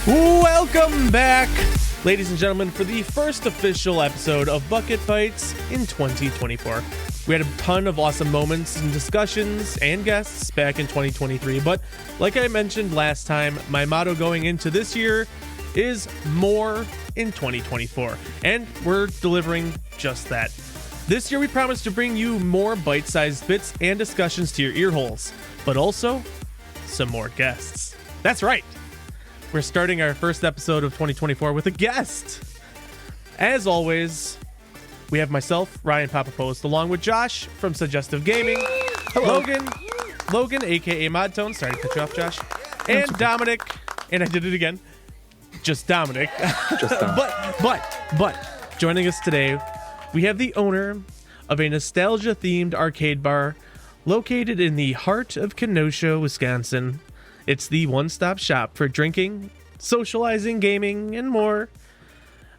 Welcome back, ladies and gentlemen, for the first official episode of Bucket Fights in 2024. We had a ton of awesome moments and discussions and guests back in 2023, but like I mentioned last time, my motto going into this year is more in 2024, and we're delivering just that. This year we promise to bring you more bite-sized bits and discussions to your ear holes, but also some more guests. That's right. We're starting our first episode of 2024 with a guest. As always, we have myself, Ryan Papapost, along with Josh from Suggestive Gaming. Hello. Logan, aka Modtone. Sorry to cut you off, Josh. And Dominic, and I did it again. Just Dominic. but joining us today, we have the owner of a nostalgia-themed arcade bar located in the heart of Kenosha, Wisconsin. It's the one-stop shop for drinking, socializing, gaming, and more.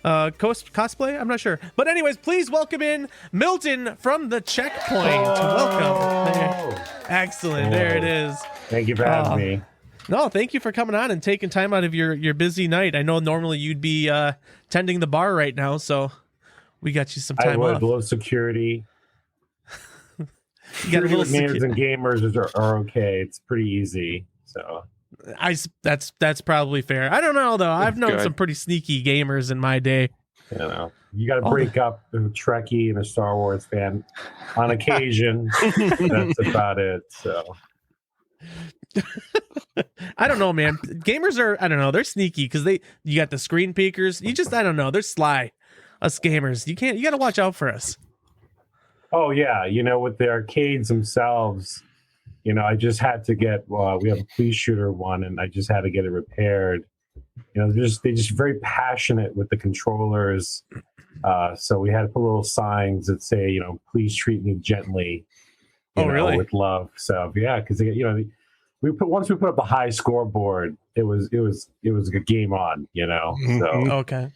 Cosplay? I'm not sure. But anyways, please welcome in Milton from the Checkpoint. Welcome. There. Excellent. There it is. Thank you for having me. No, thank you for coming on and taking time out of your busy night. I know normally you'd be tending the bar right now, so we got you some time off. A little security. You got a little security. And gamers are okay. It's pretty easy. So that's probably fair. I don't know though. I've known some pretty sneaky gamers in my day. You know, you got to break up a Trekkie and a Star Wars fan on occasion. That's about it. So I don't know, man. Gamers are, I don't know, they're sneaky because you got the screen peekers. I don't know, they're sly. Us gamers, you got to watch out for us. Oh yeah, with the arcades themselves. I just had to get, we have a police shooter one, and I just had to get it repaired. They're just very passionate with the controllers. So we had to put little signs that say, please treat me gently, really? With love. So yeah, because once we put up a high scoreboard, it was a game on, So okay.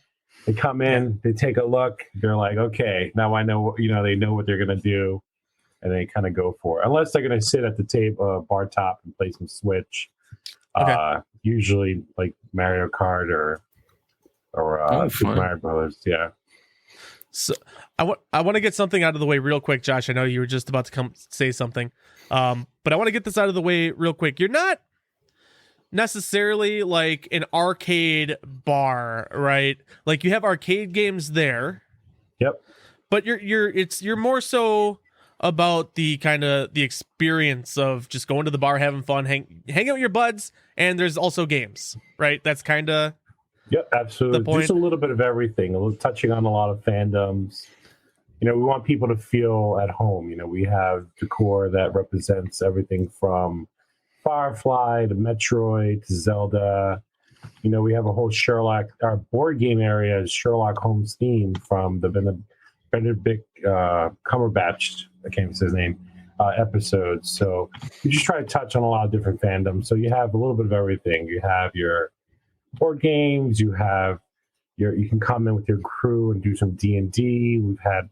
They come in, they take a look, they're like, okay, now I know, they know what they're gonna do. And they kind of go for it. Unless they're going to sit at the table, bar top, and play some Switch. Okay. Usually like Mario Kart or Super Mario Brothers. Yeah. So I want to get something out of the way real quick, Josh. I know you were just about to come say something, but I want to get this out of the way real quick. You're not necessarily like an arcade bar, right? Like you have arcade games there. Yep. But you're more so about the kind of the experience of just going to the bar, having fun, hang out with your buds, and there's also games, right? That's kind of absolutely. Just a little bit of everything, touching on a lot of fandoms. We want people to feel at home. We have decor that represents everything from Firefly to Metroid to Zelda. We have a whole Sherlock. Our board game area is Sherlock Holmes theme from the Benedict Cumberbatch, I can't even say his name, episodes. So we just try to touch on a lot of different fandoms. So you have a little bit of everything. You have your board games. You can come in with your crew and do some D&D. We've had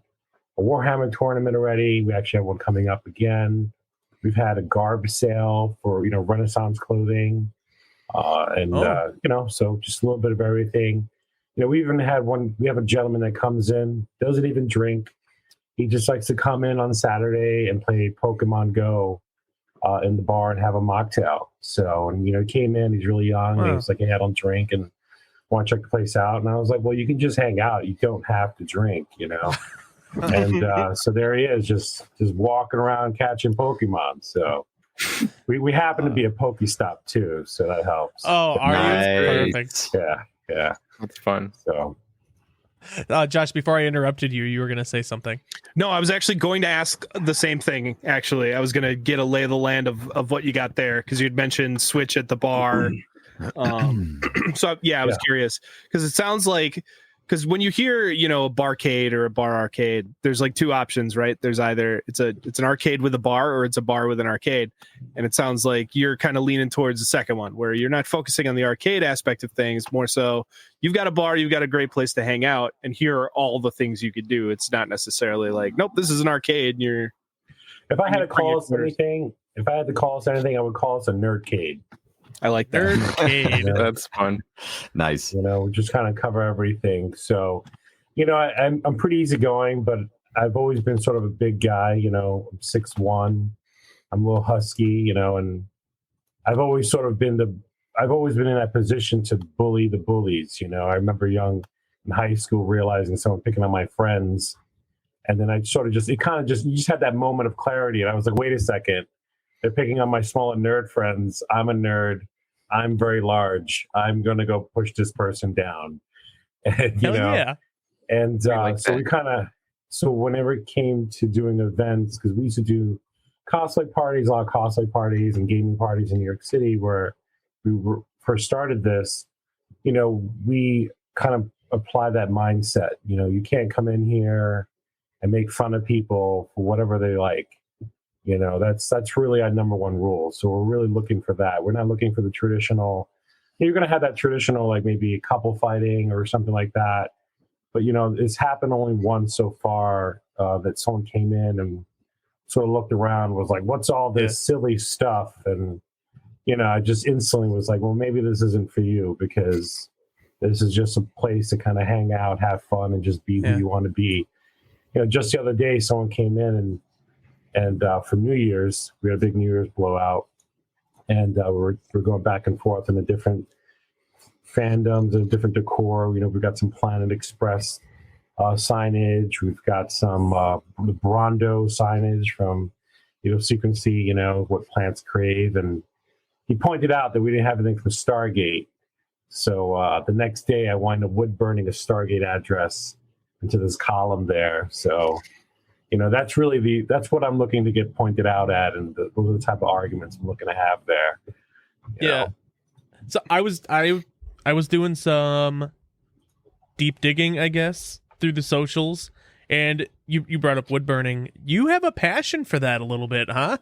a Warhammer tournament already. We actually have one coming up again. We've had a garb sale for Renaissance clothing, so just a little bit of everything. We even had one. We have a gentleman that comes in, doesn't even drink. He just likes to come in on Saturday and play Pokemon Go in the bar and have a mocktail. So, and he came in. He's really young. And he was like, "Hey, I don't drink and want to check the place out." And I was like, "Well, you can just hang out. You don't have to drink, And so there he is, just walking around catching Pokemon. So we happen to be a Pokestop too, so that helps. Oh, are you? Perfect. Yeah. That's fun. So, Josh, before I interrupted you were going to say something. No, I was actually going to ask the same thing. Actually, I was going to get a lay of the land of what you got there, because you'd mentioned Switch at the bar. So yeah, I was curious, because it sounds like, because when you hear a barcade or a bar arcade, there's like two options, right? There's either it's an arcade with a bar, or it's a bar with an arcade. And it sounds like you're kind of leaning towards the second one, where you're not focusing on the arcade aspect of things, more so you've got a bar, you've got a great place to hang out, and here are all the things you could do. It's not necessarily like, nope, this is an arcade, and if I had to call us anything, I would call us a nerdcade. I like that. Nerdcade. That's fun. Nice. Just kind of cover everything. So, I'm pretty easygoing, but I've always been sort of a big guy. I'm 6'1". I'm a little husky, and I've always been in that position to bully the bullies. I remember young in high school realizing someone picking on my friends, and then I sort of you just had that moment of clarity, and I was like, wait a second, they're picking on my smaller nerd friends. I'm a nerd. I'm very large. I'm going to go push this person down. And, yeah. And so whenever it came to doing events, because we used to do a lot of cosplay parties and gaming parties in New York City where first started this, we kind of apply that mindset. You can't come in here and make fun of people for whatever they like. That's really our number one rule. So we're really looking for that. We're not looking for the traditional. You're going to have that traditional, like maybe couple fighting or something like that. But, it's happened only once so far that someone came in and sort of looked around and was like, what's all this silly stuff? And, I just instantly was like, well, maybe this isn't for you because this is just a place to kind of hang out, have fun, and just be who you want to be. Just the other day, someone came in and for New Year's, we had a big New Year's blowout. And we're going back and forth in the different fandoms and different decor. We've got some Planet Express signage. We've got some the Brondo signage from Sequency, what plants crave. And he pointed out that we didn't have anything from Stargate. So the next day I wind up wood burning a Stargate address into this column there. So, that's really that's what I'm looking to get pointed out at. And those are the type of arguments I'm looking to have there. You know? So I was doing some deep digging, I guess, through the socials, and you brought up wood burning. You have a passion for that a little bit, huh?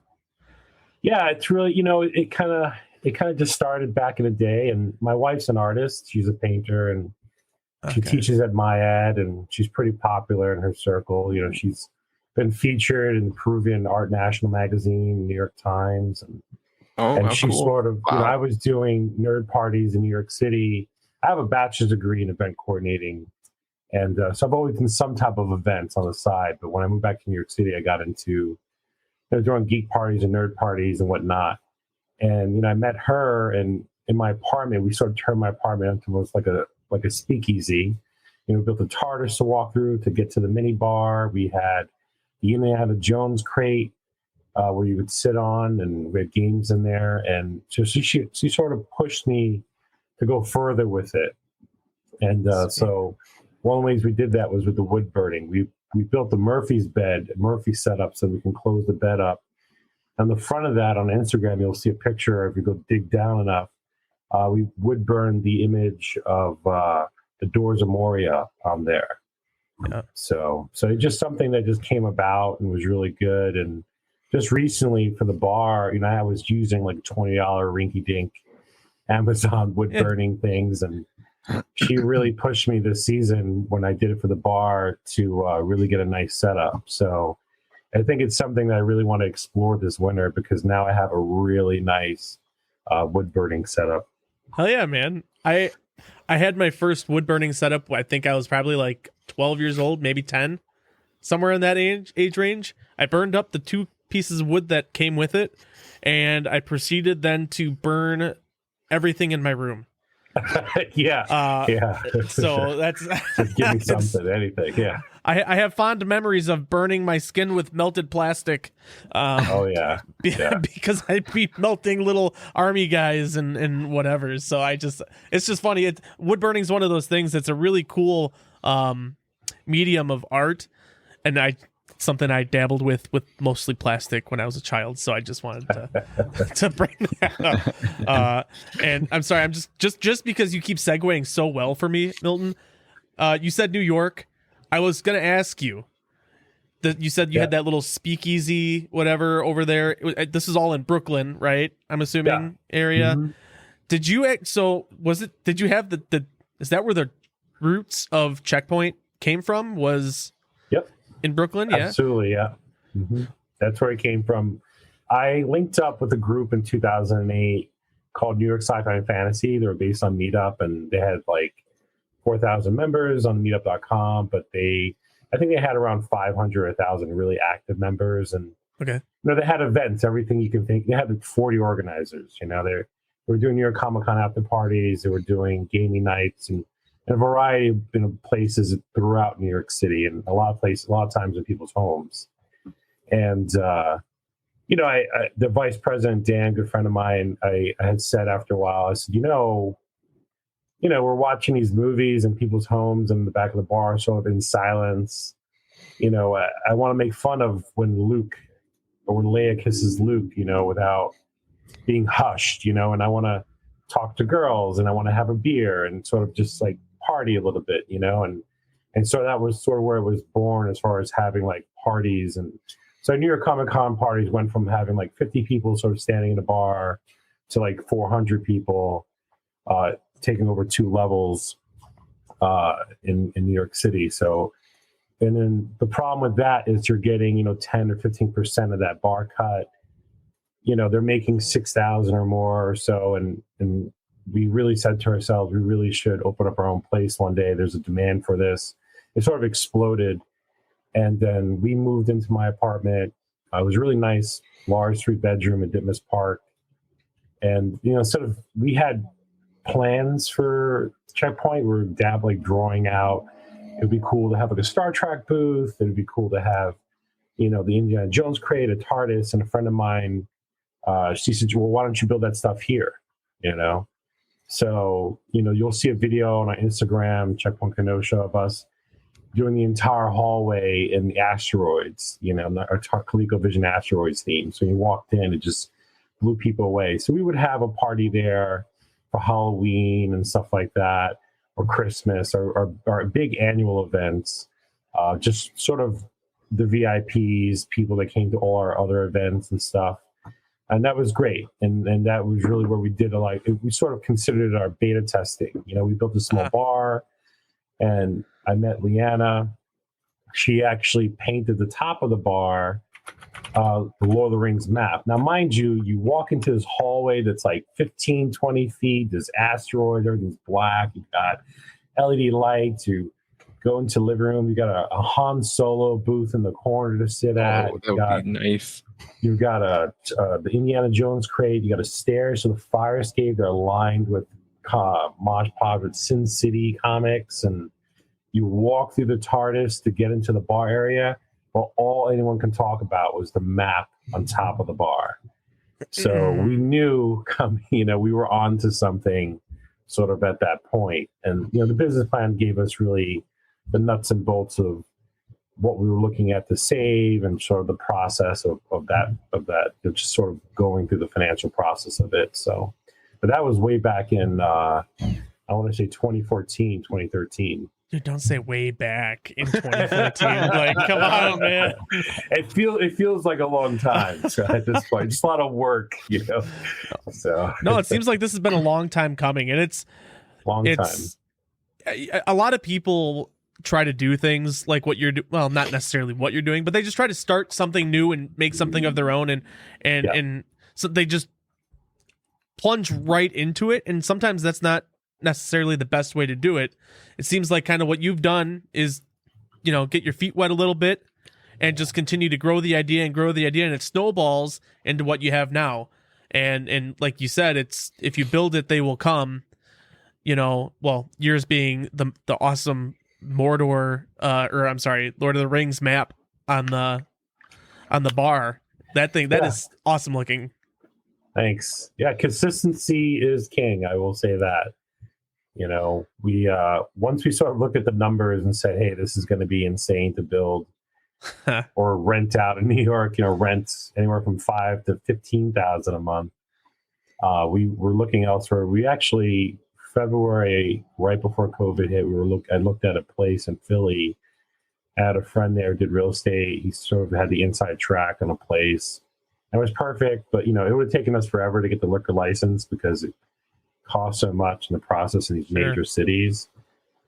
Yeah, it's really, it kind of just started back in the day. And my wife's an artist; she's a painter, and she teaches at MyEd, and she's pretty popular in her circle. She's been featured in the Peruvian Art National Magazine, New York Times, and she cool. sort of, I was doing nerd parties in New York City. I have a bachelor's degree in event coordinating. And so I've always done some type of events on the side. But when I moved back to New York City, I got into doing geek parties and nerd parties and whatnot. And, I met her, and in my apartment, we sort of turned my apartment into almost like a speakeasy. We built a TARDIS to walk through to get to the mini bar. We had the Indiana Jones crate where you would sit on, and we had games in there. And so she sort of pushed me to go further with it. And so one of the ways we did that was with the wood burning. We built the Murphy's setup so we can close the bed up. On the front of that on Instagram, you'll see a picture. If you go dig down enough, we wood burned the image of the Doors of Moria on there. Yeah. So it's just something that just came about and was really good. And just recently for the bar, I was using like $20 rinky-dink Amazon wood burning things, and she really pushed me this season when I did it for the bar to really get a nice setup. So I think it's something that I really want to explore this winter, because now I have a really nice wood burning setup. Hell yeah, man. I had my first wood burning setup. I think I was probably like 12 years old, maybe 10, somewhere in that age range. I burned up the 2 pieces of wood that came with it, and I proceeded then to burn everything in my room. Yeah. So that's just give me something, anything. Yeah. I have fond memories of burning my skin with melted plastic. Because I'd be melting little army guys and whatever. So it's just funny. Wood burning is one of those things that's a really cool medium of art, and something I dabbled with mostly plastic when I was a child. So I just wanted to bring that up. And I'm sorry, I'm just because you keep segueing so well for me, Milton. You said New York. I was going to ask you that you said you had that little speakeasy, whatever, over there. This is all in Brooklyn, right? I'm assuming area. Mm-hmm. Did you did you have is that where the roots of Checkpoint came from? In Brooklyn? Yeah. Absolutely. Yeah. Mm-hmm. That's where it came from. I linked up with a group in 2008 called New York Sci-Fi and Fantasy. They were based on Meetup, and they had like 4,000 members on meetup.com, but I think they had around 500 or 1,000 really active members. And okay, they had events, everything you can think. They had like 40 organizers. They were doing New York Comic Con after parties. They were doing gaming nights and a variety of places throughout New York City, and a lot of times in people's homes. And the vice president, Dan, good friend of mine, I had said after a while, I said, we're watching these movies in people's homes in the back of the bar, sort of in silence. I want to make fun of when Luke or when Leia kisses Luke, without being hushed, and I want to talk to girls and I want to have a beer and sort of just like party a little bit, and so that was sort of where it was born as far as having like parties. And so New York Comic Con parties went from having like 50 people sort of standing in a bar to like 400 people taking over 2 levels in New York City. So, and then the problem with that is you're getting, 10 or 15% of that bar cut. They're making 6,000 or more or so. And we really said to ourselves, we really should open up our own place one day. There's a demand for this. It sort of exploded. And then we moved into my apartment. It was really nice, large 3-bedroom in Ditmas Park. And, we had plans for Checkpoint. We were drawing out. It would be cool to have like a Star Trek booth. It would be cool to have, the Indiana Jones crate, a TARDIS, and a friend of mine, she said, well, why don't you build that stuff here? So, you'll see a video on our Instagram, Checkpoint Kenosha, of us doing the entire hallway in the asteroids, our ColecoVision asteroids theme. So you walked in, it just blew people away. So we would have a party there for Halloween and stuff like that, or Christmas, or big annual events, just sort of the VIPs, people that came to all our other events and stuff. And that was great. And that was really where we did we sort of considered it our beta testing. We built a small bar, and I met Leanna. She actually painted the top of the bar, the Lord of the Rings map. Now, mind you, you walk into this hallway that's like 15, 20 feet. There's asteroids, everything's black. You've got LED lights. You go into the living room. You got a Han Solo booth in the corner to sit at. That would be nice. You've got the Indiana Jones crate. You got a stairs to the fire escape. They're lined with Mod Podge with Sin City comics, and you walk through the TARDIS to get into the bar area. Well, all anyone can talk about was the map on top of the bar. So we knew we were on to something sort of at that point. And, the business plan gave us really the nuts and bolts of what we were looking at to save and sort of the process of that, just sort of going through the financial process of it. So, but that was way back in, I want to say 2014, 2013. Dude, don't say way back in 2014. Like, come on, man. It feels like a long time. So at this point, just a lot of work, So no, it seems like this has been a long time coming, and it's time. A lot of people try to do things like what you're doing. Well, not necessarily what you're doing, but they just try to start something new and make something of their own, and so they just plunge right into it. And sometimes that's not necessarily the best way to do it. It seems like kind of what you've done is, get your feet wet a little bit and just continue to grow the idea, and it snowballs into what you have now. And like you said, it's, if you build it, they will come. Yours being the awesome Mordor, Lord of the Rings map on the bar. That thing, that is awesome looking. Thanks. Yeah, consistency is king. I will say that. We once we sort of looked at the numbers and said, hey, this is going to be insane to build or rent out in New York, rents anywhere from $5,000 to $15,000 a month. We were looking elsewhere. We actually, February, right before COVID hit, I looked at a place in Philly. I had a friend there who did real estate. He sort of had the inside track on a place. It was perfect, but it would have taken us forever to get the liquor license because it cost so much in the process in these major cities.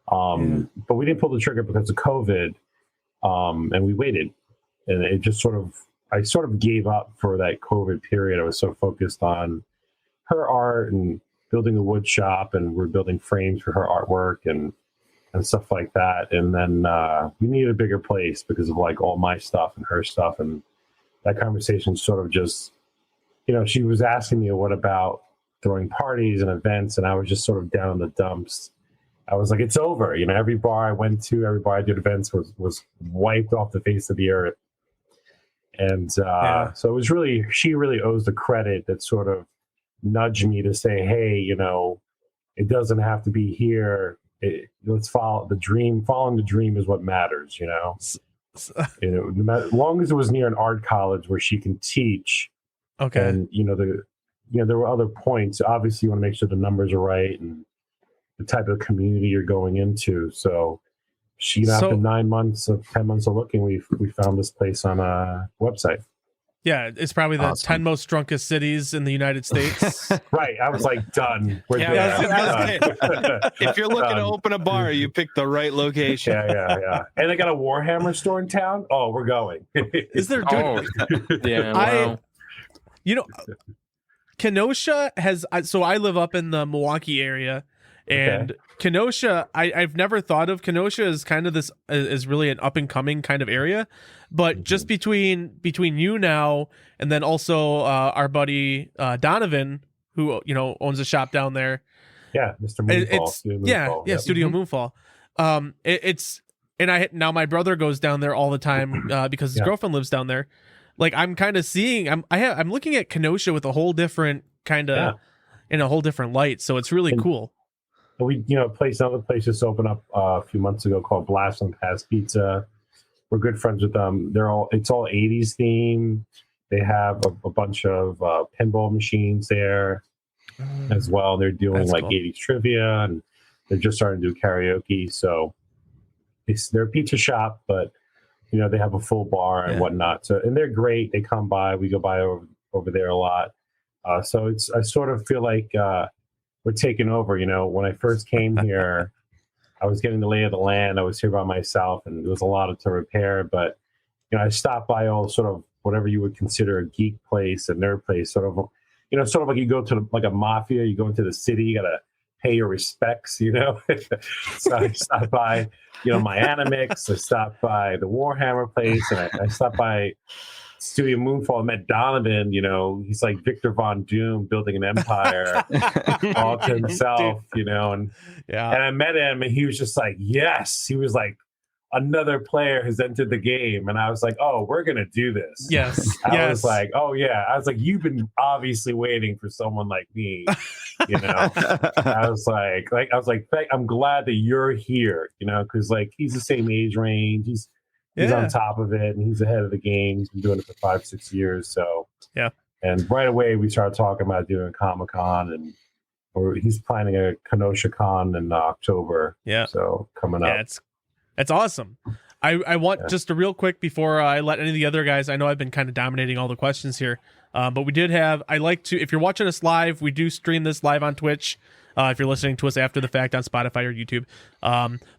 But we didn't pull the trigger because of COVID, and we waited. And it just I sort of gave up for that COVID period. I was so focused on her art and building a wood shop, and we're building frames for her artwork and stuff like that. And then we needed a bigger place because of like all my stuff and her stuff. And that conversation sort of just, she was asking me what about throwing parties and events, and I was just sort of down in the dumps. I was like, it's over. Every bar I went to, every bar I did events was wiped off the face of the earth. And so it was really, she really owes the credit that sort of nudged me to say, hey, it doesn't have to be here. Let's follow the dream. Following the dream is what matters, no matter, as long as it was near an art college where she can teach. Okay. And, there were other points. Obviously, you want to make sure the numbers are right and the type of community you're going into. So after 10 months of looking, we found this place on a website. Yeah, it's probably the 10 most drunkest cities in the United States. Right. I was like, done. We're there. If you're looking to open a bar, you pick the right location. Yeah. And they got a Warhammer store in town. Oh, we're going. Is there? Wow. Kenosha has. So I live up in the Milwaukee area, and Kenosha, I've never thought of Kenosha as kind of this is really an up and coming kind of area, but just between you now and then also our buddy Donovan, who owns a shop down there. Yeah, Mr. Moonfall. Studio Moonfall. Now my brother goes down there all the time because his girlfriend lives down there. Like I'm kind of seeing, I'm looking at Kenosha with a whole different kind of in a whole different light. So it's really cool. We, another place just opened up a few months ago called Blast on Pass Pizza. We're good friends with them. It's all 80s theme. They have a bunch of pinball machines there as well. They're doing cool 80s trivia, and they're just starting to do karaoke. So they're a pizza shop, but they have a full bar and whatnot. So, and they're great. They come by. We go by over there a lot. So I sort of feel like we're taking over. When I first came here, I was getting the lay of the land. I was here by myself, and there was a lot to repair. But I stopped by all sort of whatever you would consider a geek place, a nerd place, sort of like you go to like a mafia. You go into the city, you gotta pay your respects. So I stopped by, my Animix. I stopped by the Warhammer place, and I stopped by Studio Moonfall. I met Donovan. He's like Victor Von Doom building an empire all to himself. And I met him, and he was just like, yes. He was like, another player has entered the game, and I was like, oh, we're gonna do this. Yes. I was like, oh yeah. I was like, you've been obviously waiting for someone like me. I was like, I'm glad that you're here. Because like he's the same age range. He's on top of it, and he's ahead of the game. He's been doing it for 5-6 years. So and right away we started talking about doing Comic-Con, or he's planning a Kenosha Con in October. Yeah. So coming up. That's awesome. I want just a real quick before I let any of the other guys. I know I've been kind of dominating all the questions here, but we did have. I like to, if you're watching us live, we do stream this live on Twitch. If you're listening to us after the fact on Spotify or YouTube.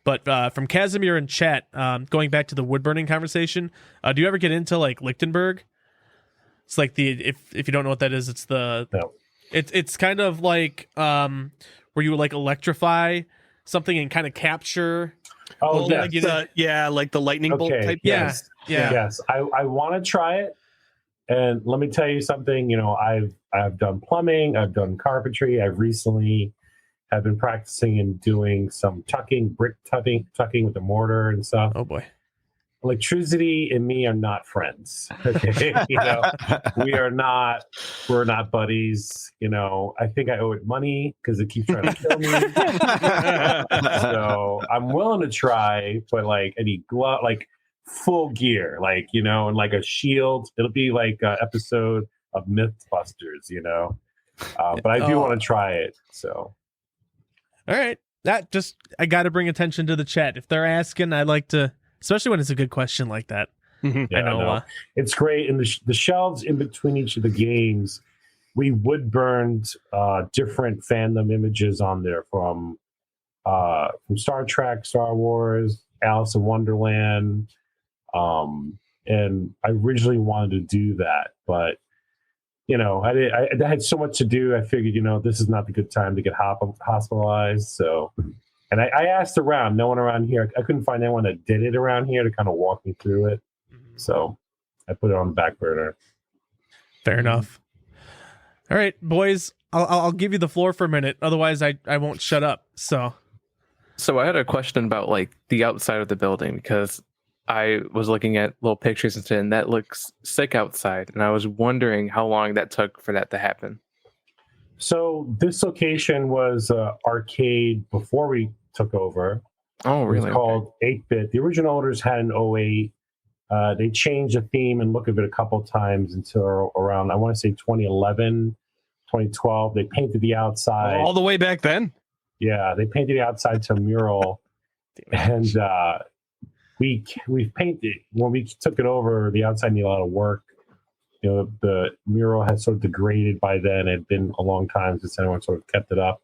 But from Casimir in chat, going back to the wood burning conversation, do you ever get into like Lichtenberg? It's like if you don't know what that is, it's it's kind of like where you like electrify something and kind of capture. Oh, like the lightning bolt type. Yes. I want to try it, and let me tell you something. I've done plumbing, I've done carpentry. I've recently have been practicing and doing some brick tucking with the mortar and stuff. Oh boy. Electricity and me are not friends. Okay. We're not buddies. I think I owe it money because it keeps trying to kill me. So I'm willing to try, but like any glove, like full gear, like, and like a shield. It'll be like an episode of Mythbusters, but I do want to try it. So. All right. I got to bring attention to the chat. If they're asking, I like to, especially when it's a good question like that. I know. It's great. And the shelves in between each of the games, we wood burned different fandom images on there from Star Trek, Star Wars, Alice in Wonderland. And I originally wanted to do that, but I had so much to do. I figured, this is not the good time to get hospitalized. So, and I asked around, no one around here. I couldn't find anyone that did it around here to kind of walk me through it. So I put it on the back burner. Fair enough. All right, boys, I'll give you the floor for a minute. Otherwise, I won't shut up. So I had a question about like the outside of the building, because I was looking at little pictures and that looks sick outside, and I was wondering how long that took for that to happen. So this location was arcade before we took over. Oh, really? It was called 8-Bit. The original owners had an 08. They changed the theme and look of it a couple of times until around, I want to say 2011, 2012. They painted the outside. All the way back then? Yeah, they painted the outside to a mural. And we painted, when we took it over, the outside needed a lot of work. The mural had sort of degraded by then. It had been a long time since anyone sort of kept it up.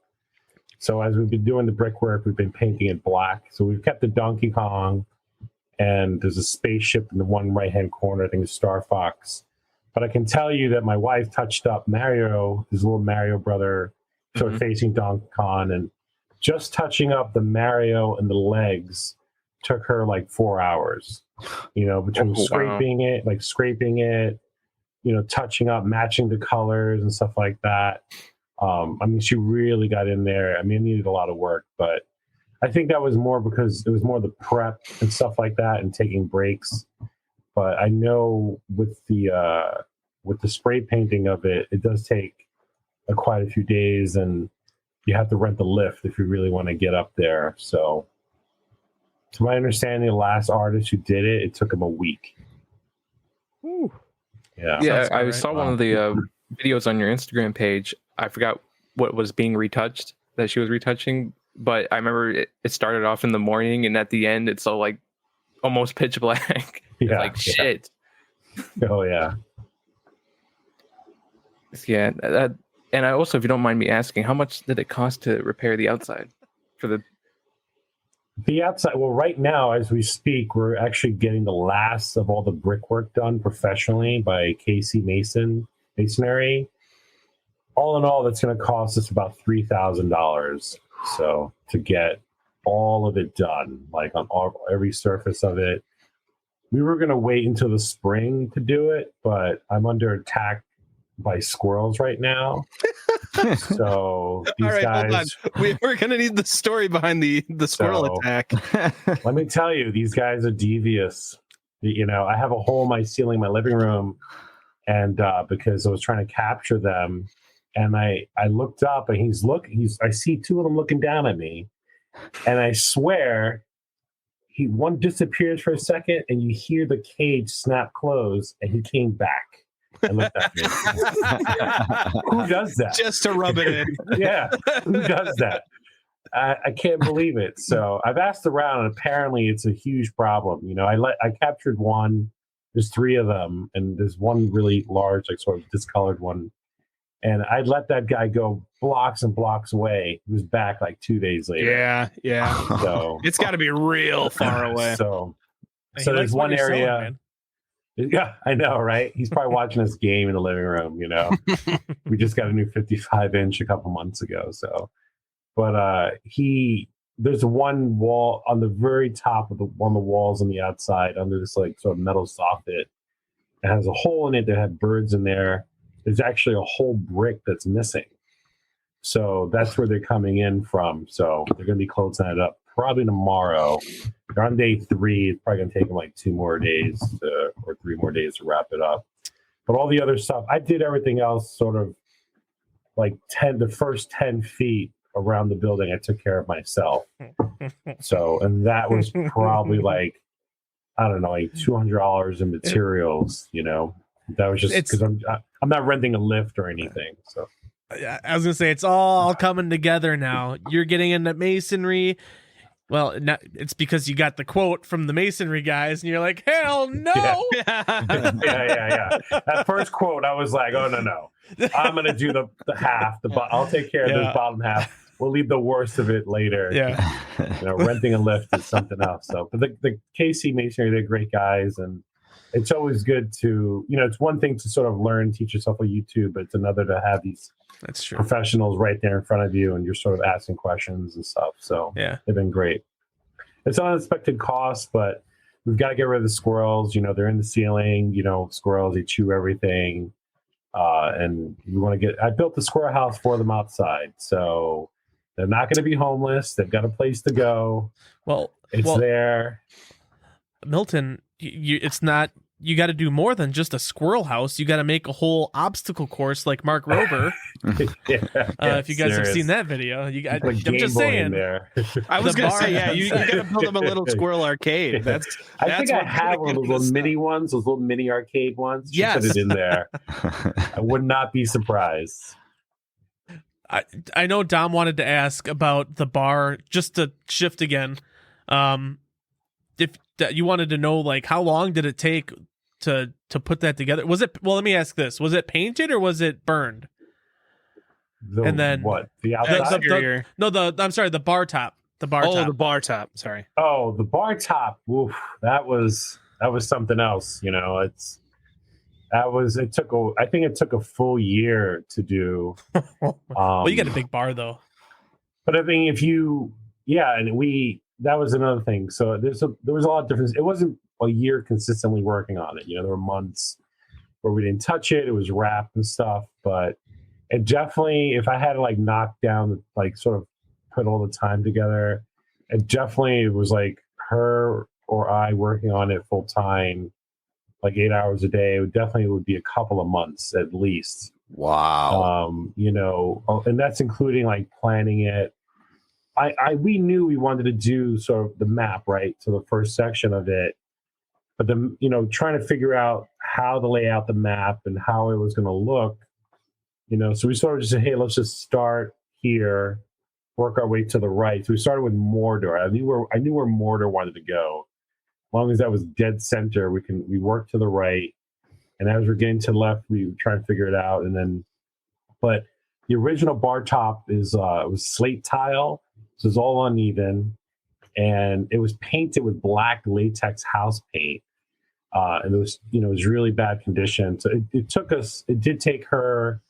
So as we've been doing the brickwork, we've been painting it black. So we've kept the Donkey Kong, and there's a spaceship in the one right-hand corner. I think it's Star Fox. But I can tell you that my wife touched up Mario, his little Mario brother, sort of facing Donkey Kong, and just touching up the Mario and the legs took her like 4 hours. Between scraping it, touching up, matching the colors and stuff like that. She really got in there. It needed a lot of work, but I think that was more because it was more the prep and stuff like that and taking breaks. But I know with the spray painting of it, it does take quite a few days, and you have to rent the lift if you really want to get up there. So to my understanding, the last artist who did it, it took him a week. Ooh. Yeah, I saw one of the videos on your Instagram page. I forgot what was being retouched, that she was retouching, but I remember it started off in the morning, and at the end, it's all like almost pitch black. Shit. Oh, yeah. Yeah. And I also, if you don't mind me asking, how much did it cost to repair the outside for the outside? Well, right now, as we speak, we're actually getting the last of all the brickwork done professionally by KC Masonry. All in all, that's going to cost us about $3,000. So to get all of it done, like on every surface of it, we were going to wait until the spring to do it, but I'm under attack by squirrels right now. So these all right, guys, hold on. We're gonna need the story behind the squirrel attack. Let me tell you, these guys are devious. I have a hole in my ceiling in my living room, and because I was trying to capture them, and I looked up, and I see two of them looking down at me, and I swear one disappears for a second, and you hear the cage snap close, and he came back. I looked at me. Who does that? Just to rub it in. Yeah, who does that? I can't believe it. So I've asked around, and apparently it's a huge problem. I captured one. There's three of them, and there's one really large, like sort of discolored one. And I let that guy go blocks and blocks away. He was back like 2 days later. Yeah. So it's got to be real far away. So there's one area. Yeah, I know, right? He's probably watching this game in the living room, We just got a new 55-inch a couple months ago. So, but there's one wall on the very top of one of the walls on the outside under this like sort of metal soffit. It has a hole in it that had birds in there. There's actually a whole brick that's missing. So that's where they're coming in from. So they're going to be closing that up probably tomorrow. They're on day 3. It's probably going to take them like 2 more days or 3 more days to wrap it up. But all the other stuff, I did everything else sort of like the first 10 feet around the building, I took care of myself. So, and that was probably like, I don't know, like $200 in materials, That was just because I'm not renting a lift or anything. So I was gonna say it's all coming together now. You're getting into masonry. Well, it's because you got the quote from the masonry guys, and you're like, hell no. Yeah. That first quote, I was like, oh no. I'm gonna do the half. I'll take care of this bottom half. We'll leave the worst of it later. Yeah. Renting a lift is something else. So, but the KC Masonry, they're great guys, and it's always good to, it's one thing to sort of learn, teach yourself on YouTube, but it's another to have these That's true. professionals right there in front of you, and you're sort of asking questions and stuff. So yeah, they've been great. It's an unexpected cost, but we've got to get rid of the squirrels. They're in the ceiling. Squirrels, they chew everything. And we want to I built the squirrel house for them outside, so they're not going to be homeless. They've got a place to go. Well, there. Milton, it's not. You got to do more than just a squirrel house. You got to make a whole obstacle course like Mark Rober. If you guys have seen that video, I'm just saying. There. I was going to say, you got to build them a little squirrel arcade. I think I have one of those little mini ones, those little mini arcade ones. Yes. Put it in there. I would not be surprised. I know Dom wanted to ask about the bar, just to shift again. If you wanted to know, like, how long did it take to put that together? Was it, well, let me ask this. Was it painted or was it burned? And then what? The outside? I'm sorry, the bar top. The bar top. The bar top. Sorry. Oh, the bar top. Oof, that was something else. I think it took a full year to do. Well, you got a big bar though. But I mean, that was another thing. So there was a lot of difference. It wasn't a year consistently working on it. There were months where we didn't touch it. It was wrapped and stuff. But it definitely, if I had to knock down, sort of put all the time together, it definitely was like her or I working on it full time, 8 hours a day. It would be a couple of months at least. Wow. And that's including planning it. We knew we wanted to do sort of the map, right? So the first section of it, but trying to figure out how to lay out the map and how it was going to look, so we sort of just said, hey, let's just start here, work our way to the right. So we started with Mordor. I knew where Mordor wanted to go. As long as that was dead center, we worked to the right. And as we're getting to the left, we were trying to figure it out. But the original bar top was slate tile. So it's all uneven, and it was painted with black latex house paint, and it was really bad condition. So it did take her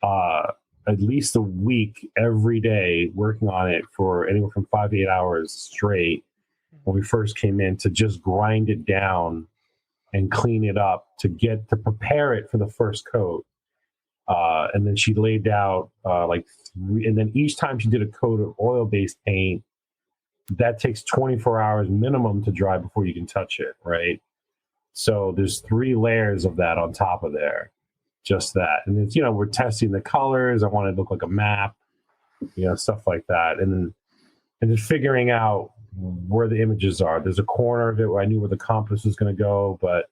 at least a week every day working on it for anywhere from 5 to 8 hours straight when we first came in, to just grind it down and clean it up to prepare it for the first coat. And then she laid out and then each time she did a coat of oil-based paint, that takes 24 hours minimum to dry before you can touch it, right? So there's 3 layers of that on top of there, just that. And it's, we're testing the colors. I want it to look like a map, stuff like that. And just figuring out where the images are. There's a corner of it where I knew where the compass was going to go, but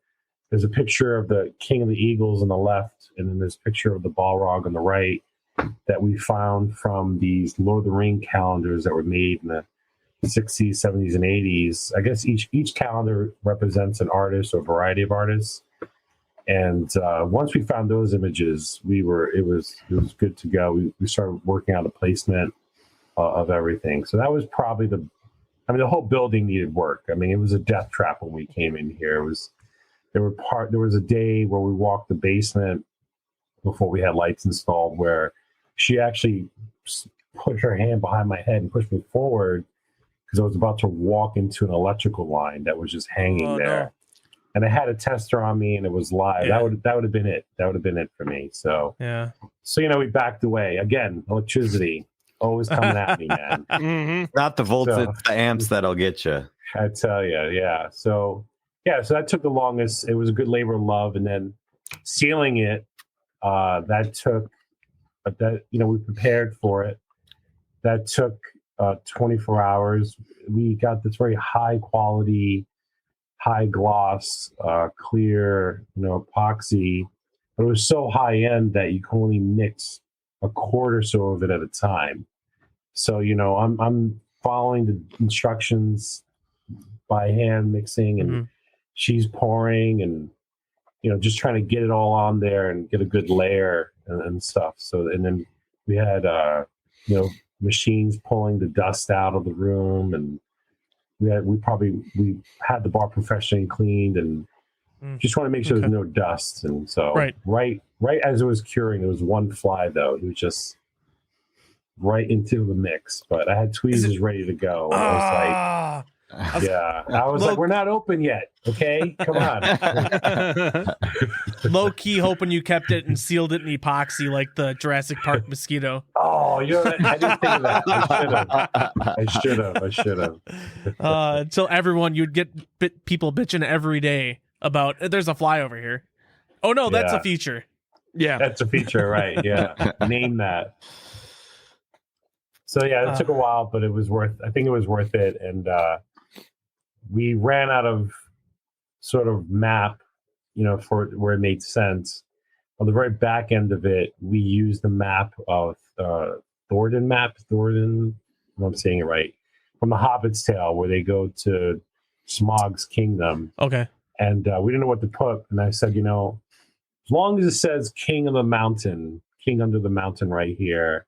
there's a picture of the King of the Eagles on the left, and then there's a picture of the Balrog on the right that we found from these Lord of the Ring calendars that were made in the 60s, 70s, and 80s. I guess each calendar represents an artist or a variety of artists. And once we found those images, it was good to go. We started working out a placement of everything. So that was probably the whole building needed work. I mean, it was a death trap when we came in here. There was a day where we walked the basement before we had lights installed, where she actually put her hand behind my head and pushed me forward because I was about to walk into an electrical line that was just hanging there. No. And I had a tester on me, and it was live. Yeah. That would have been it. That would have been it for me. So yeah. So we backed away again. Electricity always coming at me, man. Mm-hmm. Not the volts, it's the amps that'll get you. I tell you, yeah. So that took the longest. It was a good labor of love, and then sealing it, that took. But that we prepared for it. That took 24 hours. We got this very high quality, high gloss, clear, epoxy. But it was so high end that you can only mix a quart or so of it at a time. So I'm following the instructions by hand mixing, and she's pouring, and just trying to get it all on there and get a good layer and stuff. So, and then we had, machines pulling the dust out of the room, and we had the bar professionally cleaned, and Just want to make sure there's no dust. And so right as it was curing, there was one fly though. It was just right into the mix. But I had tweezers ready to go. And I was like, we're not open yet. Okay, come on. Low key hoping you kept it and sealed it in epoxy like the Jurassic Park mosquito. Oh, I didn't think of that. I should have. Until everyone, you'd get people bitching every day about there's a fly over here. Oh no, that's a feature. Yeah, that's a feature, right? Yeah, name that. So yeah, it took a while, but it was worth. I think it was worth it, and we ran out of sort of map, for where it made sense. On the very back end of it, we used the map of Thornton. I'm saying it right, from the Hobbit's Tale, where they go to Smaug's kingdom. Okay. And we didn't know what to put, and I said, as long as it says King of the Mountain, King under the mountain right here,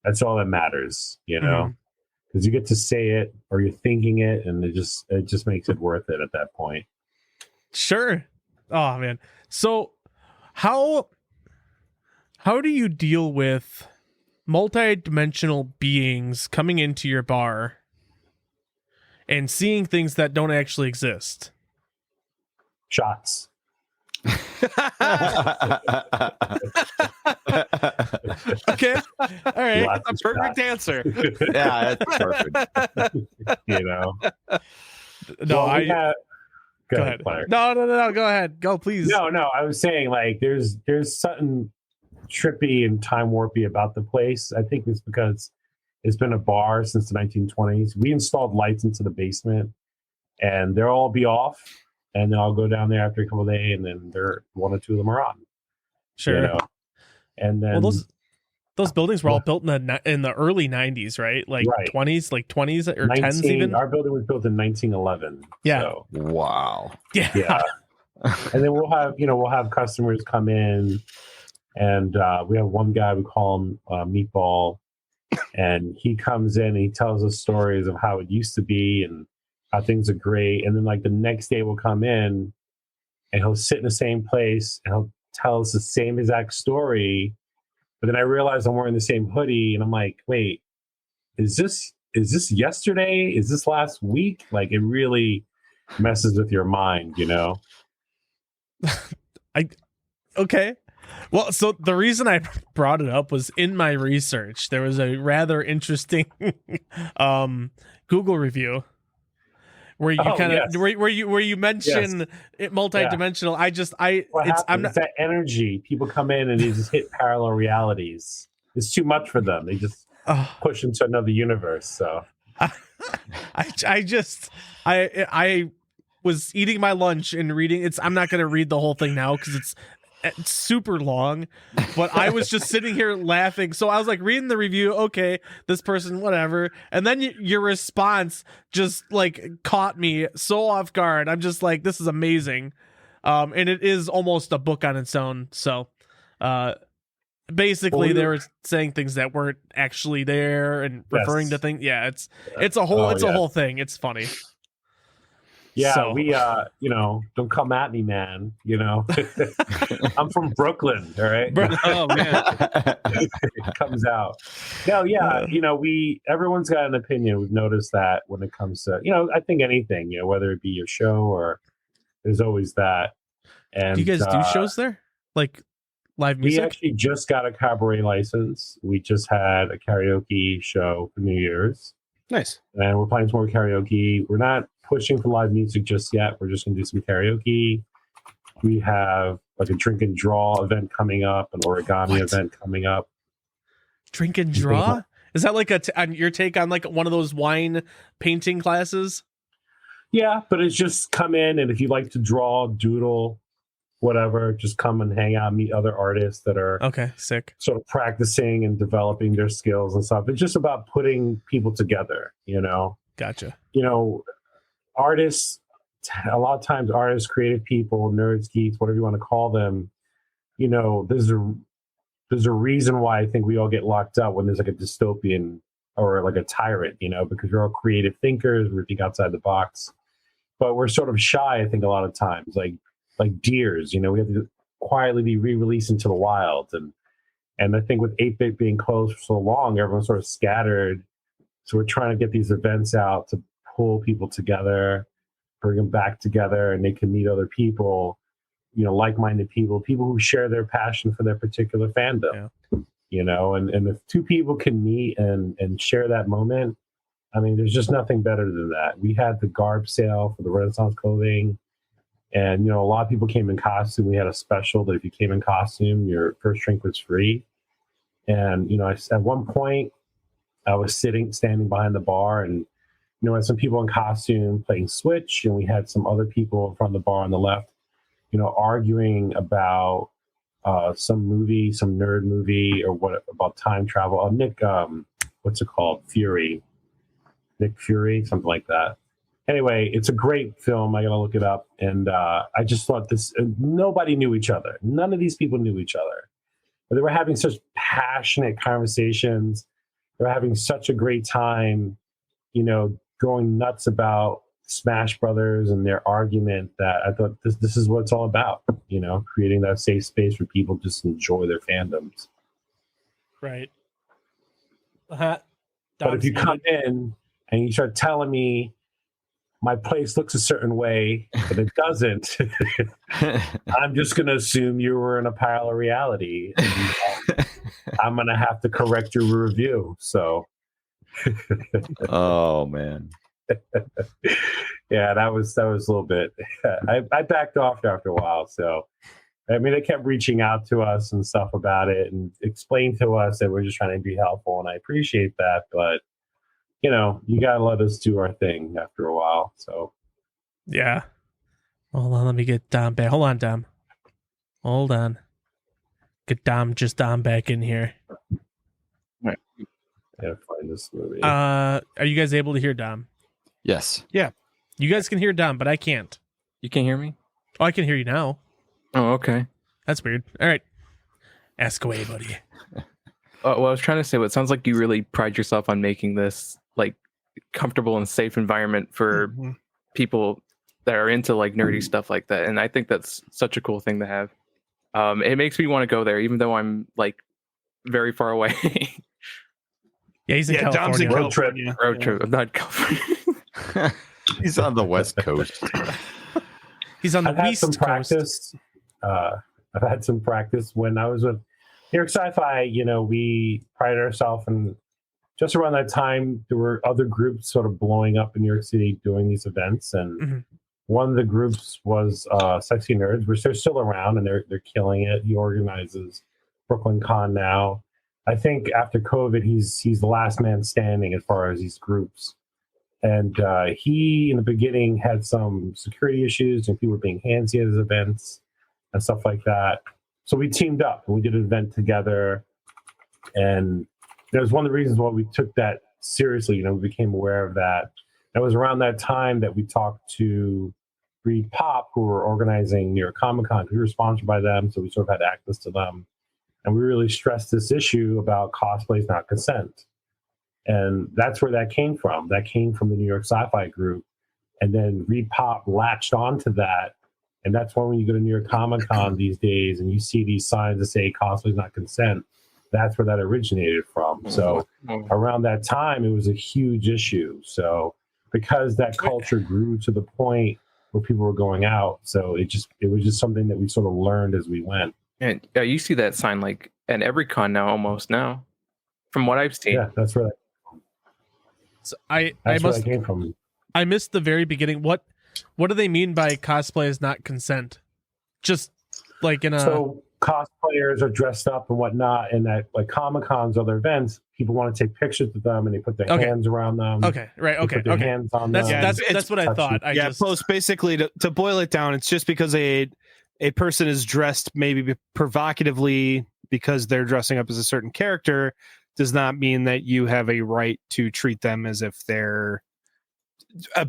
that's all that matters, because you get to say it or you're thinking it, and it just makes it worth it at that point. Sure. Oh man. So how do you deal with multi-dimensional beings coming into your bar and seeing things that don't actually exist? Shots. Okay. All right. A perfect answer. Yeah, that's perfect. No, well, go ahead. No. Go ahead. Go, please. No. I was saying, like, there's something trippy and time warpy about the place. I think it's because it's been a bar since the 1920s. We installed lights into the basement, and they'll all be off, and then I'll go down there after a couple of days, and then one or two of them are on. Sure. And then those buildings were all built in the early 90s, right? Like 20s, like 20s or 10s even. Our building was built in 1911. Yeah. So. Wow. Yeah. And then we'll have customers come in, and we have one guy, we call him Meatball, and he comes in and he tells us stories of how it used to be and how things are great. And then like the next day we'll come in and he'll sit in the same place and he'll tell us the same exact story. But then I realize I'm wearing the same hoodie, and I'm like, wait, is this yesterday? Is this last week? Like, it really messes with your mind, Okay. Well, so the reason I brought it up was in my research, there was a rather interesting Google review where you where you mention it multidimensional. Yeah. I'm not that energy. People come in and they just hit parallel realities. It's too much for them. They just push into another universe. So I was eating my lunch and reading. I'm not going to read the whole thing now because it's super long, but I was just sitting here laughing. So I was like reading the review. Okay, this person, whatever. And then your response just like caught me so off guard. I'm just like, this is amazing. And it is almost a book on its own. So, basically they were saying things that weren't actually there and referring to things. Yeah, it's a whole thing. It's funny. Yeah, so. We don't come at me, man. I'm from Brooklyn, all right? Oh man. It comes out. No, yeah, everyone's got an opinion. We've noticed that when it comes to, I think anything, whether it be your show or there's always that. And do you guys do shows there? Like live music? We actually just got a cabaret license. We just had a karaoke show for New Year's. Nice. And we're playing some more karaoke. We're not pushing for live music just yet. We're just going to do some karaoke. We have like a drink and draw event coming up, an origami event coming up. Drink and draw? Is that like your take on like one of those wine painting classes? Yeah, but it's just come in, and if you like to draw, doodle, whatever, just come and hang out, meet other artists that are sick, sort of practicing and developing their skills and stuff. It's just about putting people together, Gotcha. Artists, a lot of times artists, creative people, nerds, geeks, whatever you want to call them, there's a reason why I think we all get locked up when there's like a dystopian or like a tyrant, because we're all creative thinkers, we think outside the box, but we're sort of shy, I think, a lot of times. Like, like deers. We had to quietly be re-released into the wild, and I think with 8-bit being closed for so long, everyone sort of scattered. So we're trying to get these events out to pull people together, bring them back together, and they can meet other people, like-minded people who share their passion for their particular fandom. And if two people can meet and share that moment, I mean, there's just nothing better than that. We had the garb sale for the Renaissance clothing, and a lot of people came in costume. We had a special that if you came in costume, your first drink was free. And at one point, I was standing behind the bar, and we had some people in costume playing Switch, and we had some other people in front of the bar on the left, arguing about some movie, some nerd movie, or what about time travel. Nick, what's it called? Nick Fury, something like that. Anyway, it's a great film. I gotta look it up. And I just thought nobody knew each other. None of these people knew each other. But they were having such passionate conversations. They were having such a great time, going nuts about Smash Brothers and their argument, that I thought this is what it's all about, creating that safe space where people just enjoy their fandoms. Right. But if you come in and you start telling me my place looks a certain way, but it doesn't, I'm just going to assume you were in a parallel reality. I'm going to have to correct your review. So. Oh, man. Yeah, that was a little bit. I backed off after a while. So, I mean, they kept reaching out to us and stuff about it and explained to us that we're just trying to be helpful. And I appreciate that. But, you got to let us do our thing after a while. So, yeah. Hold on. Let me get Dom back. Hold on, Dom. Hold on. Get Dom back in here. I gotta find this movie. Are you guys able to hear Dom? Yes. Yeah. You guys can hear Dom, but I can't. You can hear me? Oh, I can hear you now. Oh, okay. That's weird. All right. Ask away, buddy. Well, I was trying to say, it sounds like you really pride yourself on making this like comfortable and safe environment for people that are into like nerdy stuff like that. And I think that's such a cool thing to have. It makes me want to go there, even though I'm like very far away. Yeah, he's in California. Dom's in California. Road trip. I'm not in California. He's on the West Coast. He's on the I've East Coast. Practice. I've had some practice when I was with New York Sci-Fi. We prided ourselves, and just around that time, there were other groups sort of blowing up in New York City doing these events, and one of the groups was Sexy Nerds, which they're still around and they're killing it. He organizes Brooklyn Con now. I think after COVID, he's the last man standing as far as these groups. And he, in the beginning, had some security issues and people were being handsy at his events and stuff like that. So we teamed up and we did an event together. And that was one of the reasons why we took that seriously. We became aware of that. It was around that time that we talked to Reed Pop, who were organizing New York Comic Con. We were sponsored by them, so we sort of had access to them. And we really stressed this issue about cosplays not consent. And that's where that came from. That came from the New York Sci-Fi group. And then Reed Pop latched onto that. And that's when you go to New York Comic Con these days and you see these signs that say cosplays not consent, that's where that originated from. So around that time, it was a huge issue. So because that culture grew to the point where people were going out, so it was just something that we sort of learned as we went. And you see that sign like at every con now, almost now, from what I've seen. Yeah, that's where So that came from. I missed the very beginning. What do they mean by cosplay is not consent? Just like in a... So cosplayers are dressed up and whatnot, and at like Comic Cons, other events, people want to take pictures with them and they put their hands around them. Okay, right. Okay, put their hands on them. That's what I thought. Post basically to boil it down, it's just because a person is dressed maybe provocatively because they're dressing up as a certain character does not mean that you have a right to treat them as if they're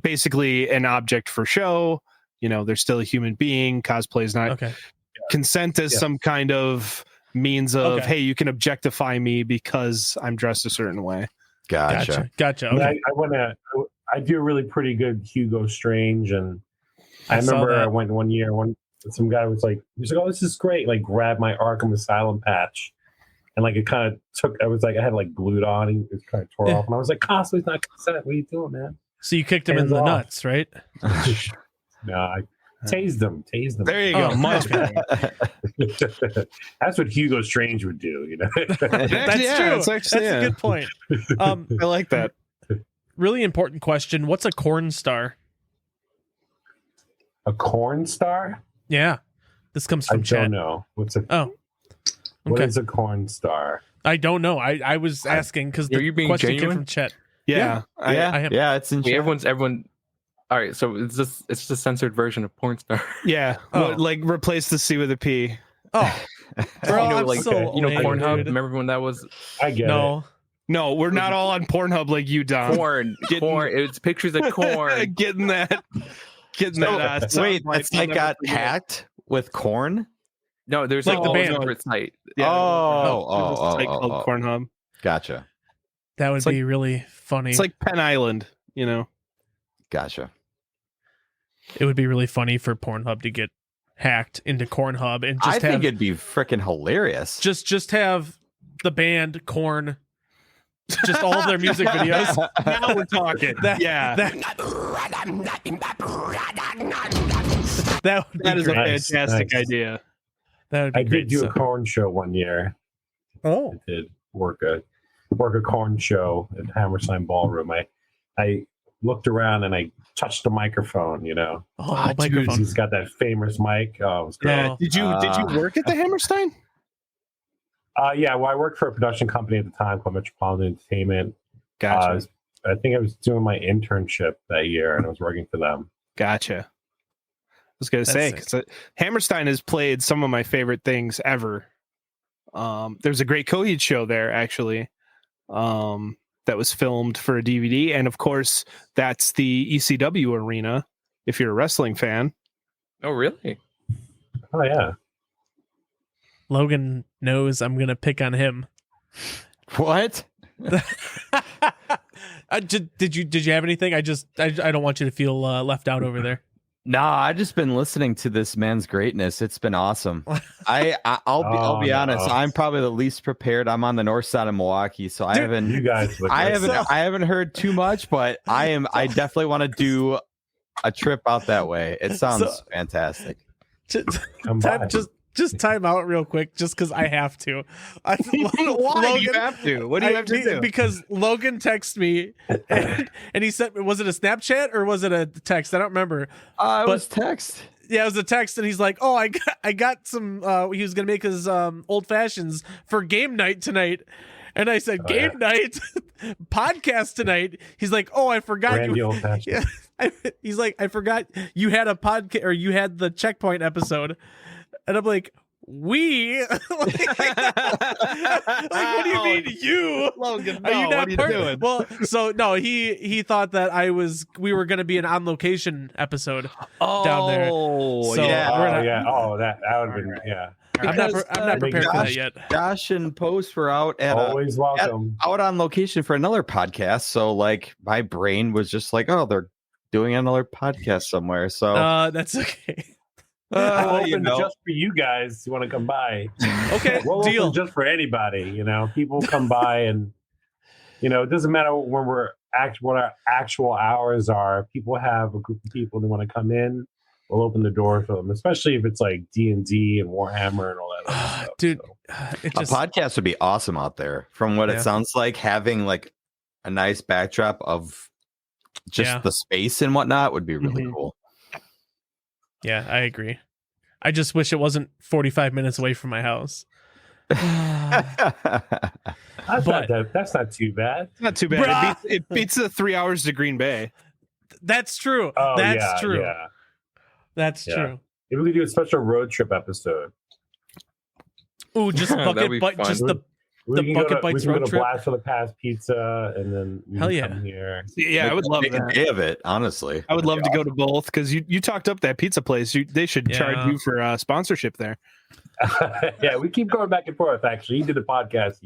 basically an object for show. They're still a human being. Cosplay is not consent as some kind of means of, hey, you can objectify me because I'm dressed a certain way. Gotcha. Okay. I do a really pretty good Hugo Strange, and I remember I went one year when some guy was like, "Oh, this is great!" Like, grabbed my Arkham Asylum patch, and like it kind of took. I was like, I had like glued on, and it kind of tore off, and I was like, "Cosplay's not consent. What are you doing, man?" So you kicked him in the nuts, right? No, I tased them. There you go. Much better. That's what Hugo Strange would do, you know. That's true. That's a good point. I like that. Really important question. What's a corn star? A corn star? Yeah. This comes from chat. I don't know. What is a corn star? I don't know. I was asking because the question came from chat. Yeah. I am. Yeah, it's in chat. Everyone. All right, so it's just a censored version of porn star. Yeah. Like replace the C with a P. Oh. Bro, Pornhub. Remember when that was? I get it. No, we're not all on Pornhub like you, Don. Corn. It's pictures of corn. Getting that. Wait, it's like got hacked with corn? No, there's like the band separate site. Yeah, oh, called Pornhub. Gotcha. That would be really funny. It's like Penn Island, you know. Gotcha. It would be really funny for Pornhub to get hacked into Cornhub and just think it'd be freaking hilarious. Just have the band Korn, just all of their music videos. Now we're talking. That is a fantastic idea. That would be I great. did do a corn show one year. Oh, I did work a corn show at Hammerstein Ballroom. I looked around and I touched the microphone, you know. Oh, microphone. He's got that famous mic. Oh, it was great. Yeah. Did you work at the Hammerstein? Yeah, well, I worked for a production company at the time called Metropolitan Entertainment. Gotcha. I think I was doing my internship that year, and I was working for them. Gotcha. I was going to say, because Hammerstein has played some of my favorite things ever. There's a great Coheed show there, actually, that was filmed for a DVD. And, of course, that's the ECW arena, if you're a wrestling fan. Oh, really? Oh, yeah. Logan knows I'm gonna pick on him. What? Did you have anything? I don't want you to feel left out over there. Nah, I've just been listening to this man's greatness. It's been awesome. I'll be honest. I'm probably the least prepared. I'm on the north side of Milwaukee, so I haven't heard too much, but I definitely want to do a trip out that way. It sounds fantastic. Just time out real quick, just because I have to. Why do you have to? What do you have to do? Because Logan texted me, and he said, was it a Snapchat or was it a text? I don't remember. It was text. Yeah, it was a text, and he's like, "Oh, I got some." He was gonna make his old fashions for game night tonight, and I said, "Game night, podcast tonight." He's like, "Oh, I forgot Randy you." old fashioned. Yeah, he's like, "I forgot you had a podcast or you had the Checkpoint episode." And I'm like, we? like, what do you mean you? Logan, are you not what are you doing? Well, so no, he thought that we were going to be an on location episode down there. Oh, so yeah. Oh, that would have been, yeah. I'm not prepared for that yet. Josh and Post were out always welcome. Out on location for another podcast. So like my brain was just like, oh, they're doing another podcast somewhere. So that's okay. Just for you guys, you want to come by? Okay, we'll deal. Open just for anybody, you know. People come by, and you know, it doesn't matter when what our actual hours are. People have a group of people that want to come in. We'll open the door for them, especially if it's like D&D and Warhammer and all that other stuff. Dude, a podcast would be awesome out there. From what it sounds like, having like a nice backdrop of just the space and whatnot would be really cool. Yeah, I agree. I just wish it wasn't 45 minutes away from my house. That's not too bad. Not too bad. It beats the 3 hours to Green Bay. That's true. Oh, That's true. Yeah. That's true. If we could do a special road trip episode. Ooh, just bucket butt, just the bucket bites road trip. Blast for the Past pizza, and then hell yeah, come here. Yeah, I would love that. A day of it, honestly. I would love to go to both because you talked up that pizza place. They should charge you for sponsorship there. Yeah, we keep going back and forth. Actually, he did a podcast.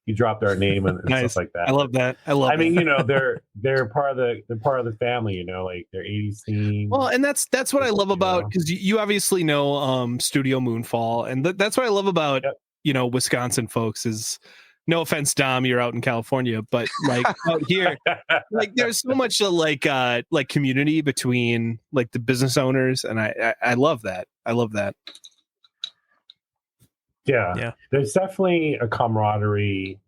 you drop their name and nice. Stuff like that. I love that. I mean, they're part of the family. Like their 80s team. Well, and that's what I love about, because you obviously know Studio Moonfall, and that's what I love about Wisconsin folks is. No offense, Dom, you're out in California, but like out here, like there's so much like community between like the business owners, and I love that. I love that. Yeah. There's definitely a camaraderie.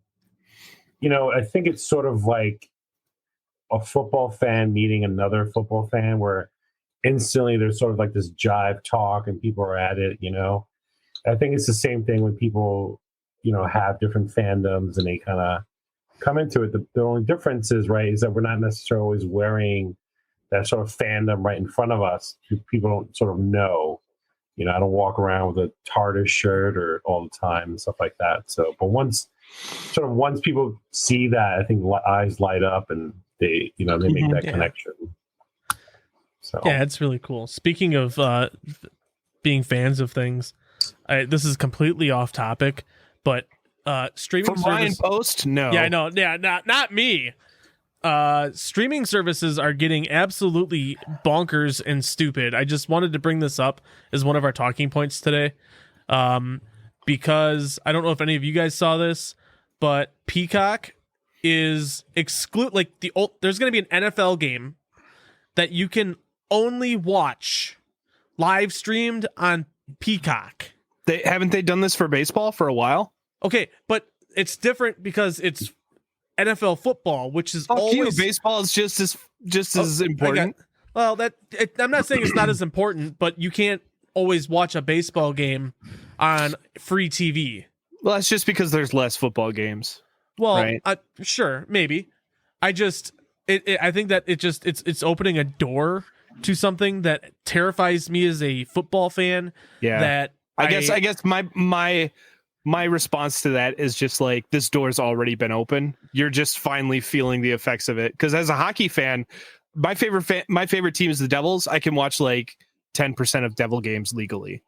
I think it's sort of like a football fan meeting another football fan, where instantly there's sort of like this jive talk and people are at it. I think it's the same thing when people have different fandoms and they kind of come into it. The only difference is that we're not necessarily always wearing that sort of fandom right in front of us. People don't sort of know. I don't walk around with a TARDIS shirt or all the time and stuff like that. So, but once people see that, I think eyes light up and they make that connection. So yeah, it's really cool. Speaking of being fans of things, this is completely off topic. But streaming from Ryan Post, no. Yeah, I know. Yeah, not me. Streaming services are getting absolutely bonkers and stupid. I just wanted to bring this up as one of our talking points today, because I don't know if any of you guys saw this, but Peacock is there's going to be an NFL game that you can only watch live streamed on Peacock. Haven't they done this for baseball for a while? Okay, but it's different because it's NFL football, which is always baseball is just as important. I'm not saying it's not as important, but you can't always watch a baseball game on free TV. Well, that's just because there's less football games. Well, right? Sure, maybe. I think that it's opening a door to something that terrifies me as a football fan. Yeah. That I guess my response to that is just like, this door's already been open. You're just finally feeling the effects of it. Because as a hockey fan, my favorite team is the Devils. I can watch like 10% of Devil games legally.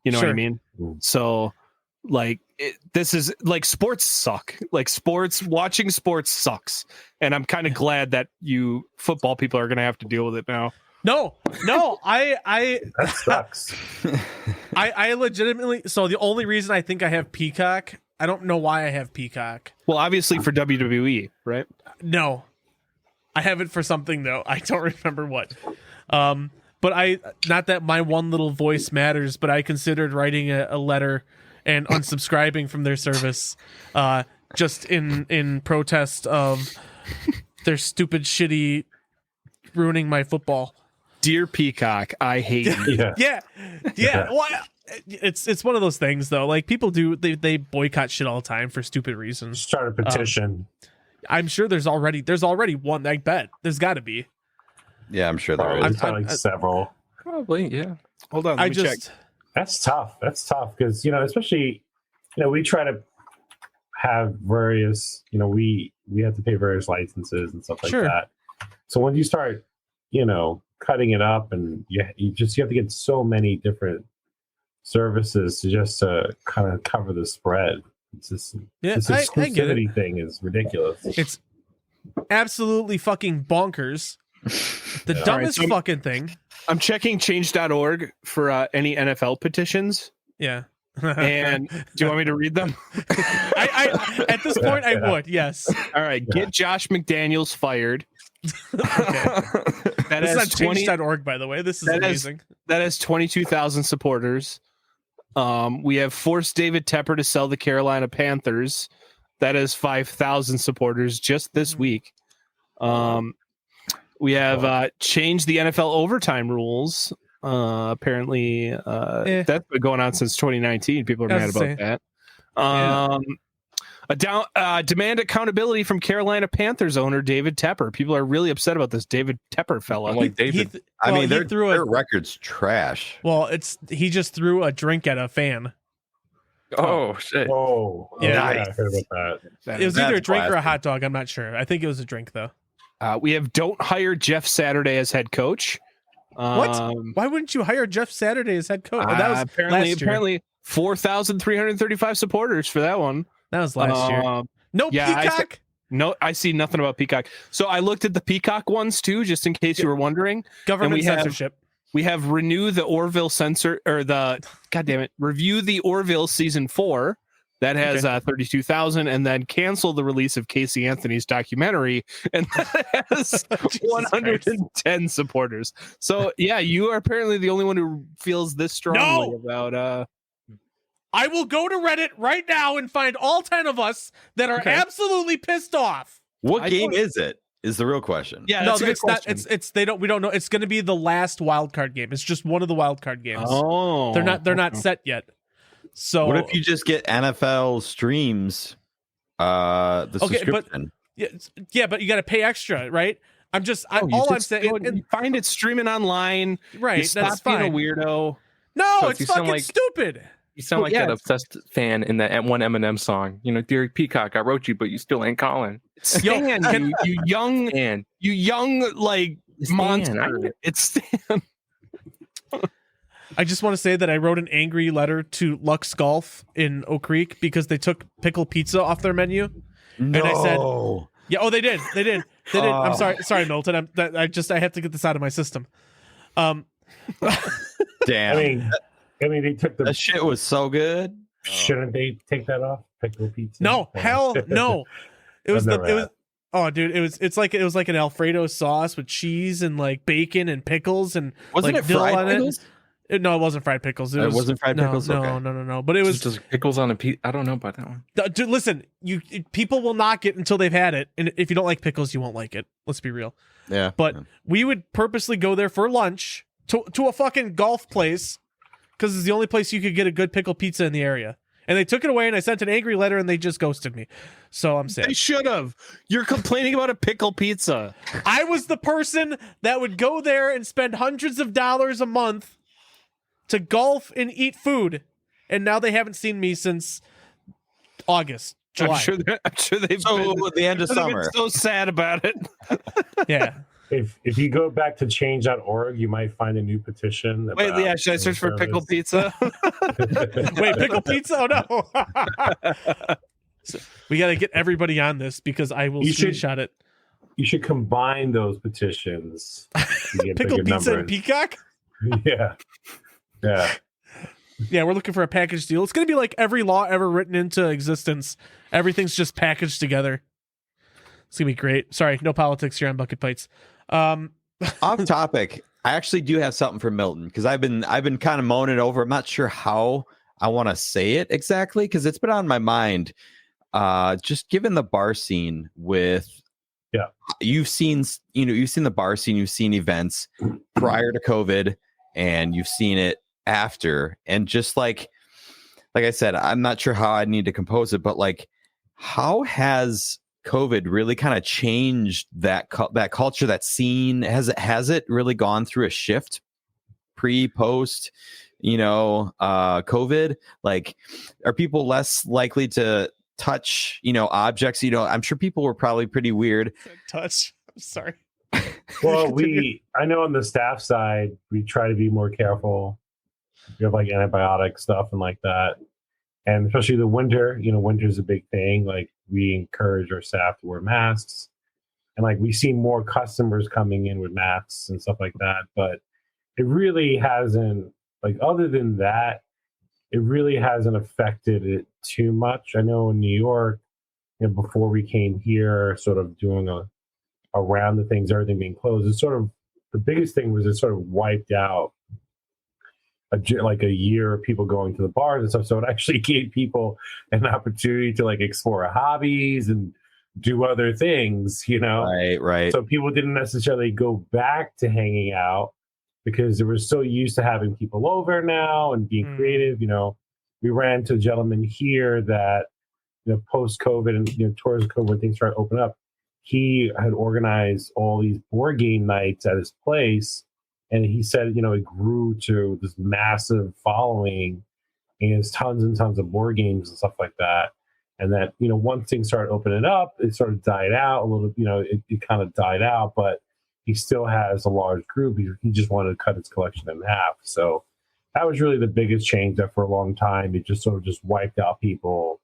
You know what I mean? So like this is like, sports suck. Like watching sports sucks. And I'm kind of glad that you football people are going to have to deal with it now. No, that sucks. I legitimately, so the only reason I think I have Peacock, I don't know why I have Peacock. Well, obviously for WWE, right? No, I have it for something though. I don't remember what. But not that my one little voice matters, but I considered writing a letter and unsubscribing from their service, just in protest of their stupid, shitty ruining my football. Dear Peacock, I hate you. Yeah. Well, it's one of those things though. Like people do, they boycott shit all the time for stupid reasons. Start a petition. I'm sure there's already one. I bet there's got to be. Yeah, I'm sure there is. There's several. Probably, yeah. Hold on, let me check. That's tough because especially we try to have various we have to pay various licenses and stuff like that. So when you start cutting it up and you have to get so many different services to kind of cover the spread. It's just this exclusivity thing is ridiculous. It's absolutely fucking bonkers. The dumbest fucking thing. I'm checking change.org for any NFL petitions. Yeah. And do you want me to read them? I at this point I would, yes. All right. Get Josh McDaniels fired. Okay. This is not change.org, by the way. This is amazing. That has 22,000 supporters. We have forced David Tepper to sell the Carolina Panthers. That has 5,000 supporters just this week. We have changed the NFL overtime rules. Apparently, that's been going on since 2019. People are mad about that. Demand accountability from Carolina Panthers owner David Tepper. People are really upset about this David Tepper fella. Like David. Their record's trash. Well, he just threw a drink at a fan. Oh shit! Oh, yeah, nice. I heard about that. It was either a drink or a hot dog. I'm not sure. I think it was a drink though. We have don't hire Jeff Saturday as head coach. What? Why wouldn't you hire Jeff Saturday as head coach? That was apparently 4,335 supporters for that one. That was last year. No Peacock? No, I see nothing about Peacock. So I looked at the Peacock ones too, just in case you were wondering. Government censorship. We have review the Orville season 4 that has 32,000, and then cancel the release of Casey Anthony's documentary, and that has 110 supporters. So yeah, you are apparently the only one who feels this strongly about. I will go to Reddit right now and find all 10 of us that are absolutely pissed off. What game is it? Is the real question. Yeah, no, it's not. It's we don't know. It's going to be the last wild card game. It's just one of the wild card games. Oh, they're not set yet. So what if you just get NFL streams? Subscription. But but you got to pay extra, right? I'm saying, you find it streaming online, right? Stop being a weirdo. No, so it's fucking stupid. You sound like that obsessed fan in that one Eminem song. Dear Peacock, I wrote you, but you still ain't calling. Stan, you young like monster. It's Stan. I just want to say that I wrote an angry letter to Lux Golf in Oak Creek because they took pickle pizza off their menu. No. And I said, they did. I'm sorry, Milton. I have to get this out of my system. Damn. I mean, they took that shit was so good. Shouldn't they take that off? Pickle pizza? No, hell no. It was it's like an Alfredo sauce with cheese and like bacon and pickles and wasn't like it fried pickles? No, it wasn't fried pickles. It wasn't fried pickles. No. But it was just pickles on a pizza. I don't know about that one. Dude, listen, people will knock it until they've had it, and if you don't like pickles, you won't like it. Let's be real. Yeah. But we would purposely go there for lunch to a fucking golf place because it's the only place you could get a good pickle pizza in the area. And they took it away, and I sent an angry letter, and they just ghosted me. So I'm sad. They should have. You're complaining about a pickle pizza. I was the person that would go there and spend hundreds of dollars a month to golf and eat food, and now they haven't seen me since August, July. I'm sure they've been the end of summer. So sad about it. Yeah. If you go back to change.org, you might find a new petition. Should I search for pickle pizza? Wait, pickle pizza? Oh no. So we got to get everybody on this because I will screenshot it. You should combine those petitions. Pickle pizza and Peacock? Yeah. Yeah, we're looking for a package deal. It's going to be like every law ever written into existence. Everything's just packaged together. It's going to be great. Sorry, no politics here on Bucket Fights. Off topic, I actually do have something for Milton because I've been kind of moaning over. I'm not sure how I want to say it exactly because it's been on my mind. Just given the bar scene you've seen the bar scene, you've seen events prior to COVID, and you've seen it after, and just like I said, I'm not sure how I need to compose it, but like, how has COVID really kind of changed that culture, that scene? Has it really gone through a shift pre-post, COVID? Like, are people less likely to touch, objects? I'm sure people were probably pretty weird. Touch. I'm sorry. Well, I know on the staff side, we try to be more careful. We have like antibiotic stuff and like that. And especially the winter, winter's a big thing. Like, we encourage our staff to wear masks, and like we see more customers coming in with masks and stuff like that. But it really hasn't, like, other than that, it really hasn't affected it too much. I know in New York, before we came here, sort of doing around the things, everything being closed, it's sort of, the biggest thing was it sort of wiped out a year of people going to the bars and stuff. So it actually gave people an opportunity to like explore hobbies and do other things, Right. So people didn't necessarily go back to hanging out because they were so used to having people over now and being creative. We ran into a gentleman here that, post-COVID and, towards COVID, when things started to open up, he had organized all these board game nights at his place. And he said, it grew to this massive following, and has tons and tons of board games and stuff like that. And that, once things started opening up, it sort of died out a little, it kind of died out, but he still has a large group. He just wanted to cut his collection in half. So that was really the biggest change, that for a long time, it just sort of just wiped out people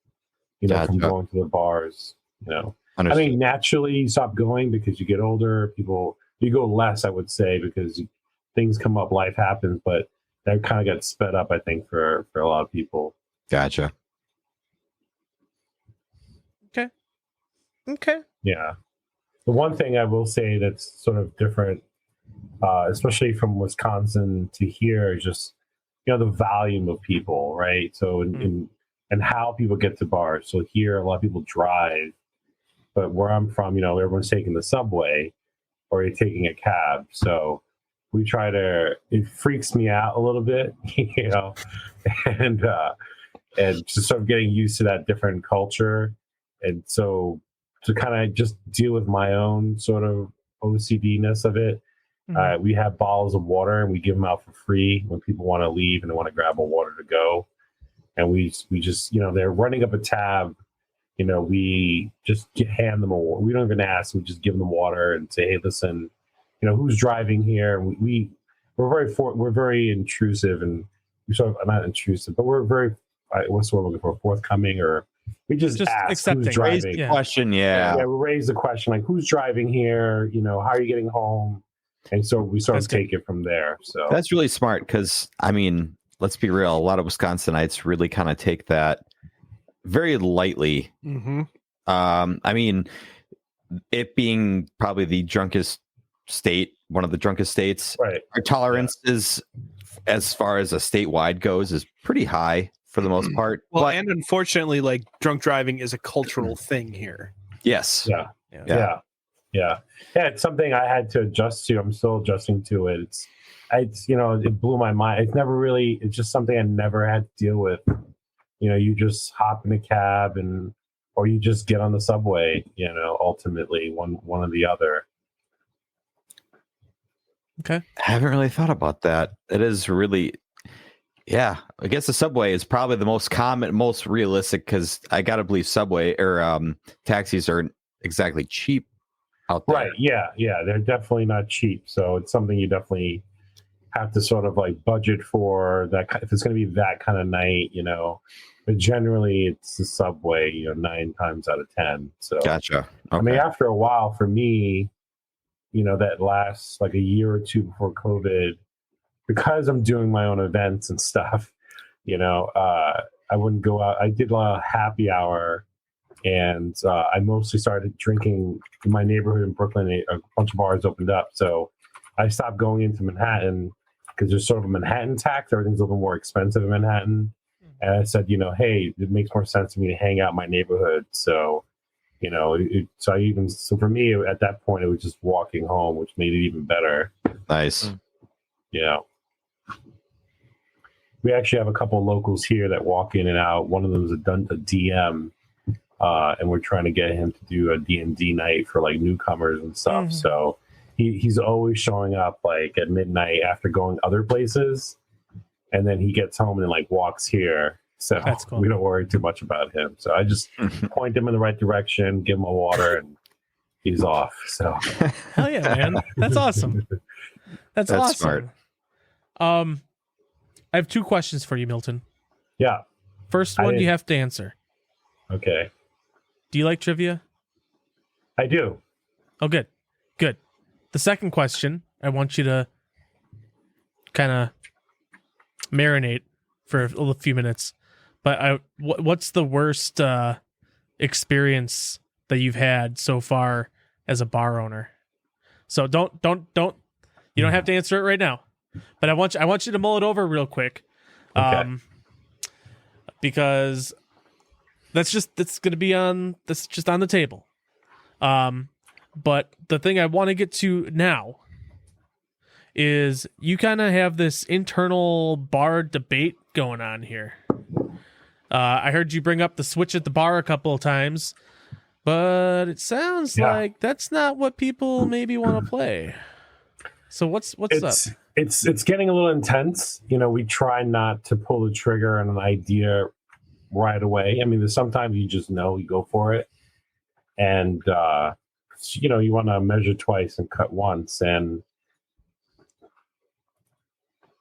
from going to the bars. Understood. I mean, naturally you stop going because you get older. You go less, I would say, because things come up, life happens, but that kind of got sped up, I think, for a lot of people. Gotcha. Okay. Yeah. The one thing I will say that's sort of different, especially from Wisconsin to here, is just, the volume of people, right? So, and how people get to bars. So here, a lot of people drive, but where I'm from, everyone's taking the subway or you're taking a cab. So we try it freaks me out a little bit, and just sort of getting used to that different culture. And so to kind of just deal with my own sort of OCD-ness of it, we have bottles of water and we give them out for free when people want to leave and they want to grab a water to go. And we just, they're running up a tab, we just hand them a water. We don't even ask. We just give them water and say, hey, listen, who's driving here? We're very intrusive, and not intrusive, but we're very, what's the word we're looking for? Forthcoming, or we just ask accepting. who's driving. Raise the question, yeah. Yeah, we raise the question, like, who's driving here? How are you getting home? And so we sort of take it from there. So that's really smart because, I mean, let's be real. A lot of Wisconsinites really kind of take that very lightly. Mm-hmm. I mean, it being probably the drunkest state, one of the drunkest states, right? Our tolerance is, as far as a statewide goes, is pretty high for the most part. Well, and unfortunately, like, drunk driving is a cultural thing here. Yes. Yeah. It's something I had to adjust to. I'm still adjusting to it. It blew my mind. It's just something I never had to deal with. You just hop in a cab or you just get on the subway, ultimately one or the other. Okay. I haven't really thought about that. It is really, I guess the subway is probably the most common, most realistic, because I got to believe subway or taxis aren't exactly cheap out there. Right. Yeah. They're definitely not cheap. So it's something you definitely have to sort of like budget for that. If it's going to be that kind of night, but generally it's the subway, 9 times out of 10. So gotcha. Okay. I mean, after a while for me, that lasts like a year or two before COVID, because I'm doing my own events and stuff, I wouldn't go out. I did a lot of happy hour, and I mostly started drinking in my neighborhood in Brooklyn. A bunch of bars opened up. So I stopped going into Manhattan because there's sort of a Manhattan tax. Everything's a little more expensive in Manhattan. And I said, hey, it makes more sense to me to hang out in my neighborhood. So, so for me at that point, it was just walking home, which made it even better. Nice. Yeah. We actually have a couple of locals here that walk in and out. One of them is a DM, and we're trying to get him to do a D&D night for like newcomers and stuff. So he's always showing up like at midnight after going other places, and then he gets home and like walks here. So that's cool. We don't worry too much about him. So I just point him in the right direction, give him a water, and he's off. So hell yeah, man, that's awesome. That's awesome. Smart. I have 2 questions for you, Milton. Yeah. First one you have to answer. Okay. Do you like trivia? I do. Oh, good. Good. The second question, I want you to kind of marinate for a few minutes. But what's the worst experience that you've had so far as a bar owner? So don't you don't have to answer it right now. But I want you to mull it over real quick. Okay. Because that's just on the table. But the thing I want to get to now is you kind of have this internal bar debate going on here. I heard you bring up the switch at the bar a couple of times, but it sounds like that's not what people maybe want to play. So what's up? It's getting a little intense. We try not to pull the trigger on an idea right away. I mean, there's sometimes you just know, you go for it. And, you want to measure twice and cut once. And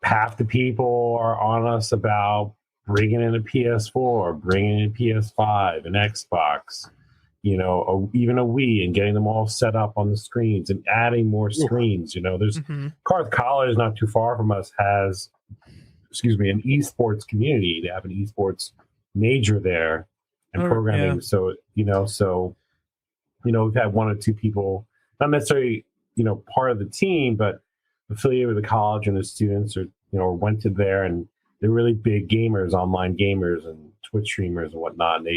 half the people are on us about bringing in a PS4, bringing in PS5, an Xbox, even a Wii, and getting them all set up on the screens and adding more screens. There's Carth College, not too far from us, has, an esports community. They have an esports major there and programming. Yeah. So, we've had one or two people, not necessarily, part of the team, but affiliated with the college and the students, or went to there, and they're really big gamers, online gamers and Twitch streamers and whatnot. And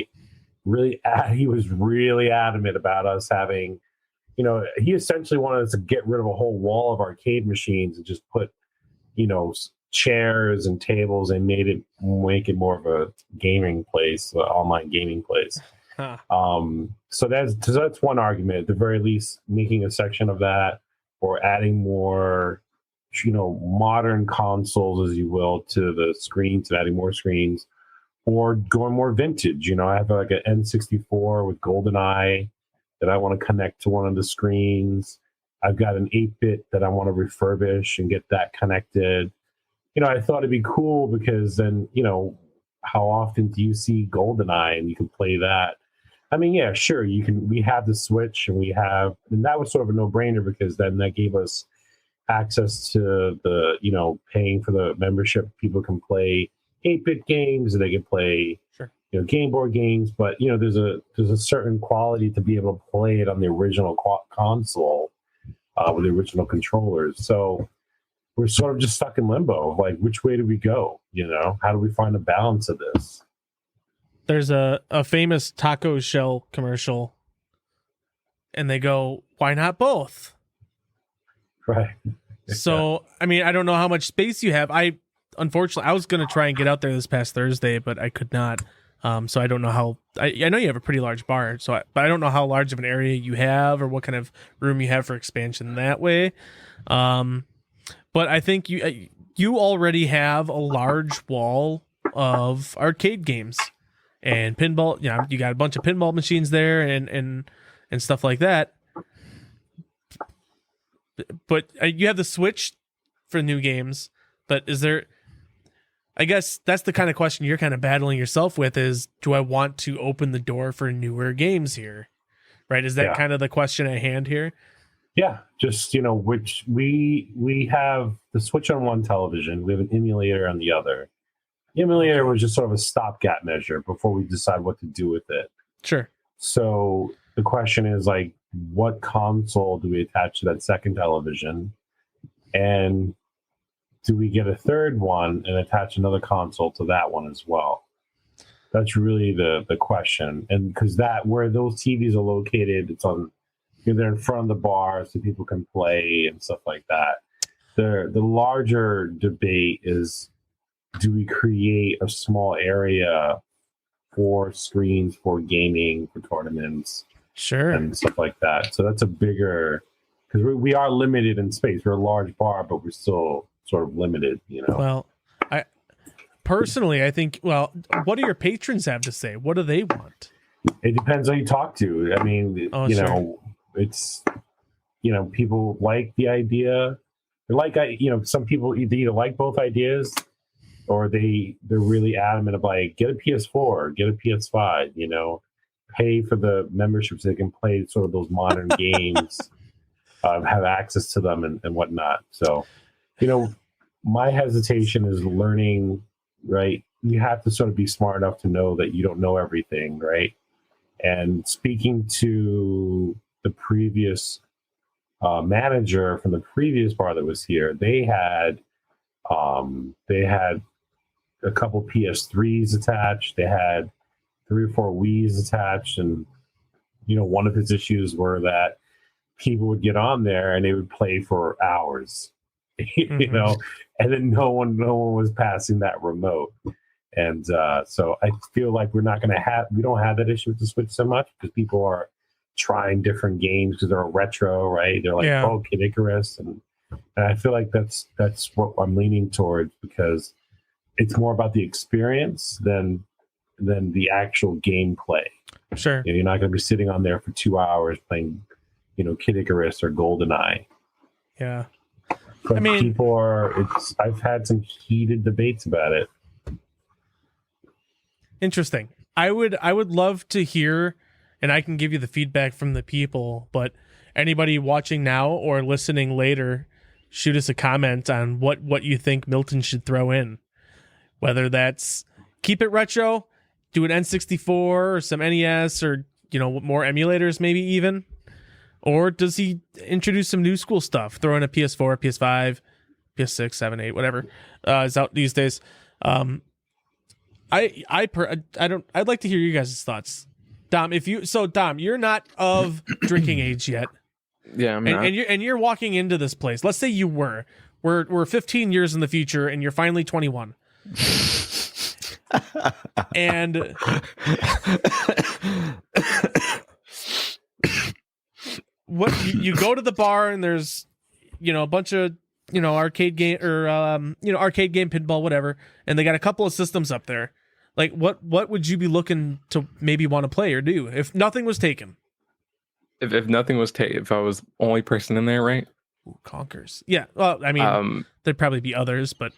he was really adamant about us having, he essentially wanted us to get rid of a whole wall of arcade machines and just put, chairs and tables, and make it more of a gaming place, an online gaming place. Huh. So that's one argument. At the very least, making a section of that, or adding more, modern consoles, as you will, to the screens, and adding more screens, or going more vintage. I have like an N64 with GoldenEye that I want to connect to one of the screens. I've got an 8-bit that I want to refurbish and get that connected. I thought it'd be cool because then, how often do you see GoldenEye and you can play that? I mean, yeah, sure, we have the Switch, and that was sort of a no-brainer, because then that gave us access to the, paying for the membership. People can play 8-bit games, and they can play, Game Boy games, but there's a certain quality to be able to play it on the original console with the original controllers. So we're sort of just stuck in limbo of like, which way do we go? How do we find a balance of this? There's a famous taco shell commercial, and they go, "Why not both?" Right. So, I mean, I don't know how much space you have. Unfortunately, I was going to try and get out there this past Thursday, but I could not. So I don't know how. I know you have a pretty large bar, but I don't know how large of an area you have, or what kind of room you have for expansion that way. But I think you already have a large wall of arcade games and pinball. You got a bunch of pinball machines there and stuff like that. But you have the Switch for new games. But is there? I guess that's the kind of question you're kind of battling yourself with: is, do I want to open the door for newer games here? Right? Is that kind of the question at hand here? Yeah, just which we have the Switch on one television, we have an emulator on the other. The emulator was just sort of a stopgap measure before we decide what to do with it. Sure. So the question is, like, what console do we attach to that second television, and do we get a third one and attach another console to that one as well? That's really the question, and because where those TVs are located, it's on. They're in front of the bar so people can play and stuff like that. The larger debate is, do we create a small area for screens, for gaming, for tournaments, and stuff like that? So that's a bigger, because we are limited in space. We're a large bar, but we're still sort of limited, Well, I think, what do your patrons have to say? What do they want? It depends who you talk to. I mean, it's, people like the idea. They're like, some people either like both ideas, or they're really adamant about, like, get a PS4, get a PS5, pay for the membership so they can play sort of those modern games, have access to them and whatnot. So, my hesitation is learning, right? You have to sort of be smart enough to know that you don't know everything, right? And speaking to the previous manager from the previous bar that was here, they had a couple PS3s attached. They had 3 or 4 Wii's attached, and one of his issues were that people would get on there and they would play for hours, and then no one was passing that remote. And so I feel like we don't have that issue with the Switch so much, because people are trying different games because they're retro, right? They're like, oh, Kid Icarus, and I feel like that's what I'm leaning towards, because it's more about the experience than the actual gameplay. Sure. You're not going to be sitting on there for 2 hours playing, Kid Icarus or GoldenEye. Yeah. But I've had some heated debates about it. Interesting. I would love to hear, and I can give you the feedback from the people, but anybody watching now or listening later, shoot us a comment on what you think Milton should throw in. Whether that's keep it retro, do an N64 or some NES or, more emulators maybe even. Or does he introduce some new school stuff? Throw in a PS4, PS5, PS6, 7, 8, whatever is out these days. I'd like to hear you guys' thoughts. Dom, Dom, you're not of drinking age yet. Yeah, I'm not. And you're walking into this place. Let's say you were. We're 15 years in the future and you're finally 21. And what you go to the bar and there's a bunch of arcade game or arcade game, pinball, whatever, and they got a couple of systems up there. Like what would you be looking to maybe want to play or do if nothing was taken? If nothing was taken, if I was the only person in there, right? Ooh, Conkers. Yeah. Well, I mean, there'd probably be others, but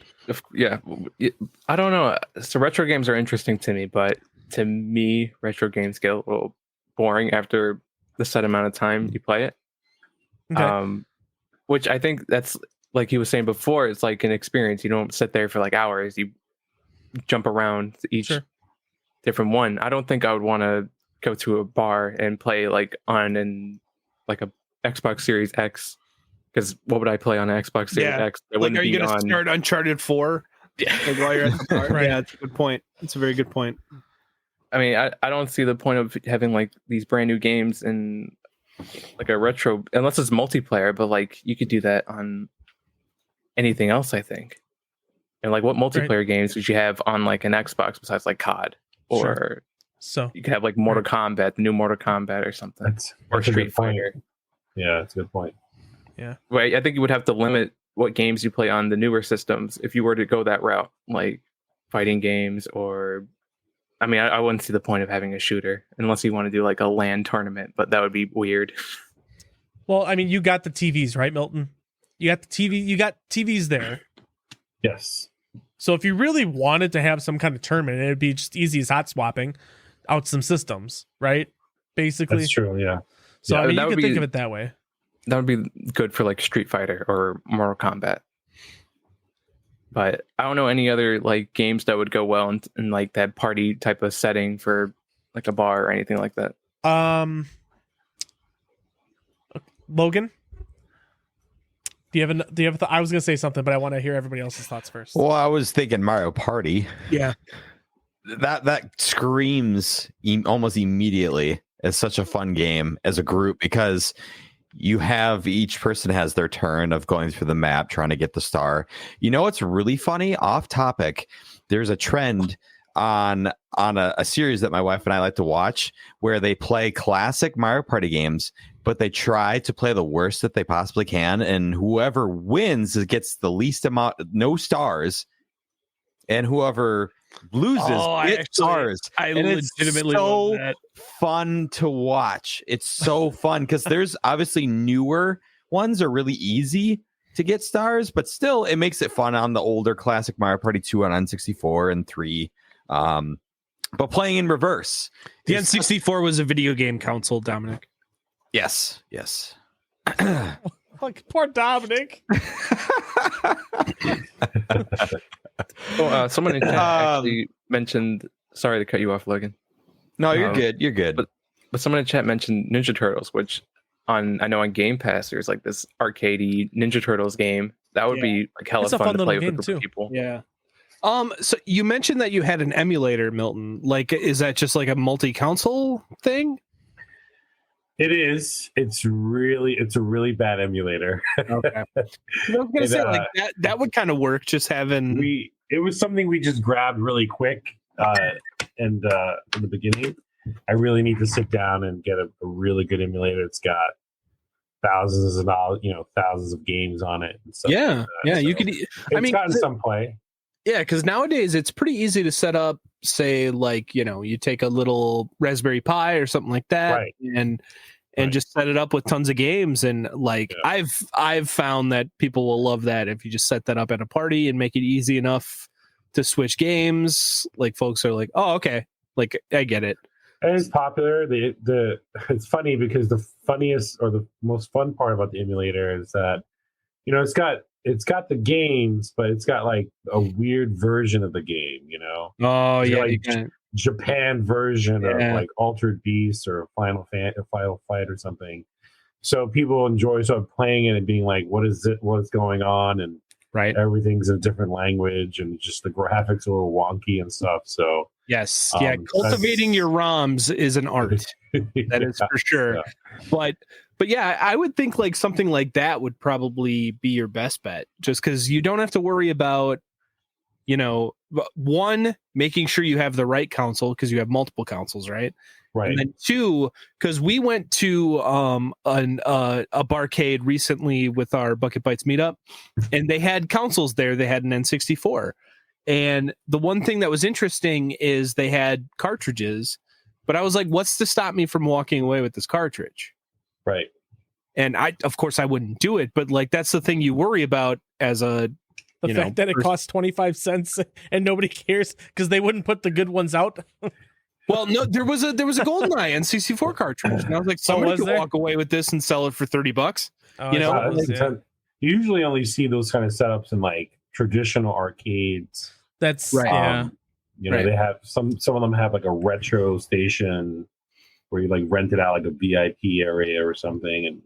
I don't know. So retro games are interesting to me, but to me, retro games get a little boring after the set amount of time you play it. Okay. Which I think that's like he was saying before. It's like an experience. You don't sit there for like hours. You jump around each different one. I don't think I would want to go to a bar and play like on like a Xbox Series X. Because what would I play on an Xbox Series X? Like, are you going to start Uncharted 4? Yeah. Like, while you're at the bar? Right. Yeah, that's a good point. It's a very good point. I mean, I don't see the point of having like these brand new games in like a retro, unless it's multiplayer. But like, you could do that on anything else, I think. And like, what multiplayer games would you have on like an Xbox besides like COD or so you could have like Mortal Kombat, the new Mortal Kombat or something, or Street Fighter. Yeah, that's a good point. Yeah. Right. I think you would have to limit what games you play on the newer systems if you were to go that route, like fighting games or, I mean, I wouldn't see the point of having a shooter unless you want to do like a LAN tournament, but that would be weird. Well, I mean, you got the TVs, right, Milton? You got TVs there. Yes. So if you really wanted to have some kind of tournament, it'd be just easy as hot swapping out some systems, right? Basically. That's true, yeah. So I mean, you can think of it that way. That would be good for like Street Fighter or Mortal Kombat. But I don't know any other like games that would go well in like that party type of setting for like a bar or anything like that. Logan, do you have I was gonna say something, but I want to hear everybody else's thoughts first. Well, I was thinking Mario Party. Yeah, that screams almost immediately as such a fun game as a group because you have each person has their turn of going through the map trying to get the star. You know what's really funny? Off topic, there's a trend on a series that my wife and I like to watch where they play classic Mario Party games, but they try to play the worst that they possibly can, and whoever wins gets the least amount, no stars, and whoever loses gets stars. I and legitimately it's so love that. Fun to watch. It's so fun because there's obviously newer ones are really easy to get stars, but still it makes it fun on the older classic Mario Party 2 on N64 and 3. But playing in reverse. The N64 was a video game console, Dominic. Yes. Like poor Dominic. Someone in chat actually mentioned. Sorry to cut you off, Logan. No, you're good. You're good. But someone in chat mentioned Ninja Turtles, which I know on Game Pass there's like this arcadey Ninja Turtles game that would be like hella fun to play with a group of people. Yeah. So you mentioned that you had an emulator, Milton. Like, is that just like a multi-console thing? It is. It's a really bad emulator. Okay. I was gonna say like that would kind of work. Just having it was something we just grabbed really quick. In the beginning, I really need to sit down and get a really good emulator. It's got thousands of games on it. And stuff yeah, like that. So you could. It's gotten some play. Yeah, because nowadays it's pretty easy to set up. Say, like you take a little Raspberry Pi or something like that, right. and just set it up with tons of games. And like I've found that people will love that if you just set that up at a party and make it easy enough to switch games. Like folks are like, oh, okay, like I get it. And it's popular. It's funny because the funniest or the most fun part about the emulator is that, you know, it's got the games, but it's got like a weird version of the game, you know. Oh it's yeah, like Japan version of like Altered Beast or Final Fight or something. So people enjoy sort of playing it and being like, what is it? What's going on? And everything's in a different language, and just the graphics are a little wonky and stuff. So yes, cultivating your ROMs is an art. That is for sure. Yeah. But yeah, I would think like something like that would probably be your best bet, just because you don't have to worry about, you know, one, making sure you have the right console because you have multiple consoles, right? Right. And then two, because we went to a barcade recently with our Bucket Bites meetup, and they had consoles there. They had an N64, and the one thing that was interesting is they had cartridges. But I was like, what's to stop me from walking away with this cartridge? Right. And of course, I wouldn't do it. But like, that's the thing you worry about as a the fact that it costs 25 cents and nobody cares because they wouldn't put the good ones out. Well, no, there was a GoldenEye N64 cartridge, and I was like, somebody could walk away with this and sell it for $30. You know, you usually only see those kind of setups in like traditional arcades. That's right. You know, they have some of them have like a retro station where you like rent it out like a VIP area or something, and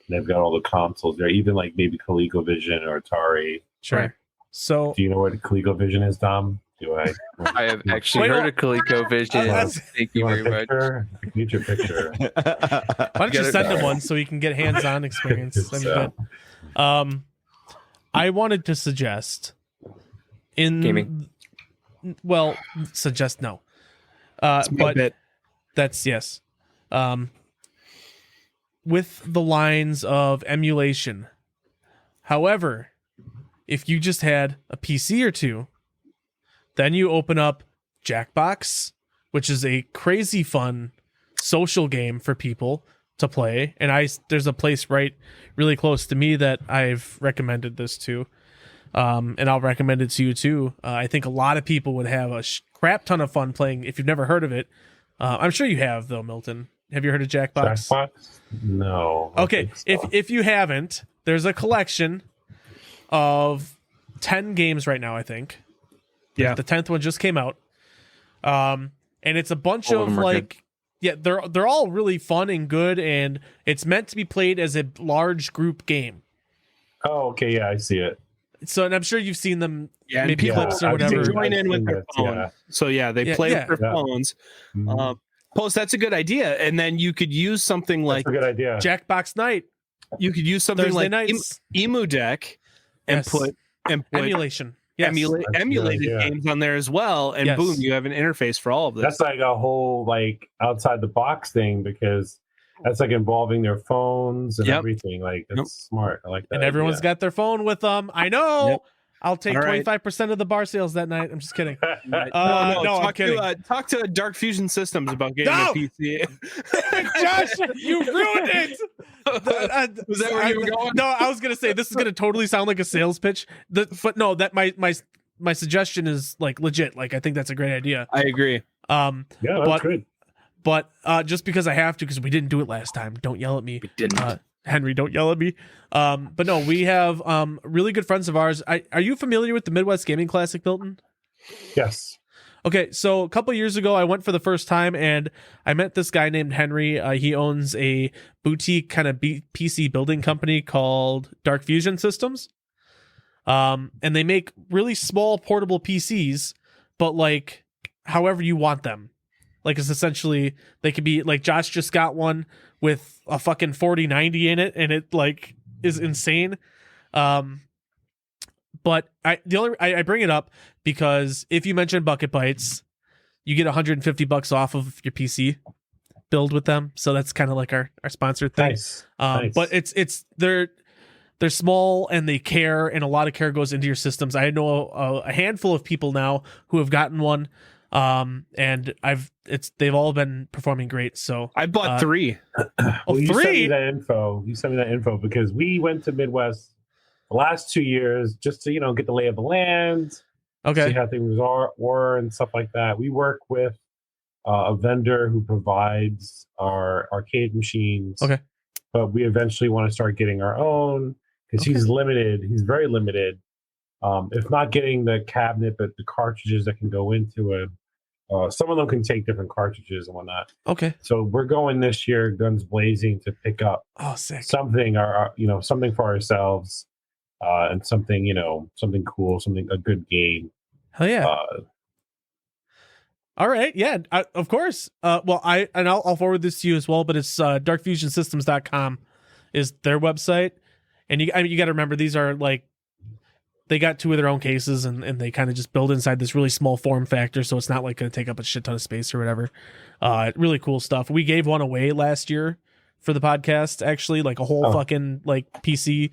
they've got all the consoles there, even like maybe ColecoVision or Atari. Sure. Right. So, do you know what ColecoVision is, Dom? Do I? I have actually heard of ColecoVision. Thank you very much. I need your picture. Why don't you send him one so he can get hands-on experience? That'd be good. I wanted to suggest gaming. Well, suggest no. But that's yes. With the lines of emulation. However, if you just had a PC or two, then you open up Jackbox, which is a crazy fun social game for people to play. And there's a place really close to me that I've recommended this to. And I'll recommend it to you too. I think a lot of people would have a crap ton of fun playing. If you've never heard of it, I'm sure you have though, Milton. Have you heard of Jackbox? Jackbox? No. Okay, so. If you haven't, there's a collection of 10 games right now. I think. Yeah, the 10th one just came out. And it's a bunch of like, they're all really fun and good, and it's meant to be played as a large group game. Oh, okay, yeah, I see it. So, and I'm sure you've seen them, maybe clips or whatever. They join in with their phone. Yeah. So, they play with their phones. Mm-hmm. Post, that's a good idea. And then you could use something like a good idea. Jackbox Night. You could use something Thursday like Emu Deck and put emulation. Emulated games on there as well. And boom, you have an interface for all of this. That's like a whole like outside the box thing because that's like involving their phones and everything. Like that's smart. I like that. And everyone's got their phone with them. I know. Yep. I'll take 25% of the bar sales that night. I'm just kidding. No, I'm kidding. Talk to Dark Fusion Systems about getting a PC. Josh, you ruined it. Was that where you were going? No, I was gonna say this is gonna totally sound like a sales pitch. But no, that my suggestion is like legit. Like I think that's a great idea. I agree. That's good. But just because I have to, because we didn't do it last time. Don't yell at me. We didn't. Henry, don't yell at me. But no, we have really good friends of ours. Are you familiar with the Midwest Gaming Classic, Milton? Yes. Okay, so a couple years ago, I went for the first time, and I met this guy named Henry. He owns a boutique kind of PC building company called Dark Fusion Systems. And they make really small portable PCs, but like however you want them. Like it's essentially, they could be like Josh just got one with a fucking 4090 in it, and it like is insane. But I bring it up because if you mention Bucket Bites, you get $150 off of your PC build with them. So that's kind of like our sponsored thing. Nice. But it's they're small and they care, and a lot of care goes into your systems. I know a handful of people now who have gotten one. And they've all been performing great. So I bought 3. You sent me that info. You sent me that info because we went to Midwest the last 2 years just to, get the lay of the land. see how things were and stuff like that. We work with a vendor who provides our arcade machines. Okay. But we eventually want to start getting our own because he's limited. He's very limited. If not getting the cabinet, but the cartridges that can go into it. Some of them can take different cartridges and whatnot. Okay. So we're going this year, guns blazing, to pick up something, something for ourselves, and something, something cool, a good game. Hell yeah. All right. Yeah, of course. I'll forward this to you as well, but it's darkfusionsystems.com is their website. And you got to remember, these are like, they got two of their own cases and they kind of just build inside this really small form factor. So it's not like going to take up a shit ton of space or whatever. Really cool stuff. We gave one away last year for the podcast, actually, like a whole fucking like PC,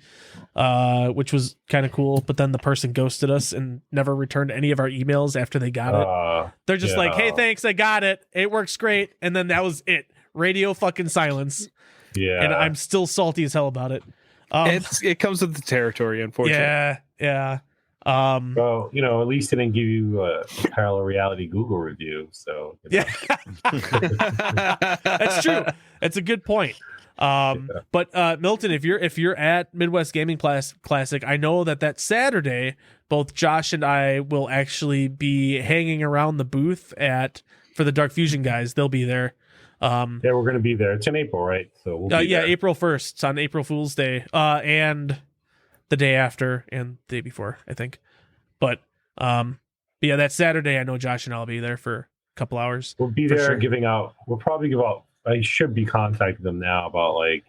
which was kind of cool. But then the person ghosted us and never returned any of our emails after they got it. They're just like, hey, thanks, I got it. It works great. And then that was it. Radio fucking silence. Yeah. And I'm still salty as hell about it. It comes with the territory, unfortunately. Yeah. Well, at least it didn't give you a parallel reality Google review. So yeah, that's true. That's a good point. But Milton, if you're at Midwest Gaming Classic, I know that Saturday, both Josh and I will actually be hanging around the booth for the Dark Fusion guys. They'll be there. We're going to be there. It's in April, right? So we'll be there. April 1st. It's on April Fool's Day, and the day after and the day before, I think. But that Saturday, I know Josh and I'll be there for a couple hours. We'll be there giving out. We'll probably give out. I should be contacting them now about like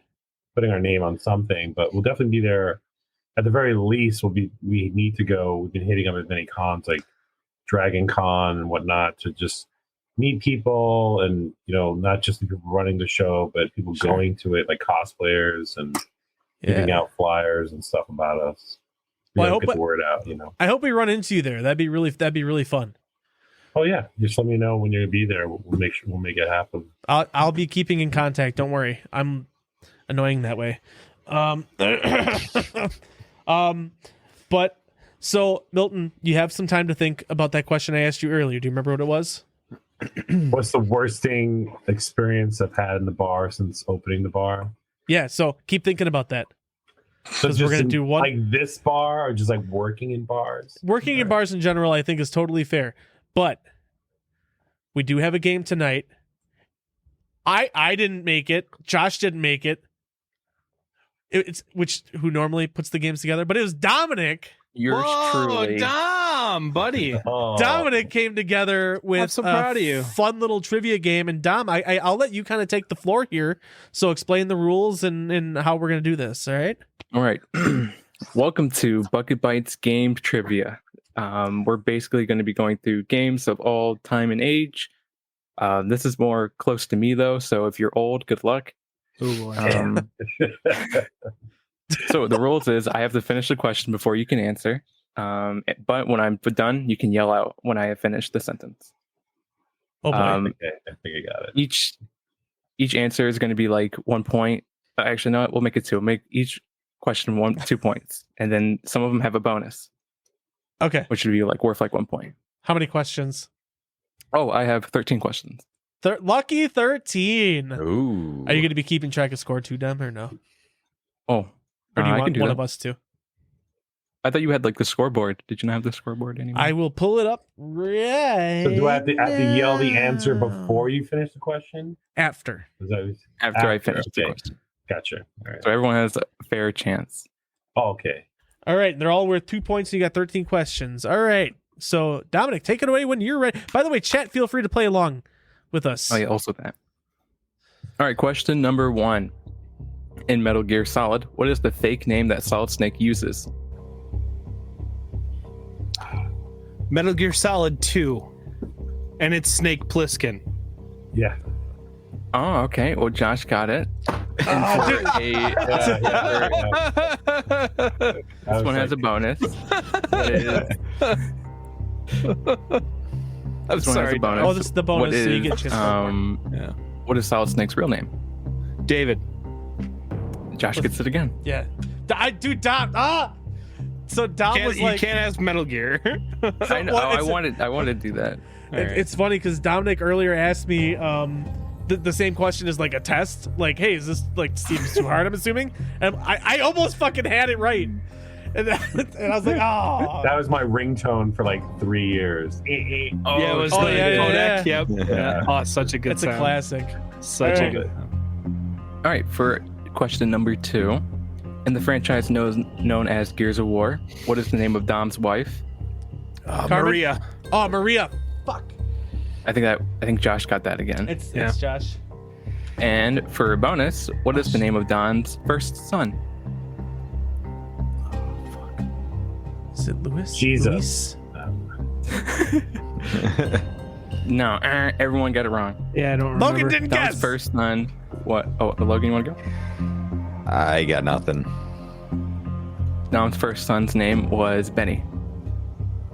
putting our name on something, but we'll definitely be there. At the very least, we need to go. We've been hitting up as many cons like Dragon Con and whatnot to just meet people and not just the people running the show, but people going to it, like cosplayers and giving out flyers and stuff about us. Well, I hope get the word out. I hope we run into you there. That'd be really fun. Oh yeah, just let me know when you're gonna be there. We'll make sure we'll make it happen. I'll be keeping in contact. Don't worry. I'm annoying that way. But so Milton, you have some time to think about that question I asked you earlier. Do you remember what it was? What's the worst experience I've had in the bar since opening the bar? Yeah, so keep thinking about that. So we're going to do one like this bar or just like working in bars? Working in bars in general, I think, is totally fair. But we do have a game tonight. I didn't make it. Josh didn't make it. It's who normally puts the games together, but it was Dominic. Yours truly. Dom, buddy. Dominic came together with I'm so proud of you. Fun little trivia game. And Dom, I'll let you kind of take the floor here. So explain the rules and how we're going to do this. All right. All right. Welcome to Bucket Bytes Game Trivia. We're basically going to be going through games of all time and age. This is more close to me, though. So if you're old, good luck. Ooh, So the rules is I have to finish the question before you can answer. But when I'm done, you can yell out when I have finished the sentence. Oh, boy. I think I got it. Each answer is going to be like 1 point. Actually, no, we'll make it 2. Make each question 2 points, and then some of them have a bonus. Okay, which would be like worth like 1 point. How many questions? Oh, I have 13 questions. Lucky 13. Ooh. Are you going to be keeping track of score too, Dem, or no? Oh. Or do you want one of us to? I thought you had like the scoreboard. Did you not have the scoreboard anymore? I will pull it up right. So do I have to yell the answer before you finish the question? After I finish the question. Gotcha. All right. So everyone has a fair chance. Oh, okay. All right. They're all worth 2 points. And you got 13 questions. All right. So Dominic, take it away when you're ready. By the way, chat, feel free to play along with us. Oh yeah, also that. All right. Question number 1. In Metal Gear Solid, what is the fake name that Solid Snake uses? Metal Gear Solid 2. And it's Snake Plissken. Yeah. Oh, okay. Well, Josh got it. This one has a bonus. I'm sorry. Oh, this is the bonus, so you get just What is Solid Snake's real name? David. Josh gets it again. Yeah. So Dom was like, "You can't ask Metal Gear." I know. I wanted to do that. It's funny because Dominic earlier asked me the same question as like a test. Like, hey, is this like seems too hard? I'm assuming, and I almost fucking had it right. And I was like, oh. That was my ringtone for like 3 years. It was Kodak. Yep. Yeah. Oh, such a good It's sound. a classic. Such a good. All right, for question number 2, in the franchise known as Gears of War, what is the name of Dom's wife? Maria. Oh, Maria. Fuck. I think Josh got that again. It's Josh. And for a bonus, what is the name of Don's first son? Is it Louis? Jesus. No, everyone got it wrong. Yeah, I don't remember. Logan didn't Don's guess. first son. What? Oh, Logan, you want to go? I got nothing. Dom's first son's name was Benny.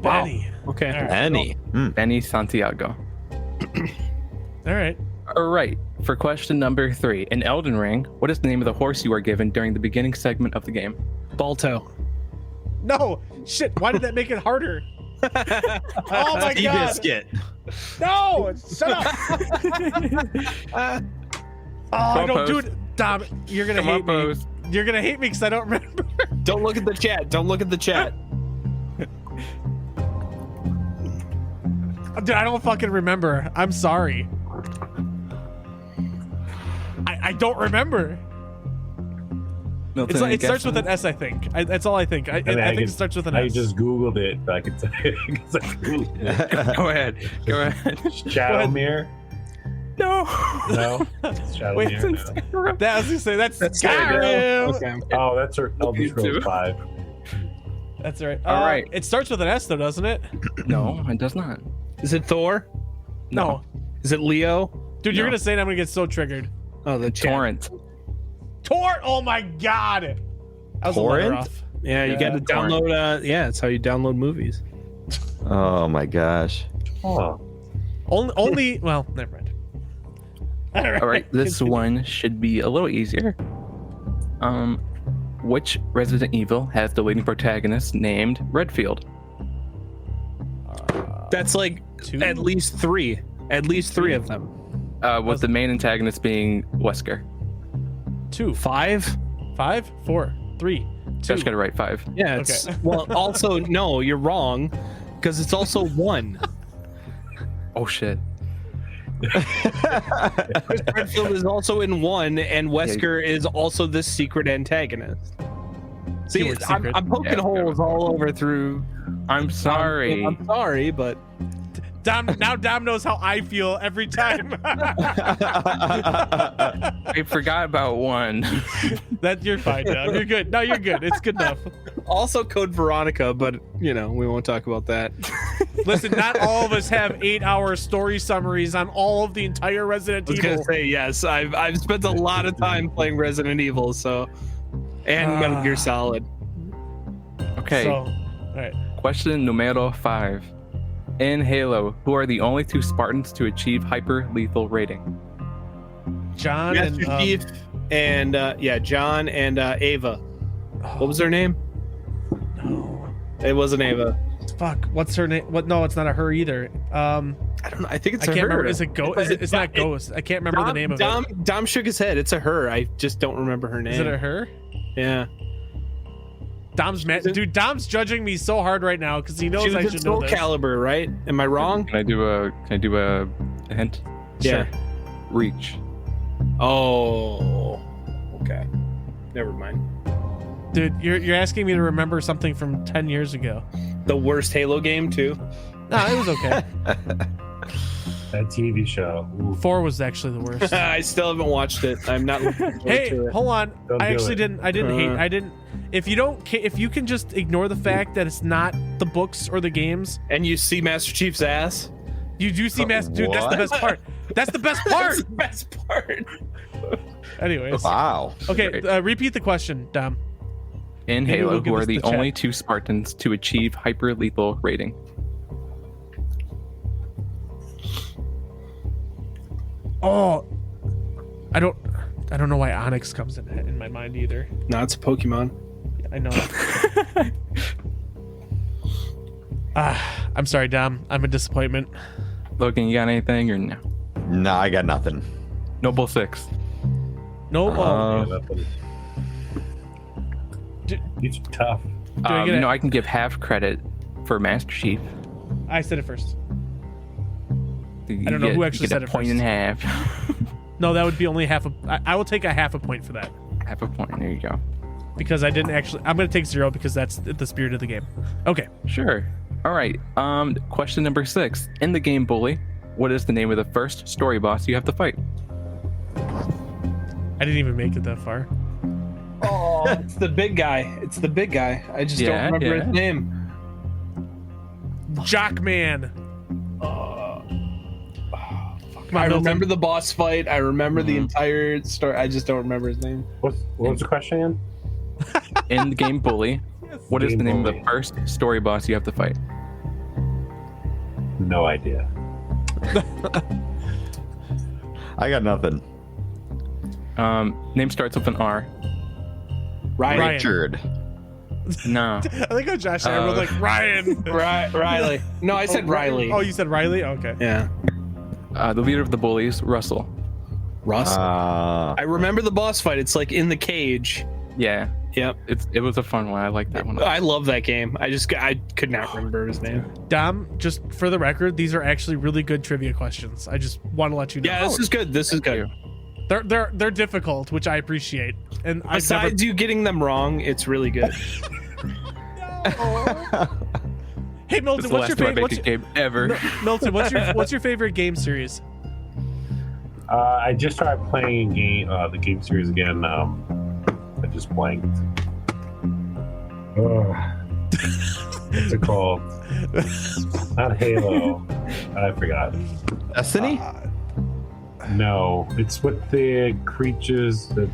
Benny. Okay. All right. Benny. Benny Santiago. All right. All right. For question number 3, in Elden Ring, what is the name of the horse you are given during the beginning segment of the game? Balto. No. Shit. Why did that make it harder? Oh my god. Biscuit. No. Shut up. Oh, don't do it. Dom, you're going to hate me. You're going to hate me because I don't remember. Don't look at the chat. Don't look at the chat. Dude, I don't fucking remember. I'm sorry. I don't remember. Milton, It starts with an S, I think. That's all I think. I think it starts with an S. I just Googled it, but I could tell you. Go ahead. Shadowmere? No. No? Shadowmere? No. That was gonna say that's Skyrim. Okay. Oh, that's Elder Scrolls 5. That's right. All right. It starts with an S though, doesn't it? No, it does not. Is it Thor? No. Is it Leo? Dude, you're No. gonna say it, I'm gonna get so triggered. Oh, the chat. Torrent. Torrent. Oh my god. That was a letter Torrent? off. Yeah, you got to download. Yeah, that's how you download movies. Oh my gosh. Oh. Only. Well, never mind. All right, this one should be a little easier. Which Resident Evil has the leading protagonist named Redfield? That's like at least 3. At least 3 of them. With the main antagonist being Wesker. 2, 5? 5, 4, 3, 2. Josh got it right, 5. Yeah. It's, well, also no, you're wrong, because it's also 1. Oh shit. Redfield is also in 1, and Wesker is also the secret antagonist. See, Keyword secret. I'm poking holes all over through. I'm sorry. I'm sorry, but Dom knows how I feel every time. I forgot about 1. That you're fine, Dom. You're good. No, you're good. It's good enough. also Code Veronica, but we won't talk about that. Listen, not all of us have 8-hour story summaries on all of the entire Resident I was Evil. gonna say yes. I've spent a lot of time playing Resident Evil, and Metal Gear Solid. Okay. So, all right. Question numero 5. In Halo, who are the only 2 Spartans to achieve hyper lethal rating? John Master Chief and John and Ava. What was her name? No. It wasn't Ava. Fuck. What's her name? What? No, it's not a her either. I don't know. I think it's I a can't her. remember. Is it Ghost? It's not Ghost. I can't remember the name of it. Dom shook his head. It's a her. I just don't remember her name. Is it a her? Yeah. Dom's judging me so hard right now because he knows I should know Soul this. Calibur, right? Am I wrong? Can I do a hint? Yeah. Reach. Oh. Okay. Never mind. Dude, you're asking me to remember something from 10 years ago. The worst Halo game too. No, it was okay. That TV show. Ooh. 4 was actually the worst. I still haven't watched it. I'm not looking forward Hey, to it. hold on. Don't I do actually it. didn't. I didn't hate. I didn't. If you can just ignore the fact that it's not the books or the games, And you see Master Chief's ass? you do see Master. Dude, that's the best part. That's the best part. That's the best part. Anyways. Wow. Okay, repeat the question, Dom. In Maybe Halo, we'll give who us are the the chat. only 2 Spartans to achieve hyper lethal rating? Oh, I don't know why Onyx comes in my mind either. No, it's a Pokemon. Yeah, I know. I'm sorry, Dom. I'm a disappointment. Logan, you got anything or no? No, I got nothing. Noble 6. No. It's tough. I can give half credit for Master Chief. I said it first. I don't know who actually said it first. Point and a half. No, that would be only half a. I will take a half a point for that. Half a point. There you go. Because I didn't actually. I'm going to take 0 because that's the spirit of the game. Okay. Sure. All right. Question number 6. In the game Bully, what is the name of the first story boss you have to fight? I didn't even make it that far. Oh, it's the big guy. I just don't remember his name. Jockman. I remember the boss fight. I remember the entire story. I just don't remember his name. What was the question again? In the game Bully, what is the name of the first story boss you have to fight? No idea. I got nothing. Name starts with an R. Ryan. Richard. No. I think how Josh and I were like Ryan. Riley. No, I said Riley. Oh, you said Riley? Okay. Yeah. The leader of the bullies, Russell. I remember the boss fight. It's like in the cage. Yeah. Yep. It was a fun one. I like that one. I love that game. I could not remember his name. Dom, just for the record, these are actually really good trivia questions. I just want to let you know. Yeah, this is good. This is good. They're difficult, which I appreciate. And besides you getting them wrong, it's really good. Hey Milton, what's your favorite game ever? Milton, what's your favorite game series? I just started playing the game series again. I just blanked. What's it called? Not Halo. I forgot. Destiny? No, it's with the creatures that.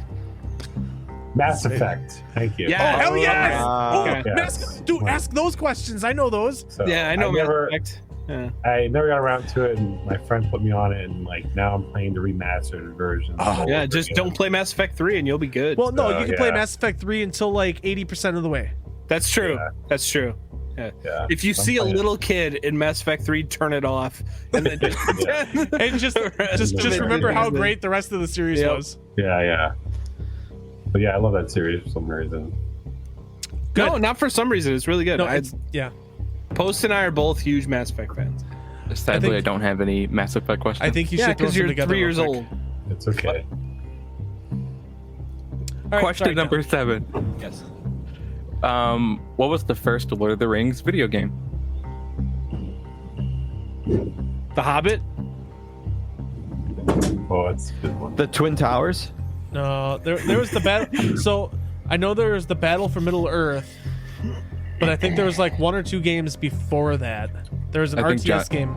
Mass Effect. Thank you. Yeah. Oh, hell yes! Yes. Dude, ask those questions. I know those. So I know Mass Effect. Yeah. I never got around to it, and my friend put me on it, and like now I'm playing the remastered version. Yeah, just don't play Mass Effect 3 and you'll be good. Well, no, you can play Mass Effect 3 until like 80% of the way. That's true. Yeah. That's true. Yeah. If you see a little kid in Mass Effect 3, turn it off, and then just remember how great the rest of the series was. Yeah. But yeah, I love that series for some reason. Good. No, not for some reason. It's really good. No, Post and I are both huge Mass Effect fans. Sadly, I don't have any Mass Effect questions. I think you should because you're 3 years old. It's okay. Question number 7. Yes. What was the first Lord of the Rings video game? The Hobbit? Oh, it's a good one. The Twin Towers? No, there was the battle. So I know there was the Battle for Middle Earth, but I think there was like 1 or 2 games before that. There was an RTS game.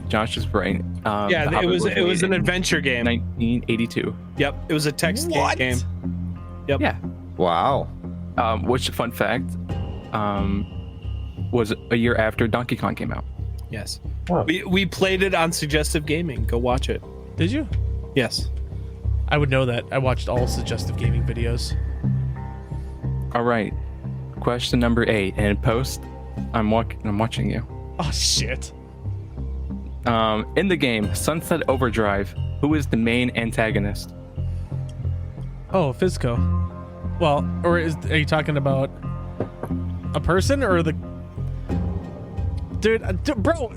Josh is right. It was an adventure game. 1982. Yep, it was a text-based game. Yep. Yeah. Wow. Which, fun fact, was a year after Donkey Kong came out. Yes. Oh. We played it on Suggestive Gaming. Go watch it. Did you? Yes. I would know that. I watched all Suggestive Gaming videos. All right. Question number 8. And in post, I'm watching you. Oh, shit. In the game Sunset Overdrive, who is the main antagonist? Oh, Fizco. Well, or are you talking about a person or the... Dude, bro.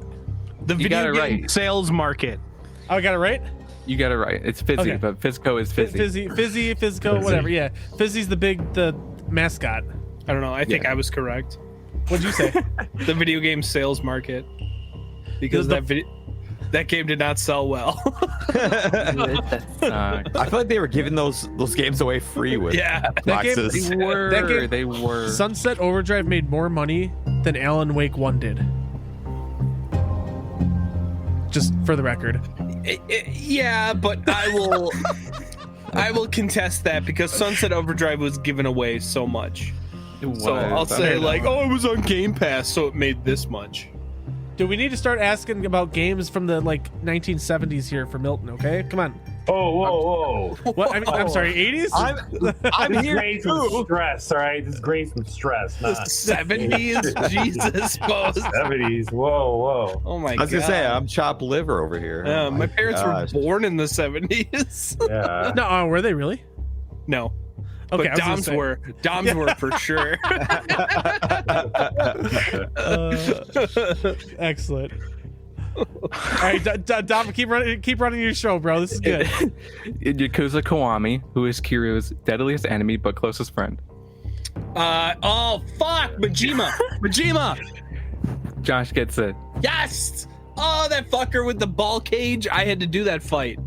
The video game sales market. Oh, I got it right? You got it right. It's Fizzy, but Fizco is Fizzy. Fizco, whatever. Yeah, Fizzy's the mascot. I don't know. I think I was correct. What'd you say? The video game sales market, because that game did not sell well. I feel like they were giving those games away free with boxes. They were. Sunset Overdrive made more money than Alan Wake 1 did. Just for the record. Yeah, but I will contest that because Sunset Overdrive was given away so much. So I'll say it was on Game Pass, so it made this much. Dude, we need to start asking about games from the 1970s here for Milton, okay? Come on. Whoa. What? I'm sorry, 80s? I'm here too. Some stress, all right? This is great some stress. The 70s? Jesus, Post. 70s. Whoa. Oh, my God. I was going to say, I'm chopped liver over here. My parents were born in the 70s. Yeah. No, were they really? No. Okay, but Doms were. Doms were for sure. Excellent. All right, Dom, keep running your show, bro. This is good. Yakuza Kiwami, who is Kiryu's deadliest enemy but closest friend. Majima. Josh gets it. Yes. Oh, that fucker with the ball cage. I had to do that fight.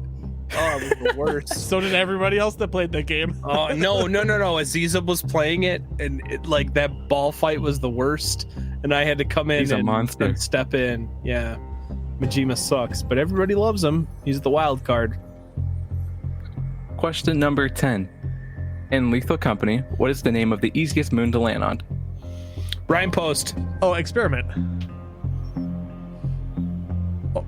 Oh, it was the worst. So did everybody else that played that game. Oh, no. Aziza was playing it, and like that ball fight was the worst. And I had to come in and step in. Yeah. Majima sucks, but everybody loves him. He's the wild card. Question number 10. In Lethal Company, what is the name of the easiest moon to land on? Ryan Post. Oh, Experiment.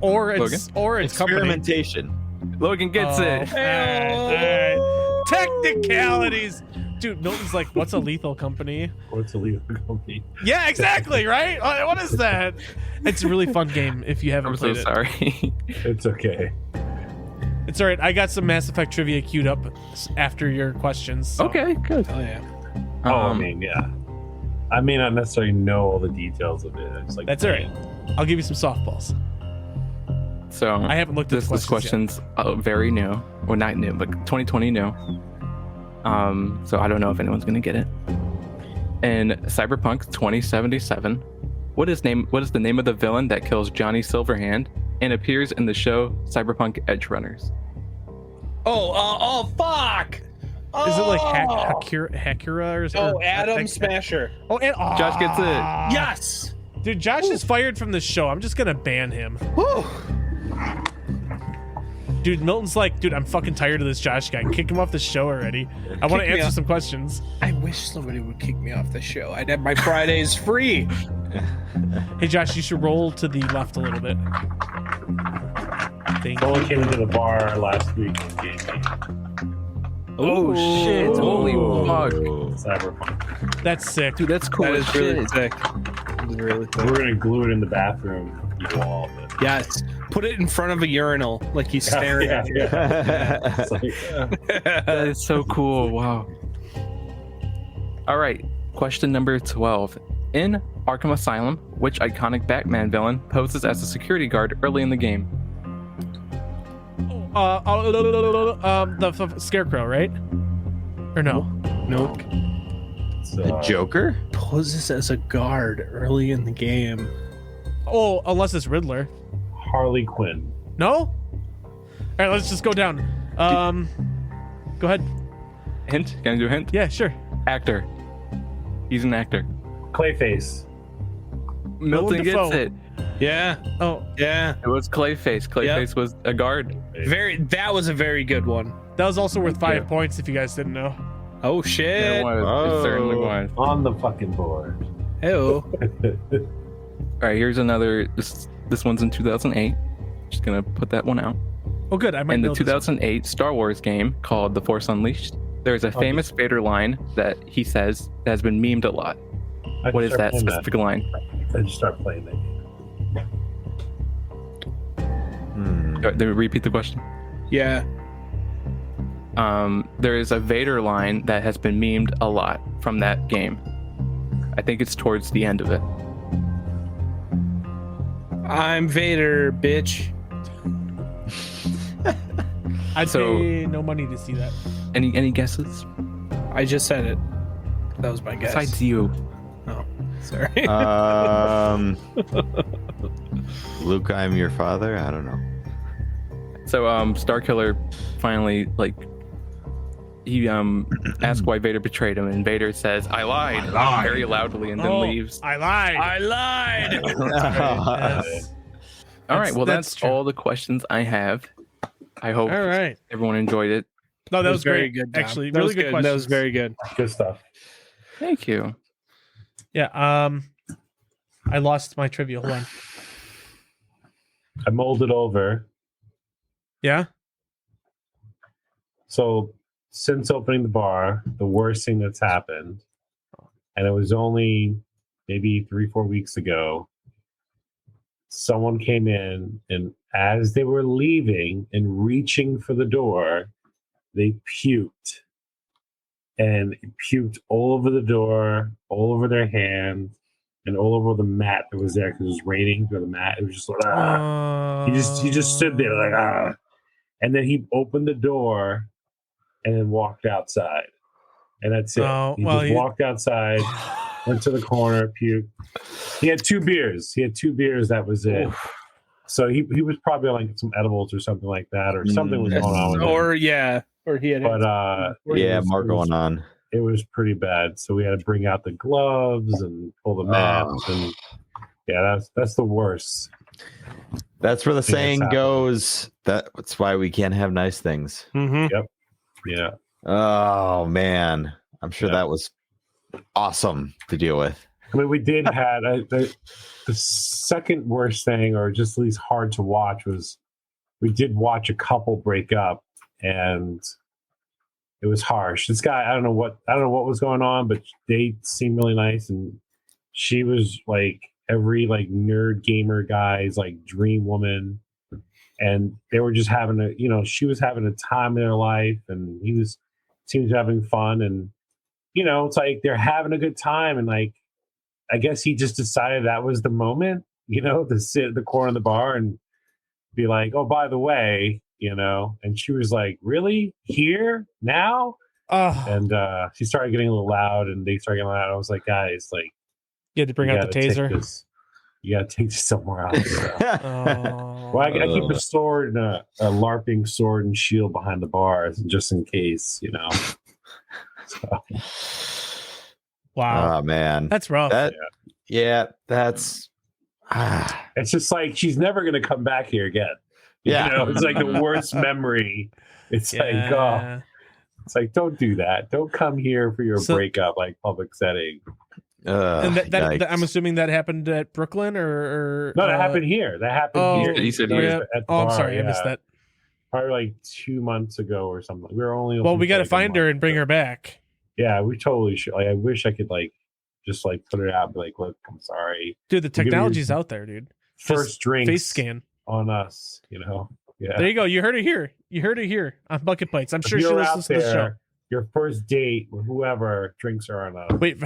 Or it's experimentation. Company. Logan gets it. All right. Technicalities. Dude, Milton's like, what's a lethal company? What's a lethal company? Yeah, exactly, right? What is that? It's a really fun game if you haven't played it. I'm so sorry. It's okay. It's all right. I got some Mass Effect trivia queued up after your questions. So. Okay, good. Oh, yeah. I mean, yeah. I may not necessarily know all the details of it. It's like that's all right. I'll give you some softballs. So I haven't looked at this question's very new. Well, not new, but 2020 new. So I don't know if anyone's gonna get it. In Cyberpunk 2077, what is the name of the villain that kills Johnny Silverhand and appears in the show Cyberpunk Edgerunners? Fuck! Is it like Hakura or something? Oh, Atom Smasher. Josh gets it. Yes! Dude, Josh is fired from the show. I'm just gonna ban him. Woo. Dude, Milton's like, dude, I'm fucking tired of this Josh guy. Kick him off the show already. I want to answer some questions. I wish somebody would kick me off the show. I'd have my Fridays free. Hey, Josh, you should roll to the left a little bit. Thank Someone you. came into the bar last week and gave me Oh shit! Holy fuck! Cyberpunk. That's sick. Dude, that's cool. That is really sick. That is really sick. We're gonna glue it in the bathroom wall. But... Yes. Put it in front of a urinal, like he's staring at you. That is so cool. Wow. All right. Question number 12. In Arkham Asylum, which iconic Batman villain poses as a security guard early in the game? The Scarecrow, right? Or no? Nope. The Joker? Poses as a guard early in the game. Oh, unless it's Riddler. Harley Quinn. No? All right, let's just go down. Go ahead. Hint? Can I do a hint? Yeah, sure. Actor. He's an actor. Clayface. Milton gets it. Yeah. Oh, yeah. It was Clayface. Clayface was a guard. That was a very good one. that was also worth 5 points if you guys didn't know. Oh shit! It was. It certainly was. On the fucking board. Ew. All right, here's another. This one's in 2008. Just gonna put that one out. Oh, good. I might In know the 2008 Star Wars game called The Force Unleashed, there's a famous Vader line that he says that has been memed a lot. What is that specific line? I just start playing that game. Did we repeat the question? Yeah. There is a Vader line that has been memed a lot from that game. I think it's towards the end of it. I'm Vader, bitch. I'd pay no money to see that. Any guesses? I just said it. That was my guess. Besides you. Oh, sorry. Luke, I'm your father? I don't know. So Starkiller finally he asked why Vader betrayed him, and Vader says, I lied very loudly, and then leaves. I lied. I lied. Yes. All right, well that's that's all the questions I have. I hope All right. everyone enjoyed it. No, that was very great. good. Tom. Actually, That really was good questions. That was very good. Good stuff. Thank you. Yeah. I lost my trivia. Hold on. I molded over. Yeah. So since opening the bar, the worst thing that's happened, and it was only maybe 3-4 weeks ago, someone came in, and as they were leaving and reaching for the door, they puked. And it puked all over the door, all over their hand, and all over the mat that was there because it was raining. The mat, it was just like, ah. He just stood there like, ah. And then he opened the door and then walked outside. And that's it. He walked outside, went to the corner, puked. He had 2 beers. That was it. Oof. So he was probably like some edibles or something like that, or something was going on with him. Or he had. But more going on. It was pretty bad. So we had to bring out the gloves and pull the mats, and that's the worst. That's where the saying goes. That's why we can't have nice things. Mm-hmm. Yep. Yeah. Oh man, I'm sure that was awesome to deal with. I mean, we did have the second worst thing, or just at least hard to watch, was we did watch a couple break up, and it was harsh. This guy, I don't know what was going on, but they seemed really nice, and she was like every like nerd gamer guy's like dream woman, and they were just having she was having a time in their life, and he seems having fun, and it's like they're having a good time, and like I guess he just decided that was the moment, to sit at the corner of the bar and be like, oh, by the way, and she was like, really? Here? Now? And she started getting a little loud, and they started getting loud. I was like, guys, like, you had to bring out the taser. You got to take this somewhere else. Well, I keep a sword and a LARPing sword and shield behind the bars, just in case, So. Wow. Oh man, that's rough. That's. It's just like she's never going to come back here again. It's like the worst memory. It's it's like, don't do that. Don't come here for your breakup, like public setting. And that I'm assuming that happened at Brooklyn or no, that happened here. That happened here. He said here. At the I'm bar, sorry, I missed that. Probably like 2 months ago or something. We were only we got to find her and bring her back. Yeah, we totally should. Like, I wish I could just put it out and be like, look, I'm sorry. Dude, the technology's out there, dude. First drink face scan on us, Yeah. There you go. You heard it here on Bucket Bites. I'm sure she listens to the show. Your first date with whoever drinks are on us. Wait.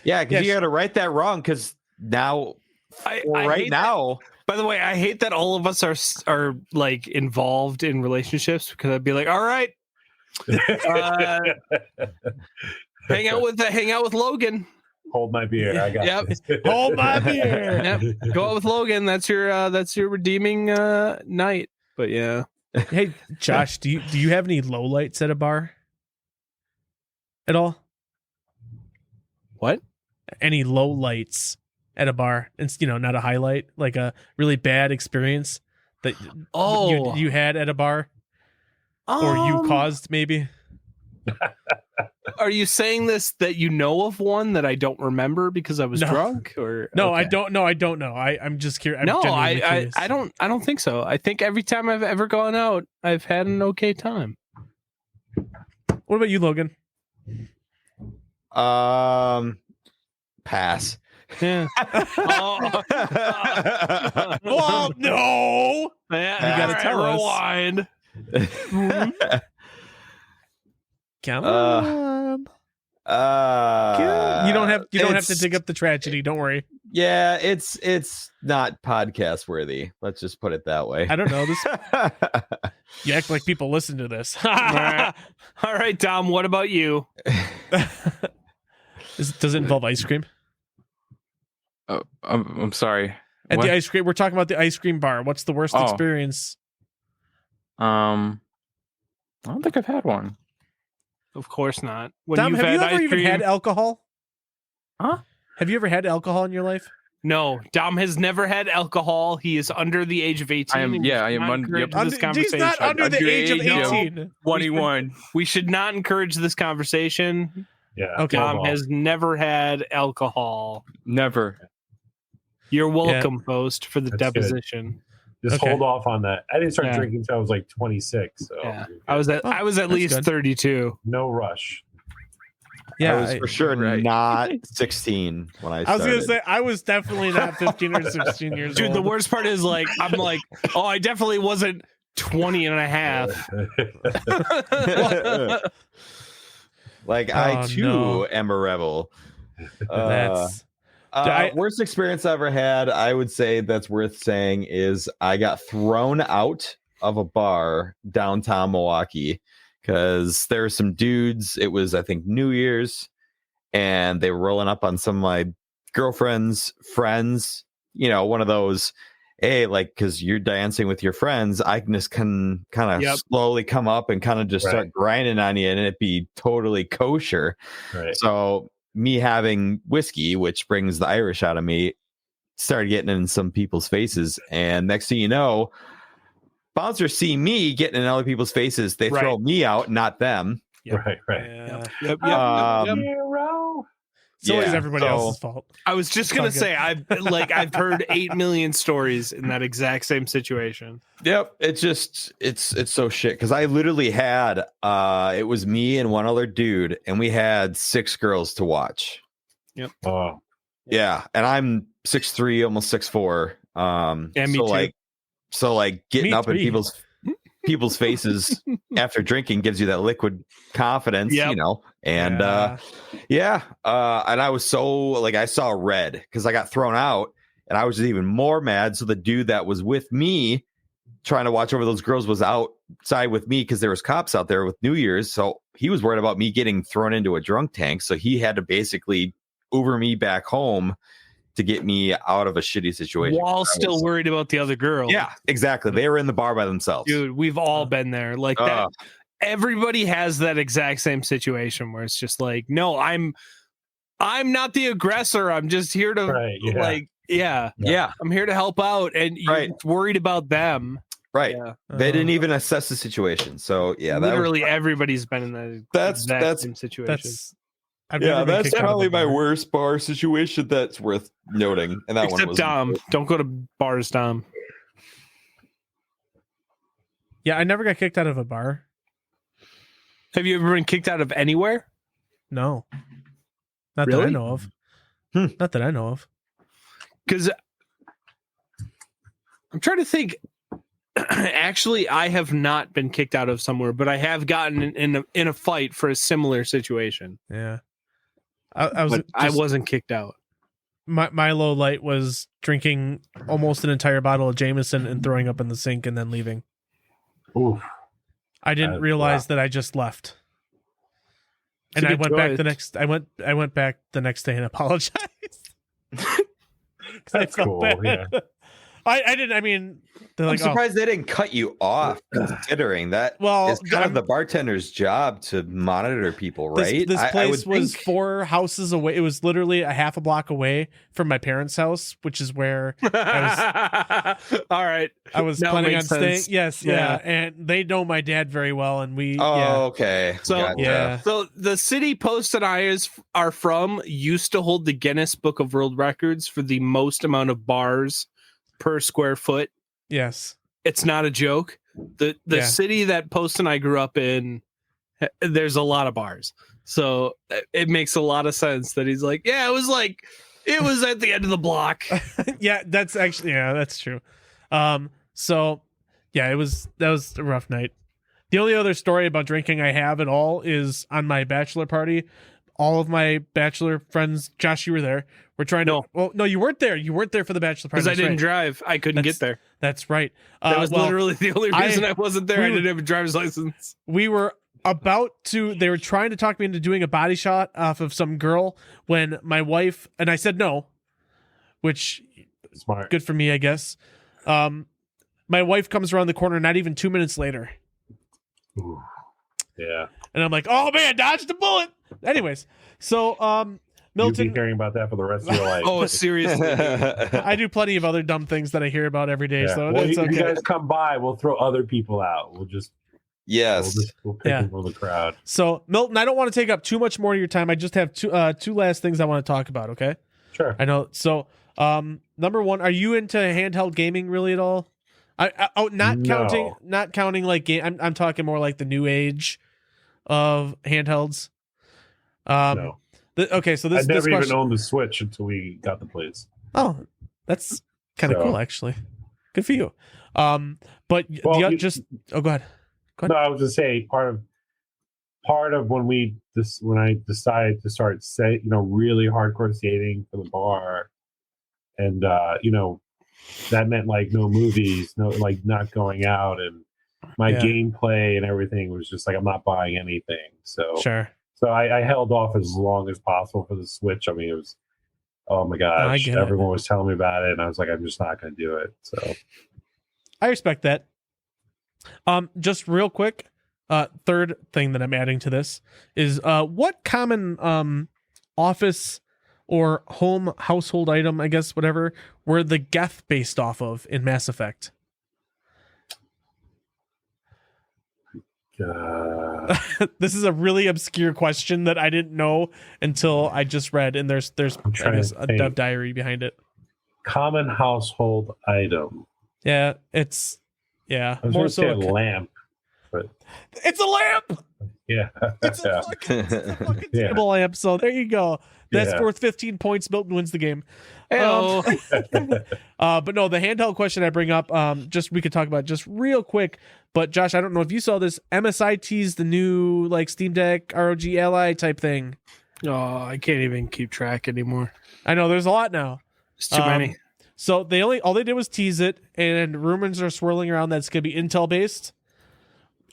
Yeah, because you got to write that wrong, because now now. By the way, I hate that all of us are like involved in relationships, because I'd be like, all right, hang out with Logan. Hold my beer. I got this. Hold my beer. Yep. Go out with Logan. That's your redeeming night. But yeah. Hey, Josh, do you have any lowlights at a bar at all? What? Any lowlights at a bar? It's not a highlight, like a really bad experience that you had at a bar, or you caused maybe. Are you saying this that you know of one that I don't remember because I was drunk? Or no, okay. I don't know. I'm just curious. I don't think so. I think every time I've ever gone out, I've had an okay time. What about you, Logan? Pass. Yeah. Well, no. Yeah, you gotta tell us. Rewind. Come on. You don't have to dig up the tragedy. Don't worry. Yeah, it's not podcast worthy. Let's just put it that way. I don't know this. You act like people listen to this. All right, Dom. What about you? Does it involve ice cream? I'm sorry. At the ice cream, we're talking about the ice cream bar. What's the worst experience? I don't think I've had one. Of course not. Dom, have you ever even had alcohol? Huh? Have you ever had alcohol in your life? No, Dom has never had alcohol. He is under the age of 18. I am under this conversation. He's not under the age of 18. 21. We should not encourage this conversation. Yeah. Okay. Dom has never had alcohol. Never. You're welcome, host, for the deposition. Just hold off on that. I didn't start drinking until I was like 26. So I was at least good. 32. No rush. Yeah, I was for sure not 16 when I started. I was gonna say I was definitely not 15 or 16 years old. Dude, the worst part is like I'm like, oh, I definitely wasn't 20 and a half. Like I too am a rebel. That's worst experience I ever had, I would say that's worth saying, is I got thrown out of a bar downtown Milwaukee because there were some dudes. It was, I think, New Year's, and they were rolling up on some of my girlfriend's friends. You know, one of those, hey, like, because you're dancing with your friends, I can kind of slowly come up and kind of just start grinding on you, and it'd be totally kosher. Right. So me having whiskey, which brings the Irish out of me, started getting in some people's faces, and next thing you know, bouncers see me getting in other people's faces. They throw me out, not them. Yep. Right. Yeah. Yep. It's always everybody else's fault. I was just gonna say I've heard 8 million stories in that exact same situation. Yep, it's so shit because I literally had it was me and one other dude, and we had 6 girls to watch. Yep. Yeah, and I'm 6'3", almost 6'4". Yeah, me too. So getting up in people's faces after drinking gives you that liquid confidence, you know. And and I was so like, I saw red because I got thrown out, and I was just even more mad. So the dude that was with me trying to watch over those girls was outside with me because there was cops out there with New Year's. So he was worried about me getting thrown into a drunk tank. So he had to basically Uber me back home to get me out of a shitty situation. While still worried about the other girl. Yeah, exactly. They were in the bar by themselves. Dude, we've all been there. Like that. Everybody has that exact same situation where it's just like, no, I'm not the aggressor. I'm just here to I'm here to help out, and you're worried about them. Right. Yeah. They didn't even assess the situation. So literally everybody's been in that same situation. That's probably my worst bar situation that's worth noting. And that Except one was Dom. Don't go to bars, Dom. Yeah, I never got kicked out of a bar. Have you ever been kicked out of anywhere? No. Not that I know of. Not that I know of. Because I'm trying to think. Actually, I have not been kicked out of somewhere, but I have gotten in a fight for a similar situation. Yeah. I wasn't kicked out. My low light was drinking almost an entire bottle of Jameson and throwing up in the sink and then leaving. Oof. I didn't realize that I just left. And I went back I went back the next day and apologized. That's cool. Yeah. I didn't. I mean, I'm surprised they didn't cut you off, considering that is kind of the bartender's job to monitor people, right? This place was 4 houses away. It was literally a half a block away from my parents' house, which is where I was. All right, I was planning on staying. Yes, yeah, and they know my dad very well, and we. Okay. So so the city Post and I are from used to hold the Guinness Book of World Records for the most amount of bars per square foot. Yes, it's not a joke. The city that Post and I grew up in, there's a lot of bars, so it makes a lot of sense that he's like, it was at the end of the block. That's true. That was a rough night. The only other story about drinking I have at all is on my bachelor party. All of my bachelor friends, Josh, you were there. We're trying to. Well, no, you weren't there. You weren't there for the bachelor party. Because I didn't drive. I couldn't get there. That's right. That was literally the only reason I wasn't there. I didn't have a driver's license. We were about to. They were trying to talk me into doing a body shot off of some girl when my wife and I said no, which smart. Good for me, I guess. My wife comes around the corner. Not even 2 minutes later. Ooh. Yeah. And I'm like, oh man, dodged a bullet. Anyways, so Milton, you'll be hearing about that for the rest of your life. Oh, seriously. I do plenty of other dumb things that I hear about every day. So well, it's okay. You guys come by, we'll throw other people out. We'll just we'll pick them from the crowd. So Milton, I don't want to take up too much more of your time. I just have two last things I want to talk about. Okay. Sure. I know. So number one, are you into handheld gaming really at all? Not counting like game. I'm talking more like the new age of handhelds. No. Okay, so this I never even even owned the Switch until we got the place. Oh, that's kind of cool, actually. Good for you. But go ahead. Go ahead. No, I was just saying part of when I decided to start really hardcore skating for the bar, and that meant like no movies, no like not going out, and my gameplay and everything was just like I'm not buying anything. So sure. So I held off as long as possible for the Switch. I mean, it was, oh my gosh, everyone was telling me about it, and I was like, I'm just not going to do it. So I respect that. Just real quick, third thing that I'm adding to this is what common office or home household item, I guess, whatever, were the Geth based off of in Mass Effect? This is a really obscure question that I didn't know until I just read, and there's I guess a dev diary behind it. Common household item. Yeah, it's I was more so a lamp, but it's a lamp. Yeah, it's a fucking table lamp. So there you go. That's worth 15 points. Milton wins the game. But no, the handheld question I bring up, we could talk about just real quick. But Josh, I don't know if you saw this. MSI teased the new like Steam Deck ROG Ally type thing. Oh, I can't even keep track anymore. I know there's a lot now. It's too many. So all they did was tease it, and rumors are swirling around that it's going to be Intel based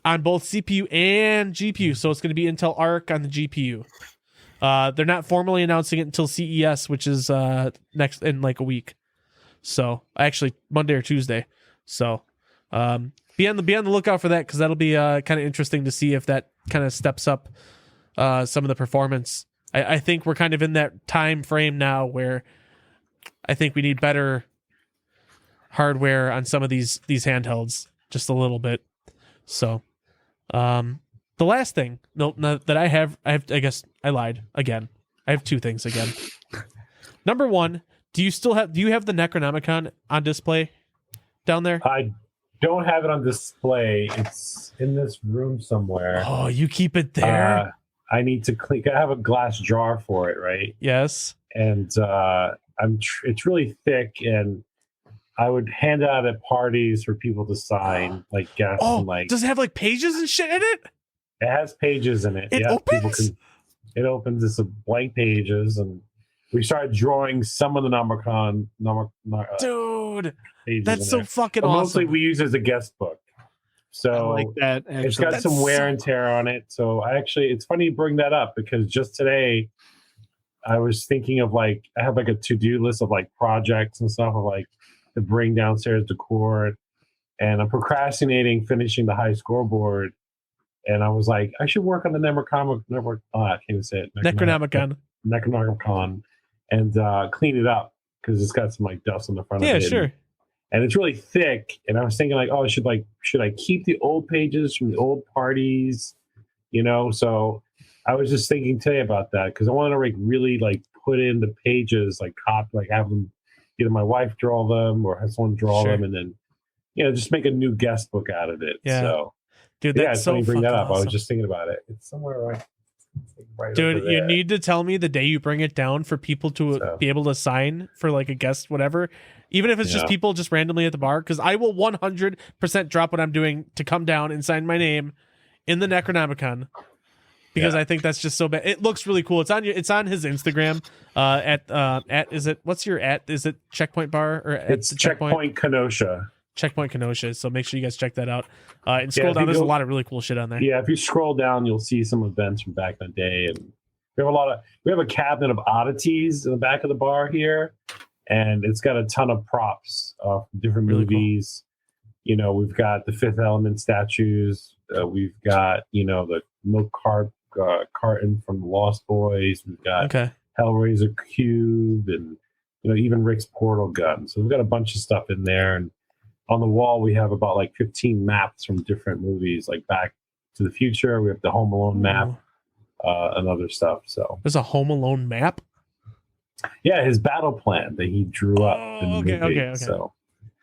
on both CPU and GPU. So it's going to be Intel Arc on the GPU. They're not formally announcing it until CES, which is next in like a week. So actually Monday or Tuesday. So be on the lookout for that, because that'll be kind of interesting to see if that kind of steps up some of the performance. I think we're kind of in that time frame now where I think we need better hardware on some of these handhelds just a little bit. So the last thing that I have, I guess I lied again. I have two things again. Number one, do you have the Necronomicon on display down there? I don't have it on display. It's in this room somewhere. Oh, you keep it there? I need to clean. I have a glass jar for it, right? Yes. And it's really thick, and I would hand it out at parties for people to sign, like guests. Oh, and like, does it have like pages and shit in it? It has pages in it. It opens? It opens. It's a blank pages, and we started drawing some of the Nomicon. Dude, that's so fucking awesome. Mostly we use it as a guest book. So I like that. Actually. It's got some wear and tear on it. So it's funny you bring that up, because just today I was thinking of I have like a to-do list of like projects and stuff of like to bring downstairs decor, and I'm procrastinating finishing the high scoreboard. And I was like, I should work on the I can't even say it. Necronomicon, and clean it up, because it's got some like dust on the front of it. Yeah, sure. And it's really thick. And I was thinking like, oh, should I keep the old pages from the old parties? So I was just thinking today about that, because I want to really put in the pages, have them, either my wife draw them or have someone draw them, and then just make a new guest book out of it. Yeah. So dude, that's so bring that up. Awesome. I was just thinking about it. It's somewhere right dude, you need to tell me the day you bring it down for people to be able to sign for like a guest, whatever, even if it's just people just randomly at the bar, because I will 100% drop what I'm doing to come down and sign my name in the Necronomicon, because I think that's just so bad. It looks really cool. It's on his Instagram what's your is it Checkpoint Bar, or it's Checkpoint Kenosha. Checkpoint Kenosha. So make sure you guys check that out. And scroll down. There's a lot of really cool shit on there. Yeah, if you scroll down, you'll see some events from back in the day, and we have a cabinet of oddities in the back of the bar here, and it's got a ton of props from different movies. Cool. We've got the Fifth Element statues. We've got the milk carton from the Lost Boys. We've got Hellraiser cube, and even Rick's portal gun. So we've got a bunch of stuff in there, and on the wall, we have about 15 maps from different movies, like Back to the Future. We have the Home Alone map, and other stuff. So there's a Home Alone map. Yeah, his battle plan that he drew up in the movie. Okay. So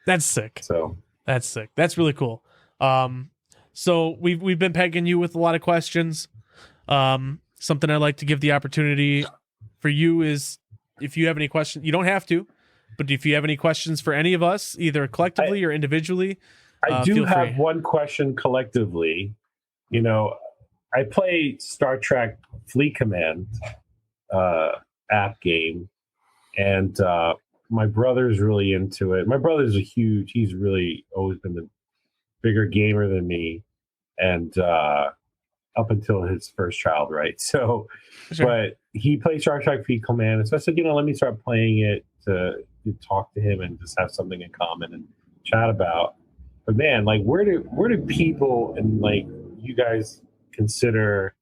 that's sick. So That's sick. That's really cool. So we've been pegging you with a lot of questions. Something I'd like to give the opportunity for you is, if you have any questions, you don't have to, but if you have any questions for any of us, either collectively or individually, I do have one question collectively. You know, I play Star Trek Fleet Command app game, and my brother's really into it. My brother's he's really always been the bigger gamer than me, and up until his first child, right? So, sure. But he plays Star Trek Fleet Command, so I said, let me start playing it to talk to him and just have something in common and chat about. But man, like, where do people and like you guys consider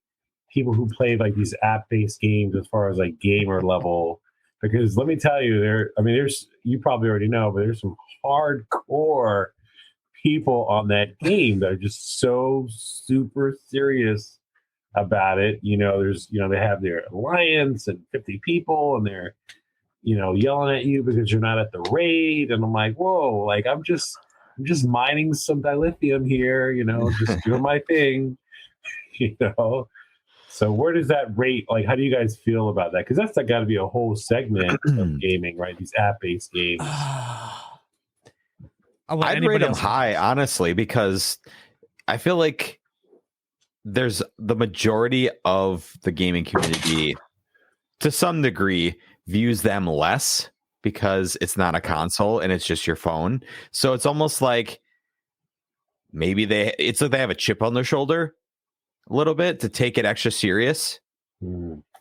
people who play like these app-based games as far as like gamer level? Because let me tell you, there's you probably already know, but there's some hardcore people on that game that are just so super serious about it. There's they have their alliance and 50 people, and they're yelling at you because you're not at the raid. And I'm like, whoa, like I'm just mining some dilithium here, just doing my thing, So where does that rate, like, how do you guys feel about that? Because that's got to be a whole segment of gaming, right? These app-based games. I'd rate them high, honestly, because I feel like there's the majority of the gaming community, to some degree, views them less because it's not a console and it's just your phone. So it's almost like maybe it's like they have a chip on their shoulder a little bit to take it extra serious.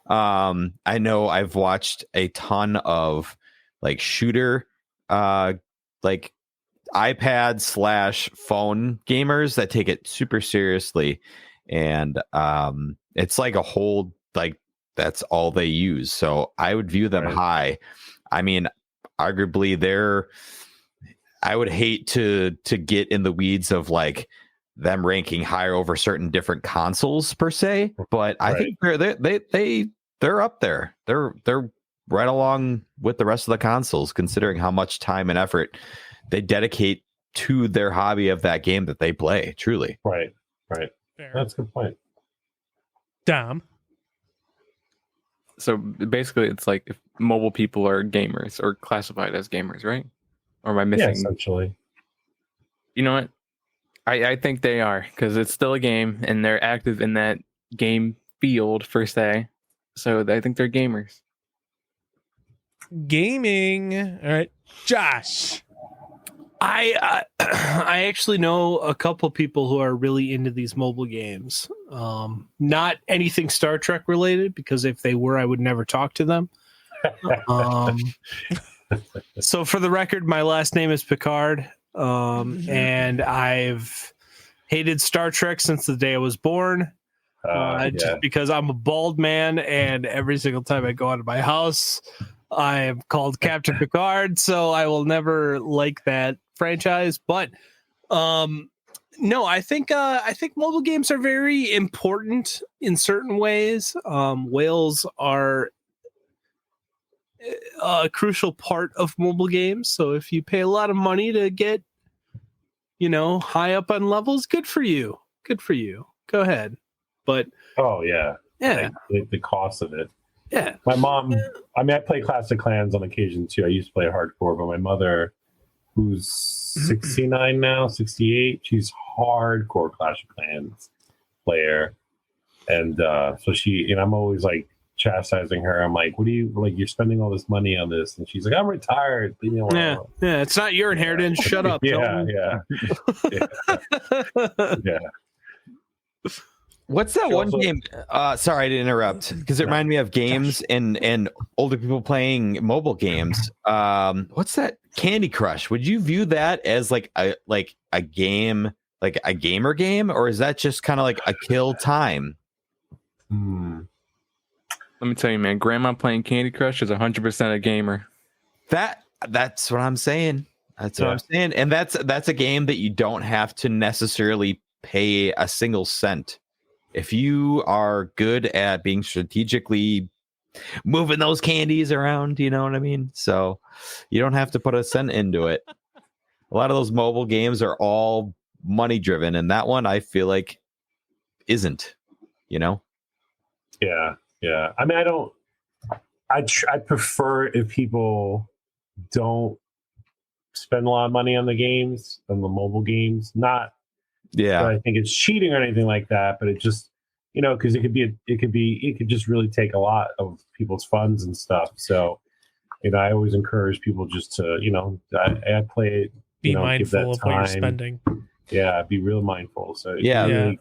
I know I've watched a ton of like shooter, like iPad / phone gamers that take it super seriously, and it's like a whole, like, that's all they use. So I would view them high. I mean, arguably I would hate to get in the weeds of like them ranking higher over certain different consoles per se, but I think they're up there. They're right along with the rest of the consoles, considering how much time and effort they dedicate to their hobby of that game that they play. Truly, right. Fair. That's a good point. Dom. So basically, it's like if mobile people are gamers or classified as gamers, right? Or am I missing? Yeah, essentially. You know what? I think they are, because it's still a game and they're active in that game field per se. So I think they're gamers. Gaming. All right, Josh. I actually know a couple people who are really into these mobile games. Not anything Star Trek related, because if they were, I would never talk to them. So for the record, my last name is Picard. And I've hated Star Trek since the day I was born. Just because I'm a bald man, and every single time I go out of my house, I am called Captain Picard, so I will never like that franchise. But no, I think mobile games are very important in certain ways. Whales are a crucial part of mobile games. So if you pay a lot of money to get, high up on levels, good for you. Go ahead. But the cost of it. Yeah. My mom, I play Clash of Clans on occasion too. I used to play hardcore, but my mother, who's 69 now, 68, she's hardcore Clash of Clans player. And so she, I'm always like chastising her. I'm like, what do you, like, you're spending all this money on this? And she's like, I'm retired. Leave me alone. Yeah, it's not your inheritance. Shut up. Yeah. What's that one game? Sorry to interrupt, because it reminded me of games and older people playing mobile games. What's that? Candy Crush. Would you view that as like a game, like a gamer game, or is that just kind of like a kill time? Let me tell you, man, grandma playing Candy Crush is 100% a gamer. That's what I'm saying. That's what I'm saying. And that's a game that you don't have to necessarily pay a single cent. If you are good at being strategically moving those candies around, you know what I mean? So you don't have to put a cent into it. A lot of those mobile games are all money driven, and that one I feel like isn't. Yeah. I mean, I prefer if people don't spend a lot of money on the games, on the mobile games. Not that I think it's cheating or anything like that, but it just, because it could just really take a lot of people's funds and stuff. So, I always encourage people just to, I play it, be mindful of what you're spending. Yeah, be real mindful. So really,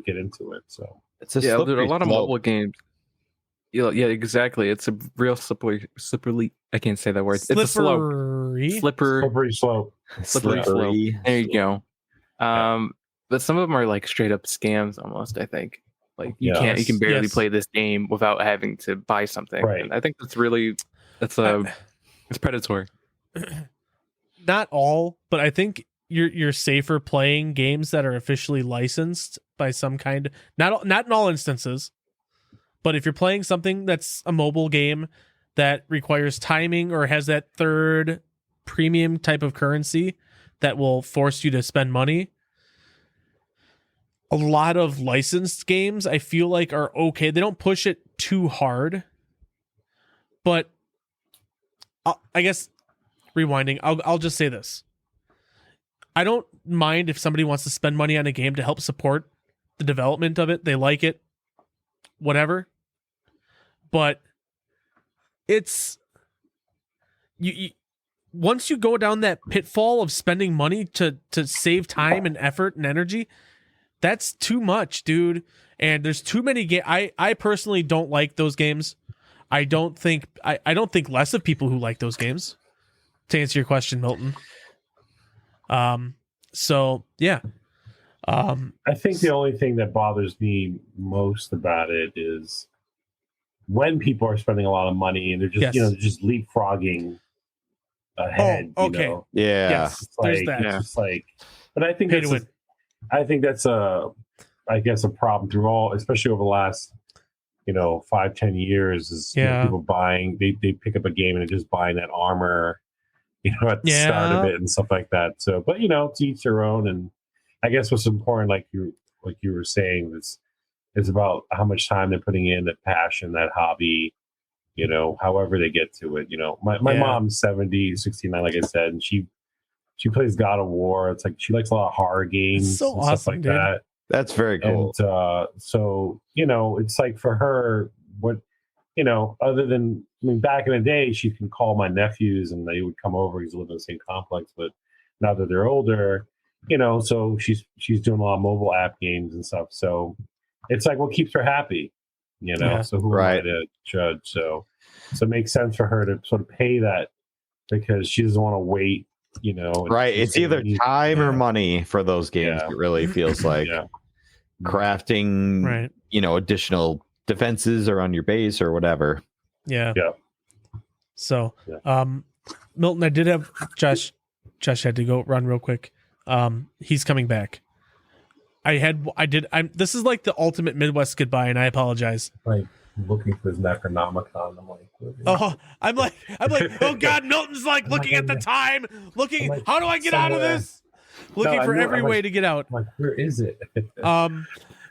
get into it. So it's there are a lot of mobile games. Yeah, exactly. It's a real slippery. I can't say that word. It's a slope. Slippery slope. Slippery slope. There you go. But some of them are like straight up scams almost, I think. Like you can barely play this game without having to buy something. Right. And I think it's predatory. Not all, but I think you're safer playing games that are officially licensed by some kind. Not in all instances, but if you're playing something that's a mobile game that requires timing or has that third premium type of currency that will force you to spend money, a lot of licensed games I feel like are okay. They don't push it too hard, but I guess rewinding, I'll just say this. I don't mind if somebody wants to spend money on a game to help support the development of it. They like it, whatever. But it's you once you go down that pitfall of spending money to save time and effort and energy, that's too much, dude. And there's too many games. I personally don't like those games. I don't think less of people who like those games, to answer your question, Milton. So yeah. I think the only thing that bothers me most about it is when people are spending a lot of money and they're just just leapfrogging ahead. Oh, okay. Yeah. Yes, it's like, but I think that's a problem through all, especially over the last 5-10 years, is people buying, they pick up a game and they're just buying that armor at the start of it and stuff like that. So, but to each their own. And I guess what's important, like you were saying, is about how much time they're putting in, that passion, that hobby, however they get to it. My mom's 69, like I said, and she plays God of War. It's like she likes a lot of horror games so and awesome, stuff like dude. that. That's very cool. And so it's like for her, what other than, back in the day, she can call my nephews and they would come over because they live in the same complex. But now that they're older, so she's doing a lot of mobile app games and stuff. So it's like what keeps her happy, So who am I to judge? So it makes sense for her to sort of pay that because she doesn't want to wait. Right. It's either time or money for those games. It really feels like crafting, additional defenses around your base or whatever. Yeah. So, Milton, I did have Josh had to go run real quick. He's coming back. This is like the ultimate Midwest goodbye, and I apologize. Like looking for his Necronomicon. I'm like, oh God, Milton's like looking at the time, looking, how do I get out of this? Looking for every way to get out. I'm like, where is it?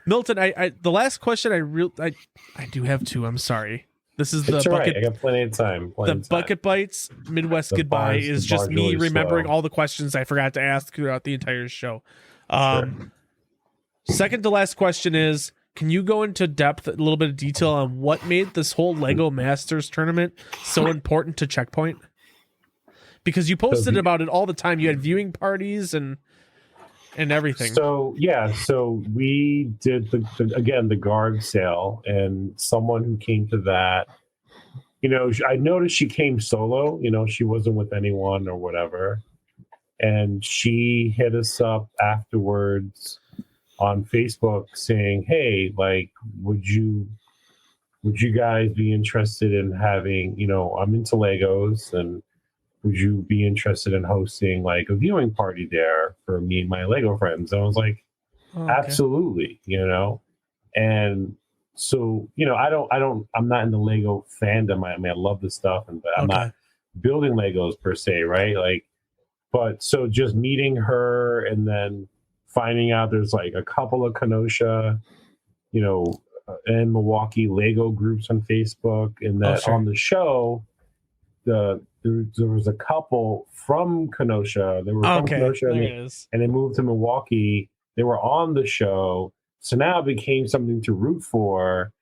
Milton, the last question I do have two. I'm sorry. This is the bucket. Right. I got plenty of time. Bucket Bites Midwest Goodbye is just me really remembering all the questions I forgot to ask throughout the entire show. Second to last question is, can you go into depth, a little bit of detail on what made this whole Lego Masters tournament so important to Checkpoint? Because you posted about it all the time. You had viewing parties and everything. So we did the guard sale, and someone who came to that, I noticed she came solo. She wasn't with anyone or whatever, and she hit us up afterwards on Facebook saying, "Hey, like, would you guys be interested in having, I'm into Legos, and would you be interested in hosting like a viewing party there for me and my Lego friends?" And I was like, absolutely, And so, I'm not in the Lego fandom. I love this stuff, but I'm not building Legos per se, right? Like, But so just meeting her and then finding out there's like a couple of Kenosha, and Milwaukee Lego groups on Facebook, and that on the show, there was a couple from Kenosha. They were from Kenosha, and they moved to Milwaukee. They were on the show, so now it became something to root for.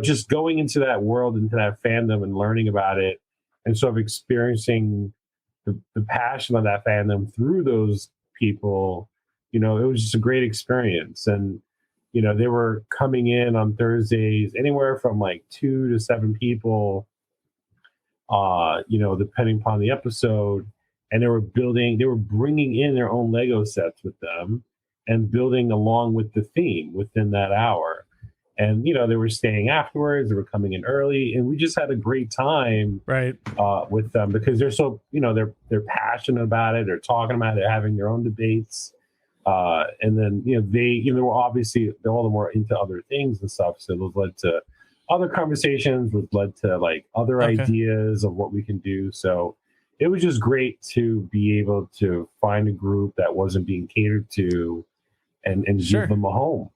Just going into that world, into that fandom, and learning about it, and sort of experiencing the passion of that fandom through those people. It was just a great experience, and they were coming in on Thursdays, anywhere from like 2 to 7 people, depending upon the episode. And they were bringing in their own Lego sets with them and building along with the theme within that hour. And, they were staying afterwards, they were coming in early, and we just had a great time with them because they're so, they're passionate about it. They're talking about it, they're having their own debates. And then, they were obviously, they're all the more into other things and stuff. So those led to other conversations, which led to like other ideas of what we can do. So it was just great to be able to find a group that wasn't being catered to and give them a home,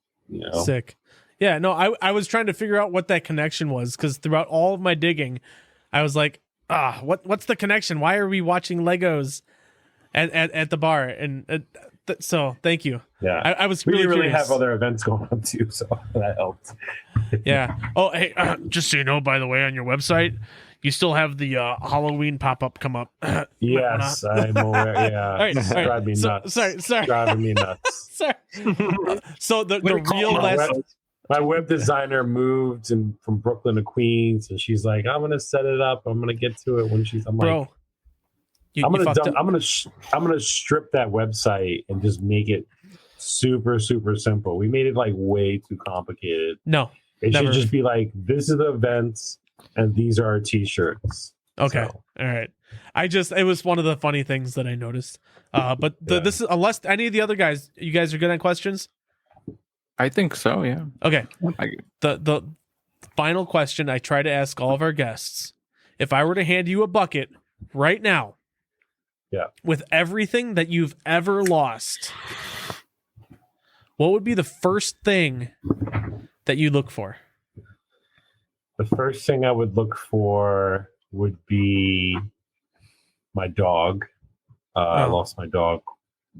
Sick. Yeah, no, I was trying to figure out what that connection was, because throughout all of my digging, I was like, what's the connection? Why are we watching Legos at the bar? And so thank you. Yeah, I was really curious. have other events going on too, so that helped. Yeah. Oh, hey, just so you know, by the way, on your website, you still have the Halloween pop-up come up. Yes, I'm aware. Yeah, all right. Driving me nuts. Sorry. Driving me nuts. Sorry. So the real last. My web designer moved from Brooklyn to Queens, and she's like, "I'm gonna set it up. I'm gonna get to it when she's." I'm bro. Like, I'm gonna strip that website and just make it super, super simple. We made it like way too complicated. No, it should just be like, this is the events and these are our t-shirts. Okay. So. All right. It was one of the funny things that I noticed. But this is, unless any of the other guys, you guys are good at questions? I think so, yeah. Okay. The final question I try to ask all of our guests: if I were to hand you a bucket right now, with everything that you've ever lost, what would be the first thing that you look for? The first thing I would look for would be my dog. I lost my dog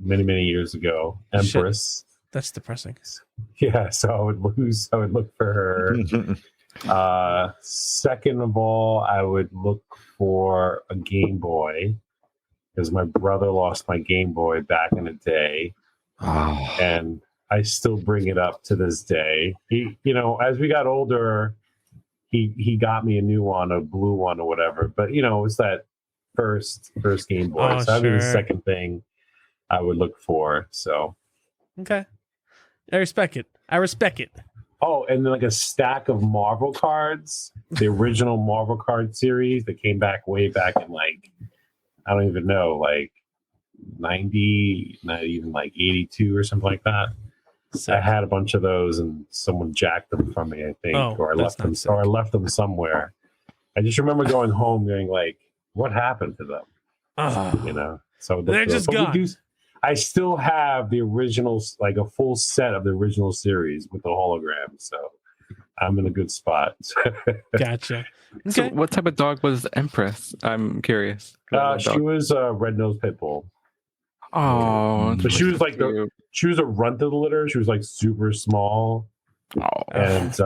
many, many years ago, Empress. Shit. That's depressing. Yeah, so I would look for her. Second of all, I would look for a Game Boy, because my brother lost my Game Boy back in the day. Oh. And I still bring it up to this day. He, as we got older, he got me a new one, a blue one or whatever. But it was that first Game Boy. So that'd be the second thing I would look for. So okay. I respect it. Oh, and then like a stack of Marvel cards, the original Marvel card series that came back way back in like, I don't even know, like 90, not even like 82 or something like that. Sick. I had a bunch of those and someone jacked them from me, I think, or I left them somewhere. I just remember going home going like, what happened to them? So they're just gone. I still have the originals, like a full set of the original series with the hologram. So I'm in a good spot. Gotcha. Okay. So what type of dog was Empress? I'm curious. She was a red-nosed pit bull. Oh, but she was like she was a runt of the litter. She was like super small. Oh. And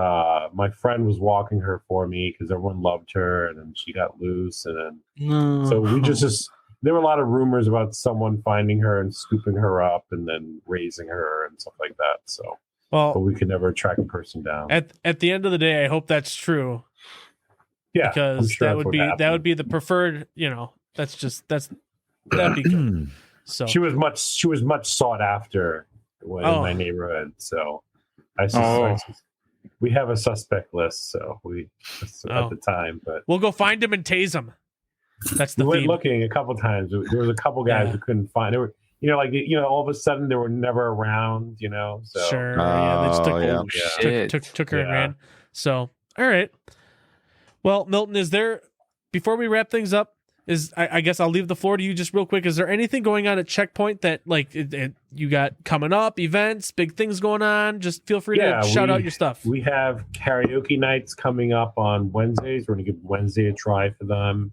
my friend was walking her for me because everyone loved her, and then she got loose, and then so we just there were a lot of rumors about someone finding her and scooping her up and then raising her and stuff like that. So, but we could never track a person down. At the end of the day, I hope that's true. Yeah, because sure that would be the preferred. That'd be good. So she was much sought after in my neighborhood. So we have a suspect list. So at the time, but we'll go find him and tase him. That's the we went theme. looking a couple times. There was a couple guys who couldn't find. They were, all of a sudden they were never around. So sure, they just took her and ran. So all right. Well, Milton, is there, before we wrap things up, I guess I'll leave the floor to you just real quick. Is there anything going on at Checkpoint that like you got coming up, events, big things going on? Just feel free to shout out your stuff. We have karaoke nights coming up on Wednesdays. We're going to give Wednesday a try for them.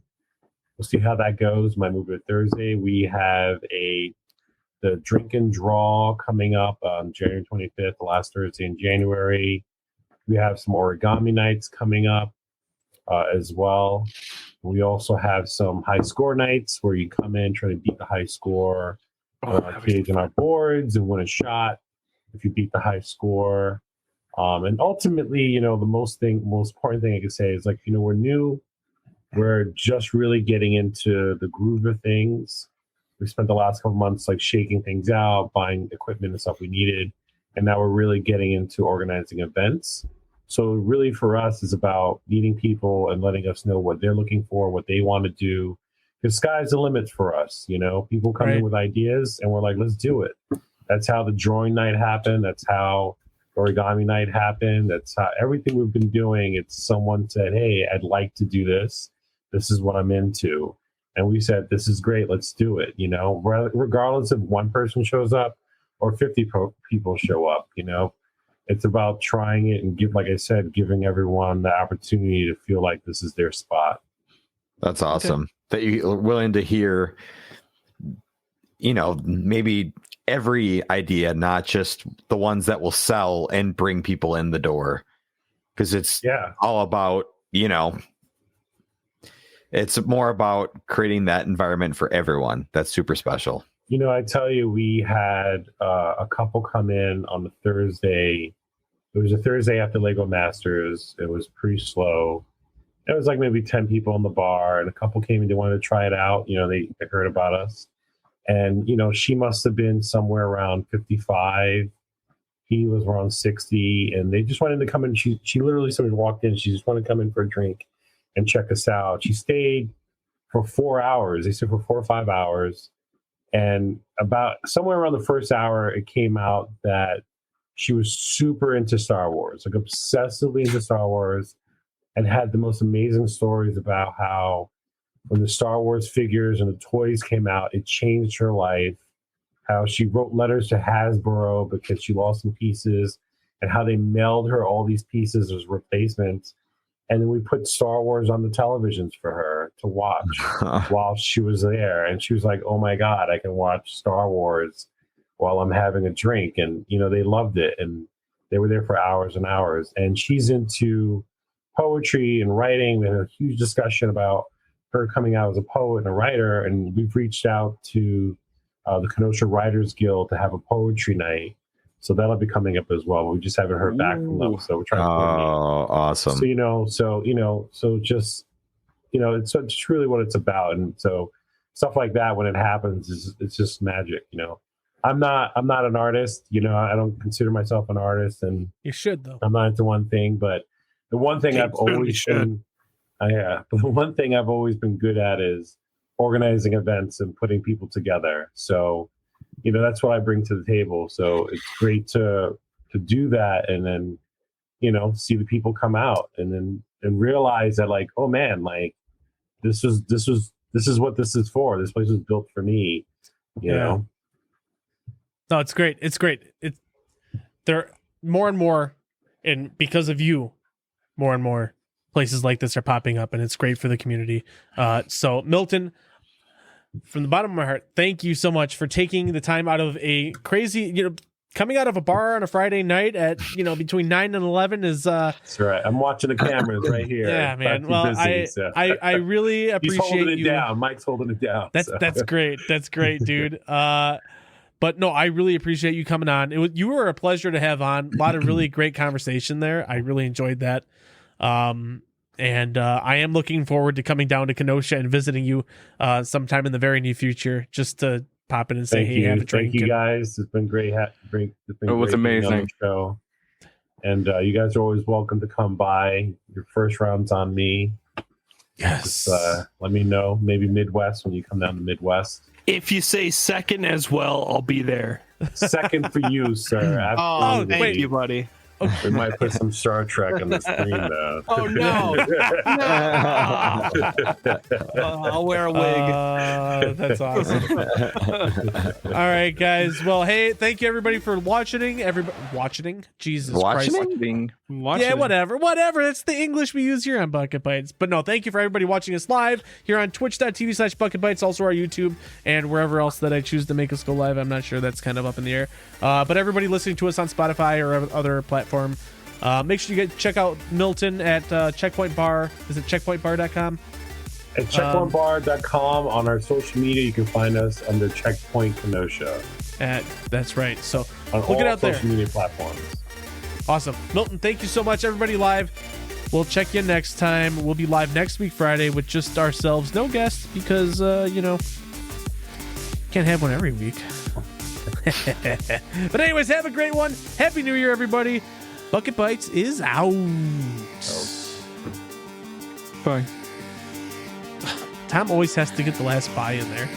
We'll see how that goes. Might move it Thursday. We have the drink and draw coming up on January 25th, the last Thursday in January. We have some origami nights coming up as well. We also have some high score nights where you come in, try to beat the high score page on our boards and win a shot if you beat the high score. And ultimately, the most important thing I can say is we're new. We're just really getting into the groove of things. We spent the last couple months shaking things out, buying equipment and stuff we needed. And now we're really getting into organizing events. So really for us is about meeting people and letting us know what they're looking for, what they want to do. Because sky's the limit for us. People come in with ideas and we're like, let's do it. That's how the drawing night happened. That's how origami night happened. That's how everything we've been doing. It's someone said, hey, I'd like to do this. This is what I'm into. And we said, this is great. Let's do it. Regardless if one person shows up or 50 people show up, it's about trying it and giving everyone the opportunity to feel like this is their spot. That's awesome that you're willing to hear, maybe every idea, not just the ones that will sell and bring people in the door. Because it's all about, it's more about creating that environment for everyone. That's super special. I tell you, we had a couple come in on the Thursday. It was a Thursday after Lego Masters. It was pretty slow. It was maybe 10 people in the bar, and a couple came in. They wanted to try it out. They heard about us. And, she must have been somewhere around 55. He was around 60. And they just wanted to come in. She literally somebody walked in. She just wanted to come in for a drink and check us out. She stayed for 4 hours. They said for 4 or 5 hours. And about somewhere around the first hour, it came out that she was super into Star Wars, obsessively into Star Wars, and had the most amazing stories about how when the Star Wars figures and the toys came out, it changed her life, how she wrote letters to Hasbro because she lost some pieces, and how they mailed her all these pieces as replacements. And then we put Star Wars on the televisions for her to watch while she was there. And she was like, oh my God, I can watch Star Wars while I'm having a drink. And, they loved it. And they were there for hours and hours. And she's into poetry and writing. We had a huge discussion about her coming out as a poet and a writer. And we've reached out to the Kenosha Writers Guild to have a poetry night. So that'll be coming up as well. We just haven't heard back from them. So we're trying to awesome. So just it's really what it's about. And so stuff like that, when it happens, it's just magic. I'm not an artist. I don't consider myself an artist, and you should though. I'm not into one thing, but the one thing I've always been good at is organizing events and putting people together. So that's what I bring to the table. So it's great to do that, and then see the people come out, and realize that oh man, this is what this is for. This place was built for me. You know. No, it's great. It's great. There more and more, and because of you, more and more places like this are popping up, and it's great for the community. So Milton, from the bottom of my heart, thank you so much for taking the time out of a crazy, coming out of a bar on a Friday night at, between 9 and 11 is... That's right. I'm watching the cameras right here. Yeah, man. Well, busy, I really appreciate He's holding you. It down. Mike's holding it down. That's great. That's great, dude. But no, I really appreciate you coming on. You were a pleasure to have on. A lot of really great conversation there. I really enjoyed that. And I am looking forward to coming down to Kenosha and visiting you sometime in the very near future, just to pop in and say, have a drink. Thank you guys. It's been great. It was amazing. On the show. And you guys are always welcome to come by. Your first round's on me. Yes. Just, let me know. Maybe Midwest when you come down to Midwest. If you say second as well, I'll be there. Second for you, sir. Absolutely. Oh, thank you, buddy. We might put some Star Trek on the screen though. Oh no! I'll wear a wig. That's awesome. All right, guys. Well, hey, thank you everybody for watching. Watching? Jesus Christ. Yeah, whatever. That's the English we use here on Bucket Bites. But no, thank you for everybody watching us live here on twitch.tv/Bucket Bites, also our YouTube, and wherever else that I choose to make us go live. I'm not sure, that's kind of up in the air. But everybody listening to us on Spotify or other platform, make sure you check out Milton at Checkpoint Bar. Is it checkpointbar.com? At checkpointbar.com. On our social media, you can find us under Checkpoint Kenosha. That's right. So on look it out there. Social media platforms. Awesome. Milton, thank you so much, everybody live. We'll check you next time. We'll be live next week, Friday, with just ourselves. No guests, because, can't have one every week. But anyways, have a great one. Happy New Year, everybody. Bucket Bites is out. Bye. Tom always has to get the last bye in there.